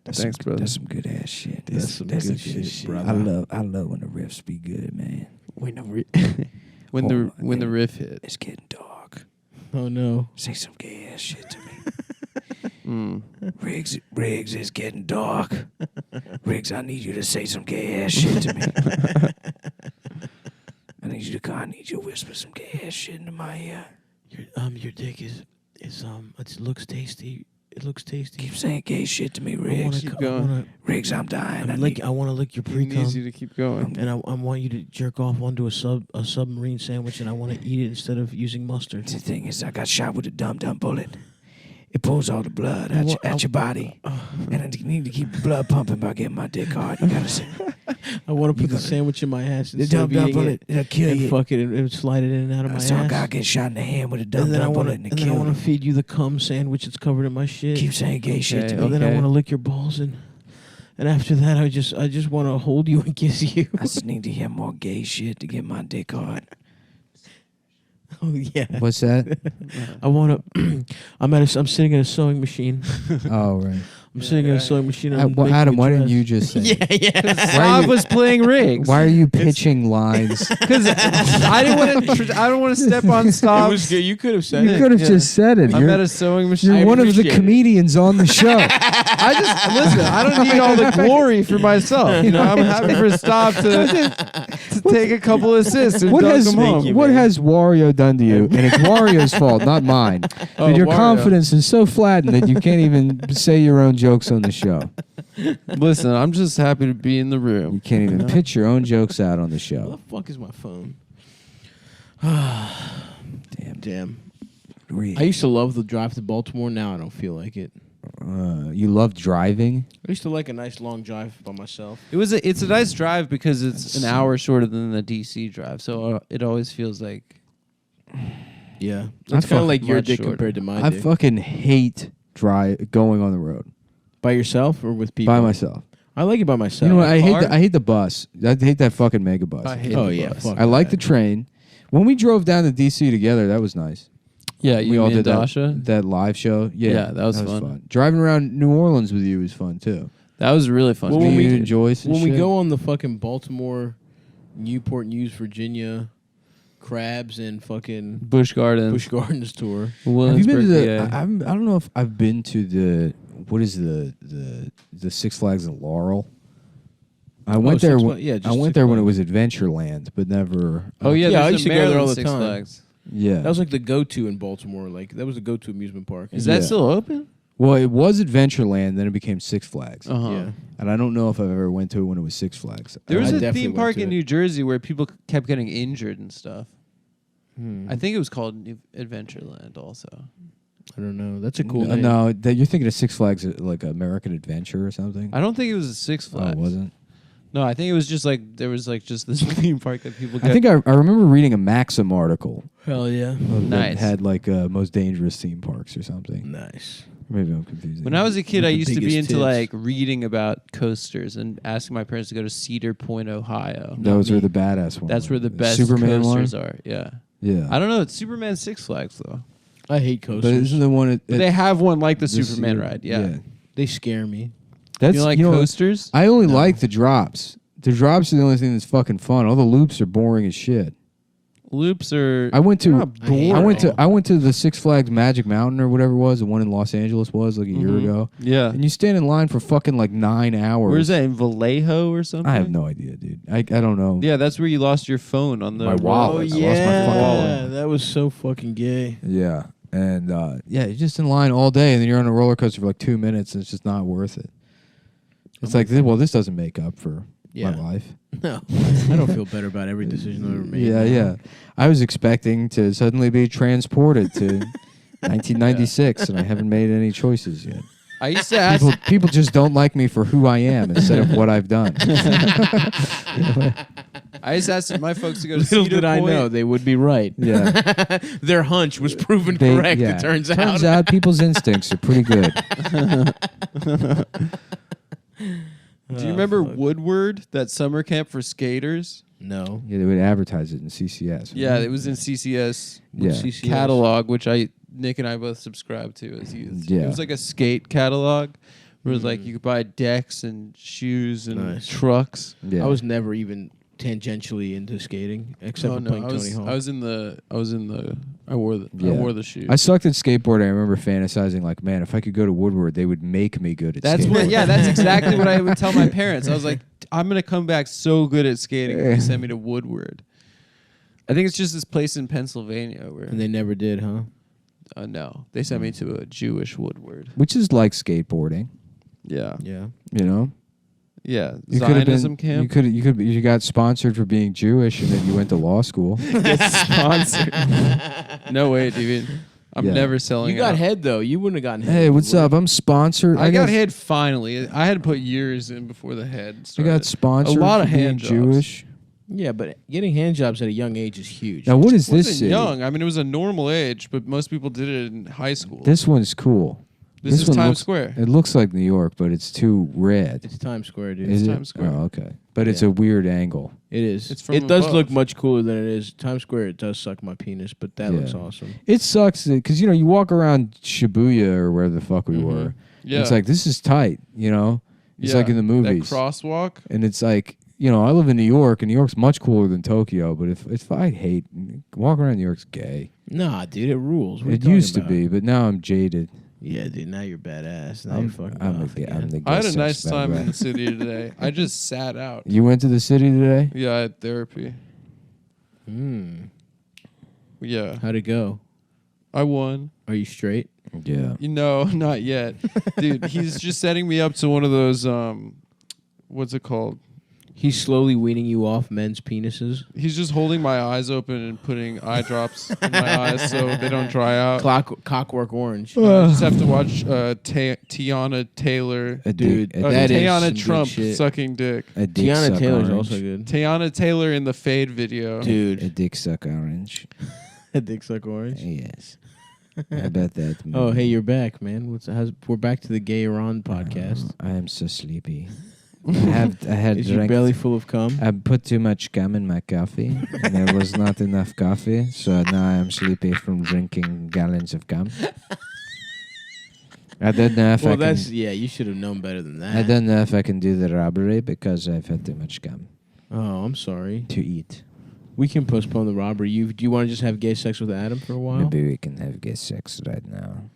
That's Thanks, some, brother. That's some good ass shit. That's some good shit, brother. I love when the riffs be good, man. when Oh, the man. riff hit. It's getting dark. Oh no. Say some gay ass shit to me. Mm. Riggs, it's getting dark. Riggs, I need you to say some gay ass shit to me. I need you to whisper some gay ass shit into my ear. Your dick is it looks tasty. It looks tasty. Keep saying gay shit to me, I Riggs. Keep going. Riggs, I'm dying. I want to lick your He pre needs you cum, to keep going. and I want you to jerk off onto a submarine sandwich, and I want to eat it instead of using mustard. The thing is, I got shot with a dum-dum bullet. It pulls all the blood out your body. And I need to keep the blood pumping by getting my dick hard. You gotta say, I want to put the gotta- sandwich in my ass the instead of dum-dum eating bullet, it, it'll kill and you. fuck it and slide it in and out of my So a ass. guy gets shot in the hand with a And then I dum-dum want bullet to, and it and then I kills want him. to feed you the cum sandwich that's covered in my shit. Keep saying gay shit to Okay, me. And then I want to lick your balls and after that I just want to hold you and kiss you. I just need to hear more gay shit to get my dick hard. Oh yeah. What's that? I want to. I'm sitting at a sewing machine. Oh, right. I'm sitting at a sewing machine. and I'm Well, making Adam, a why didn't dress. you just say? Yeah. Saab was playing rigs. Why are you pitching lines? Because I didn't want to. I don't want to step on It stops. was good. You could have said You it. could have Yeah. just said it. I'm You're, at a sewing machine. you're I one of the appreciate it. comedians on the show. I just listen. I don't need all the glory for myself. You know, I'm happy for Stop to take a couple assists and What dunk has them home. what has Wario done to you? And it's Wario's fault, not mine. Oh, That your Wario. confidence is so flattened that you can't even say your own jokes on the show. Listen, I'm just happy to be in the You room. can't even pitch your own jokes out on the Where show. the fuck is my phone? Damn. I used to love the drive to Baltimore. Now I don't feel like it. You love driving? I used to like a nice long drive by myself. It's a nice drive because it's an hour shorter than the DC drive, so it always feels like Yeah. I It's kind of fuck like your much dick shorter. compared to my I dick. fucking hate going on the road By yourself or with people? by myself. I like it by myself. You know what? I car? hate the bus. I hate that fucking mega bus. I hate Oh the yeah. bus. Fuck I like that. the train. When we drove down to DC together, that was nice. Yeah, we all did Dasha. that live show. Yeah, Yeah, that was fun. Driving around New Orleans with you was fun too. That was really fun. Well, Me, when we- you and Joyce and When we shit. go on the fucking Baltimore, Newport News, Virginia, crabs and fucking Busch Gardens. Busch Gardens tour. Have you Williamsburg, been to the? PA. I don't know if I've been to the. What is the Six Flags in Laurel? I went there. Six Flags- yeah, I just went Six there when it Flags. was Adventureland, but never. Oh yeah, Yeah, I there's used a to go there Maryland all the Six time. Flags. Yeah. That was like the go-to in Baltimore. Like that was a go-to amusement park. Is that Yeah. still open? Well, it was Adventureland, then it became Six Flags, Uh-huh. Yeah. and I don't know if I've ever went to it when it was Six Flags. There was I a definitely theme went park to in it. New Jersey where people kept getting injured and stuff. Hmm. I think it was called Adventureland also. I don't know. That's a cool no, name. no, that you're thinking of Six Flags like American Adventure or something. I don't think it was a Six Flags. Oh, it wasn't. No, I think it was just like there was like just this theme park that people. I think I remember reading a Maxim article Hell yeah. that Nice. had like most dangerous theme parks or something. Nice. Maybe I'm confusing. when I was a kid, I the used to be biggest into tits. like reading about coasters and asking my parents to go to Cedar Point, Ohio. those are the badass ones. That's where the best Superman coasters one? are. Yeah, Yeah, I don't know. It's Superman Six Flags though. I hate but coasters. isn't the one? But they have one like the this Superman year- ride. Yeah. They scare me. That's You like know, coasters? I only like the drops. The drops are the only thing that's fucking fun. All the loops are boring as shit. Loops are. I went to not boring. I went to the Six Flags Magic Mountain or whatever it was, the one in Los Angeles was like a year Mhm. ago. Yeah. And you stand in line for fucking like 9 hours. Where's that in Vallejo or something? I have no idea, dude. I don't know. Yeah, that's where you lost your phone on the My wallet. I lost my fucking wallet. That was so fucking gay. Yeah. And yeah, you're just in line all day and then you're on a roller coaster for like 2 minutes and it's just not worth it. It's like, well, this doesn't make up for Yeah. my life. No, I don't feel better about every decision I ever made. Yeah, yeah. I was expecting to suddenly be transported to 1996 and I haven't made any choices yet. I used to ask. People just don't like me for who I am instead of what I've done. I used to ask my folks to go to Little Cedar did I Point. know they would be right. Yeah. Their hunch was proven They- correct. yeah. It turns Turns out. out people's instincts are pretty good. Do you remember Woodward, that summer camp for skaters? No. Yeah, they would advertise it in CCS. Yeah, it was in CCS Yeah. CCS? catalog, which Nick and I both subscribed to as youth. Yeah. It was like a skate catalog where it was like you could buy decks and shoes and Nice. trucks. Yeah. I was never even tangentially into skating except for playing Tony Hawk. I wore the shoes. I sucked at skateboarding. I remember fantasizing like, man, if I could go to Woodward, they would make me good at That's skateboarding. what. Yeah, that's exactly what I would tell my parents. I was like, I'm gonna come back so good at skating if you send me to Woodward. I think it's just this place in Pennsylvania where. and they never did, huh? No, they sent me to a Jewish Woodward. Which is like skateboarding, Yeah, Yeah. you know? yeah. You could have Zionism been, camp. you got sponsored for being Jewish and then you went to law school. Get sponsored. No way, dude. I'm Yeah. never selling. You got out. head though. You wouldn't have gotten head. Hey, what's up? I'm sponsored. I got head finally. I had to put years in before the head I started. got sponsored A lot for of being hand jobs. Jewish. Yeah, but getting hand jobs at a young age is huge. Now, what is It this wasn't city? young. I mean, it was a normal age, but most people did it in high school. This one's cool. This is one Times looks- Square. It looks like New York, but it's too red. It's Times Square, dude. Is it? Times Square. Oh, okay. But it's Yeah. a weird angle. It is. It's from it does above. look much cooler than it is. Times Square, it does suck my penis, but that Yeah. looks awesome. It sucks because you walk around Shibuya or wherever the fuck we were. Yeah. It's like this is tight. It's like in the movies. That crosswalk. And it's like I live in New York, and New York's much cooler than Tokyo. But if I hate walking around New York's gay. Nah, dude, it rules. What are you It talking used to about? be, but now I'm jaded. Yeah, dude, now you're badass. Now you're fucking I'm off the again. I had gay a nice sex time bad in guy. the city today. I just sat out. You went to the city today? Yeah, I had therapy. Yeah, How'd it go? I won. Are you straight? Yeah. Not yet. Dude, he's just setting me up to one of those, what's it called? He's slowly weaning you off men's penises. He's just holding my eyes open and putting eye drops in my eyes so they don't dry out. Cockwork Orange. I just have to watch Tiana Taylor, Dude, a that is some Tiana good Trump shit. sucking dick. a dick Tiana suck Taylor's orange. also good. Tiana Taylor in the Fade video. A Dude, dick suck orange. a dick suck orange. Yes. I bet that. Oh, hey, you're back, man. We're back to the Gay Ron podcast. I am so sleepy. I had Is your drank. belly full of cum? I put too much gum in my coffee, and there was not enough coffee, so now I'm sleepy from drinking gallons of gum. I don't know if Well, I can. you should have known better than that. I don't know if I can do the robbery because I've had too much gum Oh, I'm sorry. to eat. We can postpone the robbery. Do you want to just have gay sex with Adam for a while? Maybe we can have gay sex right now.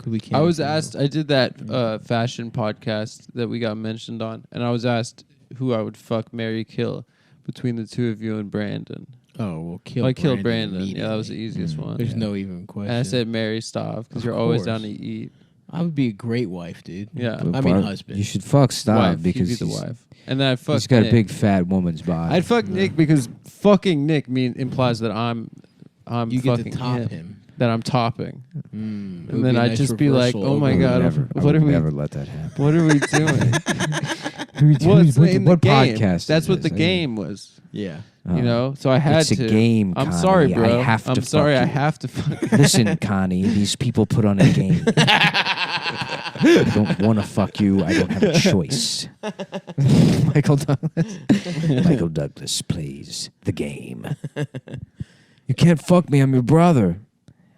We can't. I was asked. I did that fashion podcast that we got mentioned on, and I was asked who I would fuck, marry, kill between the two of you and Brandon. Oh, well, kill. I killed Brandon. Yeah, that was the immediately. easiest one. There's no even question. And I said marry Stav because Of you're always course. down to eat. I would be a great wife, dude. Yeah. But I mean, Bart, husband. You should fuck Stav Wife. because He'd be the he's, wife. And then I'd fuck he's got Nick. a big fat woman's body. I'd fuck Nick because fucking Nick implies that I'm You get to fucking top him. that I'm topping. It would And be then a I'd nice just be like, reversal oh my over- God, I what would are we never let that happen. what are we doing? What's in the what game? podcast? That's is what the this? game was. Yeah. You know? So I had It's a to. game, I'm Connie. sorry, bro. I have to I'm sorry, fuck I you. have to fuck. Listen, Connie, these people put on a game. I don't want to fuck you. I don't have a choice. Michael Douglas. Michael Douglas plays the game. You can't fuck me. I'm your brother.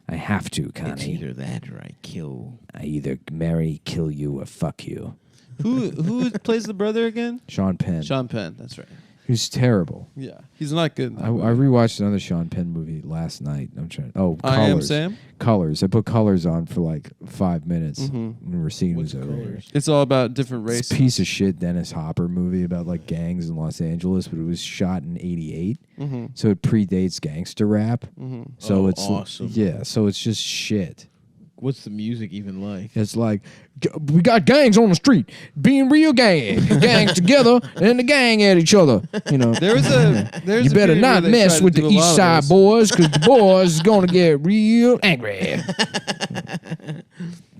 I have to, It's Connie. either that or I kill. I either marry, kill you, or fuck you. Who plays the brother again? Sean Penn. Sean Penn. That's right. Who's terrible. Yeah, he's not good. In that I movie. rewatched another Sean Penn movie last night. I'm trying. Oh, I Colors. Am Sam. Colors. I put Colors on for like 5 minutes Mhm. when we're seeing What's was over. Colors? It's all about different It's races. a piece of shit Dennis Hopper movie about like gangs in Los Angeles, but it was shot in '88, Mm-hmm. so it predates gangster rap. Mm-hmm. So Oh, it's awesome. yeah, so it's just shit. What's the music even like? It's like we got gangs on the street, being real gangs together, and the gang at each other. You know, There's you a better period not where they mess tried to with do the a lot East of Side this. boys, because the boys is gonna get real angry.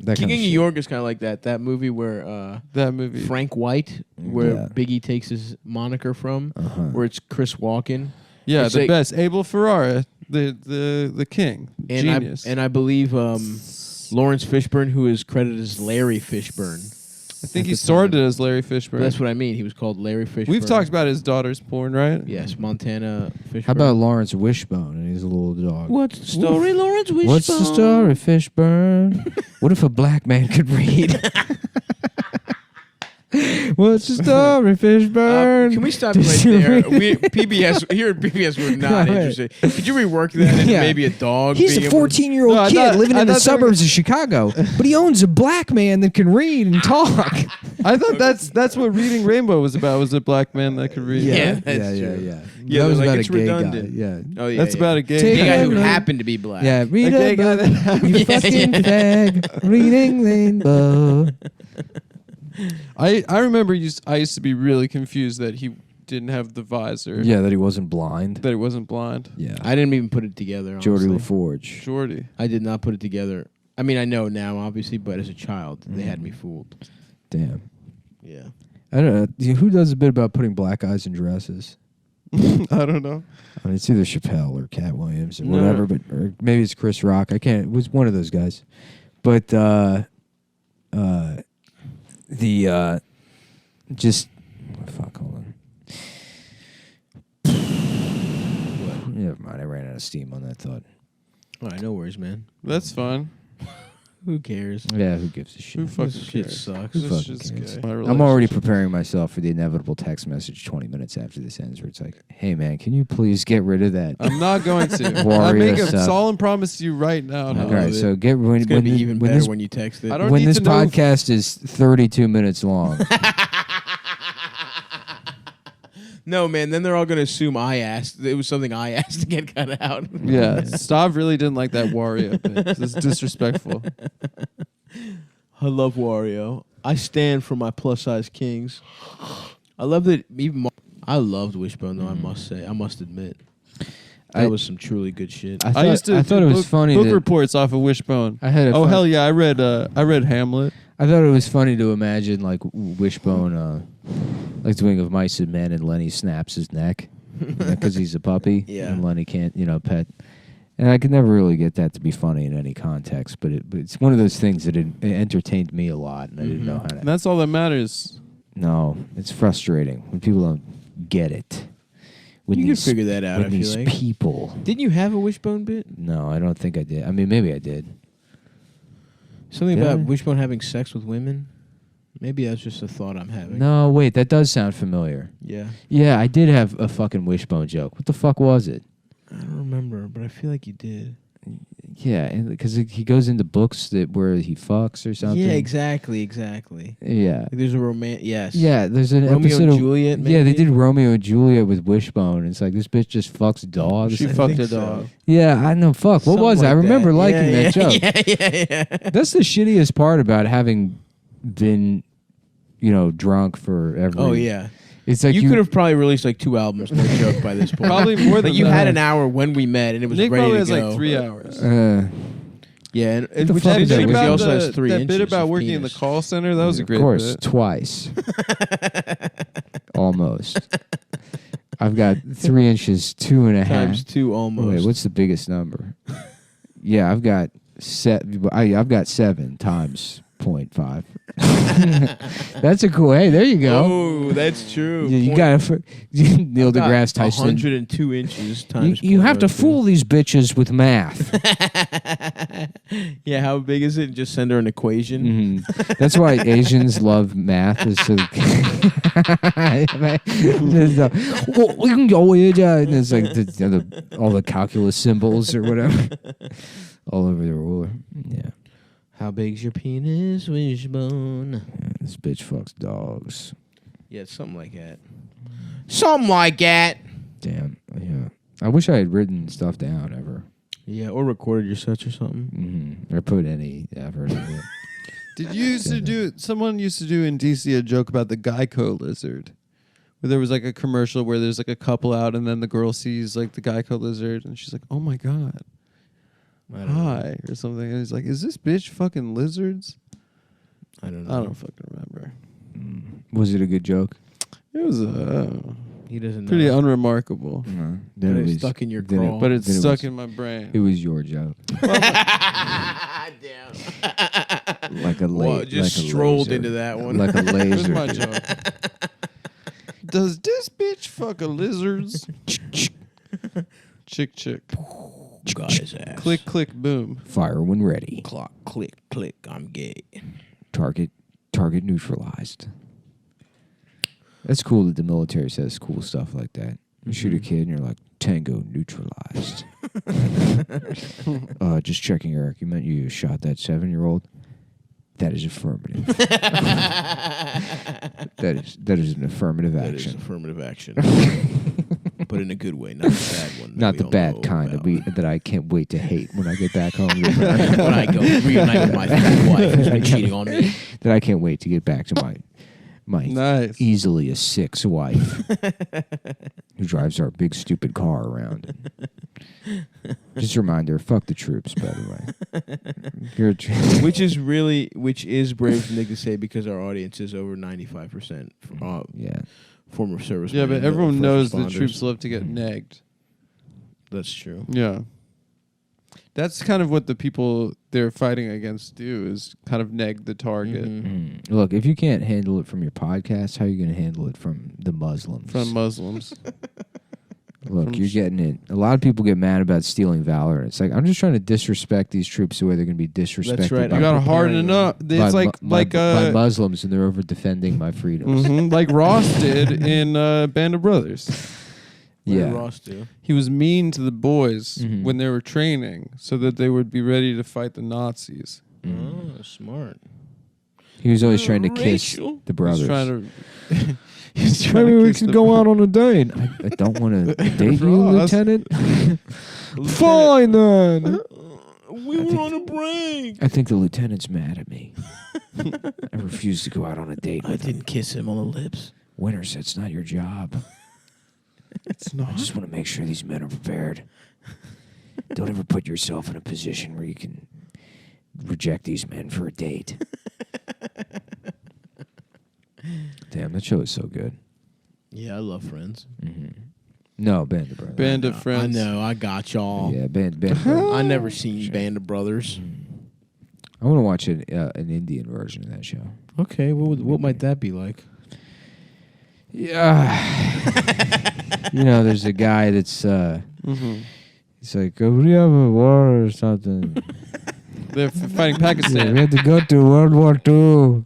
That King kind of New shit. York is kind of like that. That movie where That movie. Frank White, where Yeah. Biggie takes his moniker from, Uh-huh. where it's Chris Walken. Yeah, It's the like- best. Abel Ferrara, the king, And genius. I believe Lawrence Fishburne, who is credited as Larry Fishburne. I think at he the started time. as Larry Fishburne. But that's what I mean. He was called Larry Fishburne. We've talked about his daughter's porn, right? Yes, Montana Fishburne. How about Lawrence Wishbone and he's a little dog? What's the story, Lawrence Wishbone? What's the story, Fishburne? What if a black man could read? What's the story, Fishburne? Can we stop Did right you there? read- PBS here at PBS we're not Right. interested. Could you rework that into Yeah. maybe a dog? He's being a able to- 14-year-old No, I kid thought- living I in the thought they were- suburbs of Chicago, but he owns a black man that can read and talk. I thought that's what Reading Rainbow was about. Was a black man that could read. Yeah, that's yeah, true. yeah. Yeah, that was like, about it's a gay redundant. guy. Yeah. Oh yeah, That's yeah. about a gay The guy who Take a- happened to be black. Yeah, read A gay a guy book, that- you fucking fag, reading rainbow. I remember I used to be really confused that he didn't have the visor. Yeah, that he wasn't blind. That he wasn't blind. Yeah. I didn't even put it together. Jordy honestly. LaForge. Jordy. I did not put it together. I mean, I know now, obviously, but as a child, they had me fooled. Damn. Yeah. I don't know. Who does a bit about putting black guys in dresses? I don't know. I mean, it's either Chappelle or Cat Williams or No. whatever, but or maybe it's Chris Rock. I can't. It was one of those guys. But just fuck. Hold on. Never mind. I ran out of steam on that thought. All right, no worries, man. That's fine. Who cares? Yeah, who gives a shit? Who fucking This shit cares? sucks. Who This fucking shit's cares? gay. My I'm already relationship. preparing myself for the inevitable text message 20 minutes after this ends, where it's like, "Hey man, can you please get rid of that?" I'm not going to. I Warrior make a stuff. solemn promise to you right now. All No. right, so get when, It's gonna when be the- even when better this when you text it. I don't when need this to know- podcast is 32 minutes long. No, man. Then they're all gonna assume I asked. It was something I asked to get cut out. Yeah, Stav really didn't like that Wario bit. It's disrespectful. I love Wario. I stand for my plus size kings. I love that even. I loved Wishbone though. I must say. I must admit. That I- was some truly good shit. I used to. I thought do it was book, funny Book that- reports off of Wishbone. I had a Oh fun- hell yeah! I read Hamlet. I thought it was funny to imagine like Wishbone, like doing of Mice and Men, and Lenny snaps his neck because he's a puppy, Yeah. and Lenny can't, pet. And I could never really get that to be funny in any context, but it's one of those things that it entertained me a lot, and I didn't know how And to. that's all that matters. No, it's frustrating when people don't get it. With You can these, figure that out, with I feel these like. people. Didn't you have a wishbone bit? No, I don't think I did. I mean, maybe I did. Something Did about I? wishbone having sex with women? Maybe that's just a thought I'm having. No, wait, that does sound familiar. Yeah. Yeah, I did have a fucking wishbone joke. What the fuck was it? I don't remember, but I feel like you did. Yeah, because he goes into books where he fucks or something. Yeah, exactly. Yeah. Like there's a romance. Yes. Yeah, there's an Romeo episode and of Juliet, Yeah, they maybe? did Romeo and Juliet with Wishbone. It's like this bitch just fucks dogs. She I fucked think a so. dog. Yeah, I know. Fuck. What Something was it? I like remember that. liking Yeah, that joke. Yeah. That's the shittiest part about having been, drunk for every. Oh yeah. It's like you could have probably released like 2 albums, no joke, by this point. Probably more than Like you that. had an hour when we met, and it was Nick ready probably to has go. like 3 hours. Yeah, and the which fuck is is that interesting bit because he about also has 3 that inches bit about of working in the penis. call center, that was a great Of course, bit. twice. Almost. I've got 3 inches, 2.5. Times 2 almost. Wait, what's the biggest number? Yeah, I've got I've got 7 times 0.5. That's a cool. Hey, there you go. Oh, that's true. Yeah, you got to Neil deGrasse Tyson. 102 inches times. You have to 0.02. fool these bitches with math. Yeah, how big is it? Just send her an equation. Mhm. That's why Asians love math. Is so well, we can go with and it's like all the calculus symbols or whatever all over the ruler. Yeah. How big's your penis, wishbone? This bitch fucks dogs. Yeah, something like that. Something like that. Damn. Yeah. I wish I had written stuff down ever. Yeah, or recorded your sets or something. Or put any effort into it. Did you used to do? Someone used to do in DC a joke about the Geico lizard, where there was like a commercial where there's like a couple out, and then the girl sees like the Geico lizard, and she's like, "Oh my god, hi," or something. And he's like, "Is this bitch fucking lizards?" I don't I know. don't fucking remember. Was it a good joke? It was He doesn't pretty know. unremarkable, No. But it's stuck in your then it- crawl. but it's then it stuck was- in my brain. It was your joke. Damn. Like a Well, laser. just strolled into that one. Like a Here's laser. my joke. Does this bitch fuck a lizards? Chick chick. Got his ass. Click click boom. Fire when ready. Clock, click, click. I'm gay. Target neutralized. That's cool that the military says cool stuff like that. You shoot a kid and you're like, Tango neutralized. Just checking, Eric. You meant you shot that 7-year-old? That is affirmative. that is an affirmative That is action. affirmative action. But in a good way, not the bad one. that Not we the all bad know kind about. that I can't wait to hate when I get back home. When I go reunite with my fat wife who's been cheating on me. That I can't wait to get back to my Nice. easily a 6 wife who drives our big stupid car around. Just a reminder, fuck the troops, by the way. You're a Which is brave for Nick to say because our audience is over 95% yeah. former servicemen. Yeah, but and everyone first knows the responders. troops love to get negged. That's true. Yeah. That's kind of what the people they're fighting against do, is kind of neg the target Look, if you can't handle it from your podcast, how are you going to handle it from the Muslims? from Muslims. Look, from you're getting it. A lot of people get mad about stealing valor. It's like, I'm just trying to disrespect these troops the way they're going to be disrespected That's right. by, You gotta preparing harden them. up. It's by Muslims, and they're over defending my freedoms. like Ross did in Band of Brothers. What did Yeah. Ross do? He was mean to the boys Mhm. when they were training, so that they would be ready to fight the Nazis. Oh, smart. He was always trying to kiss Rachel. the brothers. He's trying to. He's trying Maybe to we kiss can the- go out on a date. I don't want to date you, Ross. Lieutenant. Fine then. We were on a break. I think the lieutenant's mad at me. I refuse to go out on a date I with him. didn't kiss him on the lips. Winters, it's not your job. It's I not. just want to make sure these men are prepared. Don't ever put yourself in a position where you can reject these men for a date. Damn, that show is so good. Yeah, I love Friends. No, Band of Brothers. Band of Friends. I know. I got y'all. Yeah, Band of Brothers. I never seen Band of Brothers. I want to watch an Indian version of that show. Okay, what might that be like? Yeah. You know, there's a guy that's Mm-hmm. he's like, oh, we have a war or something. They're fighting We Pakistan. had to go to World War II.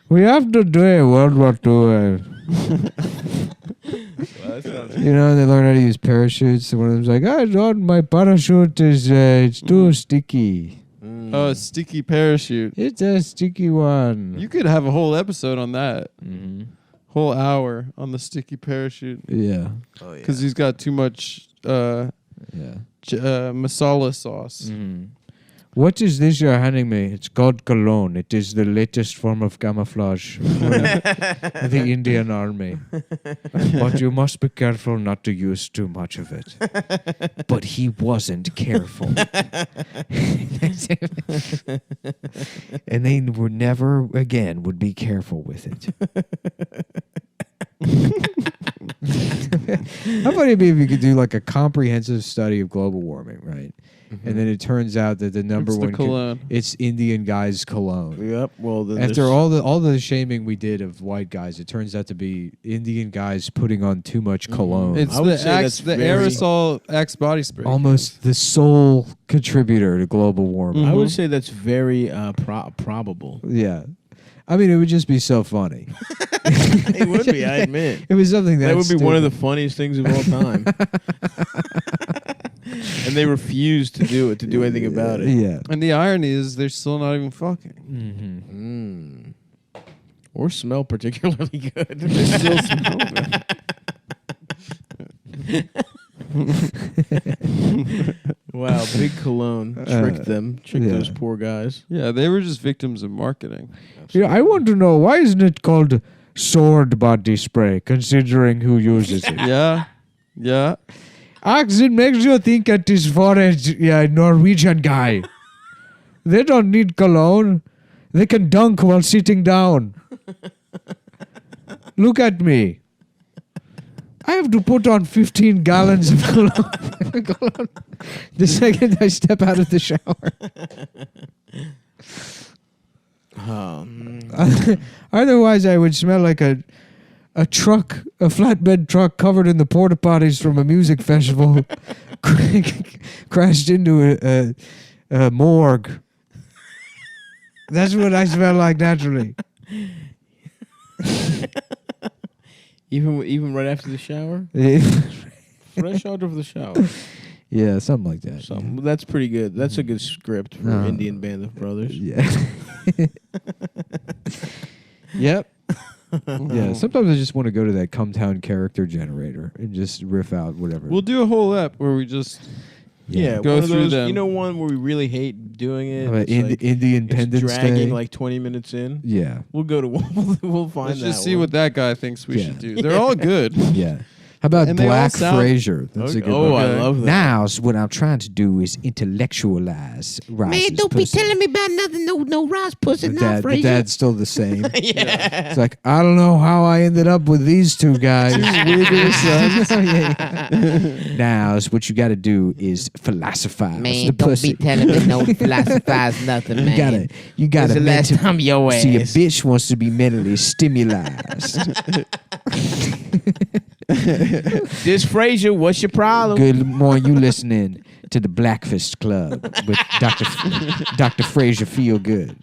We have to do a World War II. You know, they learn how to use parachutes. And one of them's like, I don't, my parachute is it's too sticky. Oh, a sticky parachute. It's a sticky one. You could have a whole episode on that. Mhm. Whole hour on the sticky parachute. Yeah. Oh yeah. Because he's got too much Yeah. masala sauce. Mm. What is this you're handing me? It's called cologne. It is the latest form of camouflage for the Indian army. But you must be careful not to use too much of it. But he wasn't careful. And they were never again would be careful with it. How funny it'd be if you could do like a comprehensive study of global warming, right? And then it turns out that the number It's the one cologne. it's Indian guys' cologne. Yep. Well, then After there's- all the shaming we did of white guys, it turns out to be Indian guys putting on too much cologne. It's I would the say Axe, that's the very- aerosol Axe body spray. almost the sole contributor to global warming. I would Mhm. say that's very probable. Yeah. I mean, it would just be so funny. It would be, I admit. It was something That would be one of the stupid. funniest things of all time. And they refuse to do it, to do anything about it. Yeah. And the irony is they're still not even fucking. Mm-hmm. Or smell particularly good. They still smell good. Wow, big cologne tricked them, tricked yeah. those poor guys. Yeah, they were just victims of marketing. Yeah, I want to know, why isn't it called sword body spray, considering who uses it? Yeah. Yeah. It makes you think it is for a Norwegian guy. They don't need cologne. They can dunk while sitting down. Look at me. I have to put on 15 gallons of cologne the second I step out of the shower. Otherwise, I would smell like a truck, a flatbed truck covered in the porta potties from a music festival, crashed into a morgue. That's what I smell like naturally. Even right after the shower? Fresh out of the shower. Yeah, something like that. So that's pretty good. That's a good script for Indian Band of Brothers. Yeah. Yep. Yeah. Sometimes I just want to go to that Cumtown character generator and just riff out whatever. We'll do a whole ep where we just Yeah, Go one of through those, them. You know, one where we really hate doing it. It's like, Independence it's dragging Day. like 20 minutes in. Yeah. We'll go to one. We'll find let's that. just see one. what that guy thinks we Yeah. should do. They're all good. Yeah. How about And they all Black sound- Frasier? That's a good Oh, one. I love that. Now's what I'm trying to do is intellectualize Ross's Man, don't be pussy. telling me about nothing. No Ross pussy, The no dad, the Fraser. dad's still the same. Yeah. It's like, I don't know how I ended up with these two guys. Now's what you got to do is philosophize Man, the don't pussy. be telling me no philosophize nothing, man. You gotta When's the last menti- time your ass? See, a bitch wants to be mentally stimulated. This Fraser, what's your problem? Good morning, you listening to the Blackfist Club with Dr. Fraser Feel Good.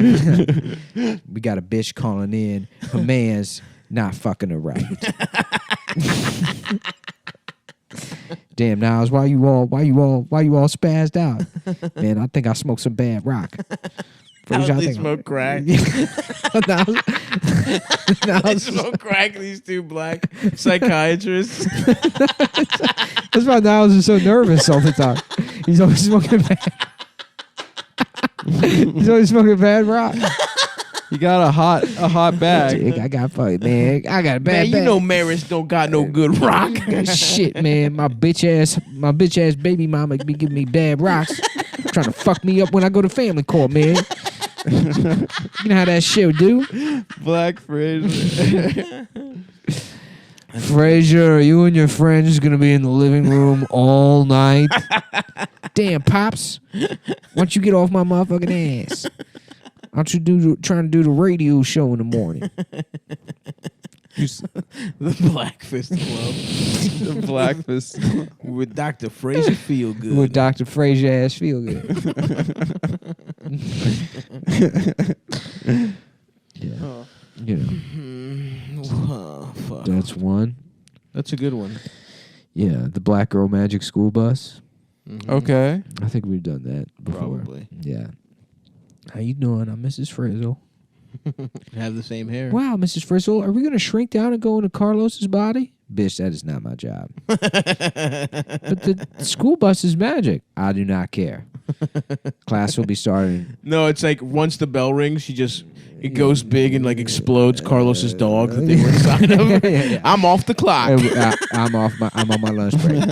We got a bitch calling in. Her man's not fucking her right. Damn, Niles, why you all spazzed out? Man, I think I smoked some bad rock. Fraser, I They think- smoke crack. Niles, They smoke crack. These two black psychiatrists. that's why Niles is so nervous all the time. He's always smoking bad. He's always smoking bad rock. You got a hot bag. Dick, I got fucked, man. I got a bad Man, you bag. know Maris don't got no good rock. Shit, man. My bitch ass baby mama be giving me bad rocks, trying to fuck me up when I go to family court, man. You know how that shit do. Black Fraser. Fraser, you and your friends gonna be in the living room all night. Damn, pops. Why don't you get off my motherfucking ass? don't you trying to do the radio show in the morning? The Black Fist Club The Black Fist. with Dr. Fraser Feelgood. With Dr. Fraser ass feel good. Yeah. You know, Oh, fuck. that's one. That's a good one. Yeah, the Black Girl Magic School Bus. Okay. I think we've done that before. Probably. Yeah. How you doing? I'm Mrs. Frizzle. Have the same hair. Wow, Mrs. Frizzle, are we going to shrink down and go into Carlos's body? Bitch, that is not my job. But the school bus is magic. I do not care. Class will be starting. No, it's like once the bell rings, it goes big and like explodes Carlos's dog that they were inside of. Yeah. I'm off the clock. I'm on my lunch break.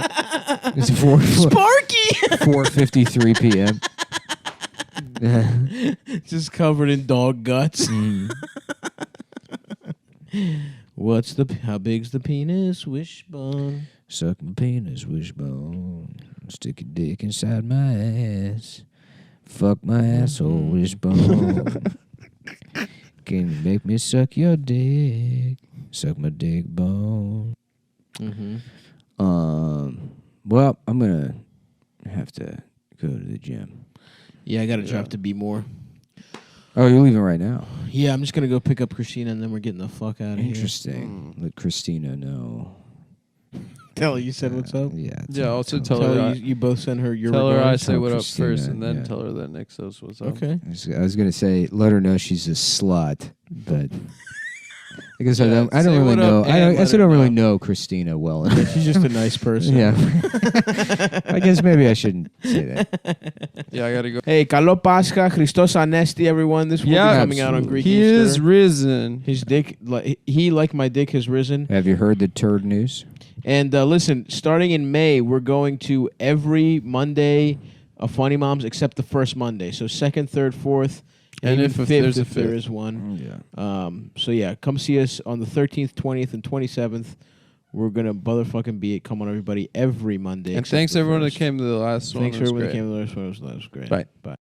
It's 4:53 p.m. Just covered in dog guts. How big's the penis? Wishbone. Suck my penis, wishbone. Stick your dick inside my ass. Fuck my asshole, wishbone. Can you make me suck your dick? Suck my dick bone. Well, I'm gonna have to go to the gym. Yeah, I gotta drive to be more. Oh, you're leaving right now. Yeah, I'm just gonna go pick up Christina and then we're getting the fuck out of here. Interesting. Let Christina know. Tell her you said what's up. Yeah. Yeah, also Tell her you both send her your tell her I regards. say what up Christina, first, and then yeah. tell her that Nick says what's up. Okay. I was gonna say let her know she's a slut, but I guess Yeah, I don't say really what know. up I and guess let I don't her really know. know Christina well enough. She's just a nice person. Yeah. I guess maybe I shouldn't say that. Yeah, I gotta go. Hey, Kalo Pascha, Christos Anesti, everyone. This will Yeah, be coming out on absolutely. Greek He Easter. is risen. His dick, like my dick, has risen. Have you heard the turd news? And listen, starting in May, we're going to every Monday of Funny Moms except the first Monday. So second, third, fourth, And even if fifth, there's a if there fifth. is one. Yeah. So yeah, come see us on the 13th, 20th, and 27th. We're gonna motherfucking be it. Come on, everybody, every Monday. And except thanks the everyone that first. came to the last one. Thanks It was for everyone that great. came to the last one. That was great. Bye. Bye.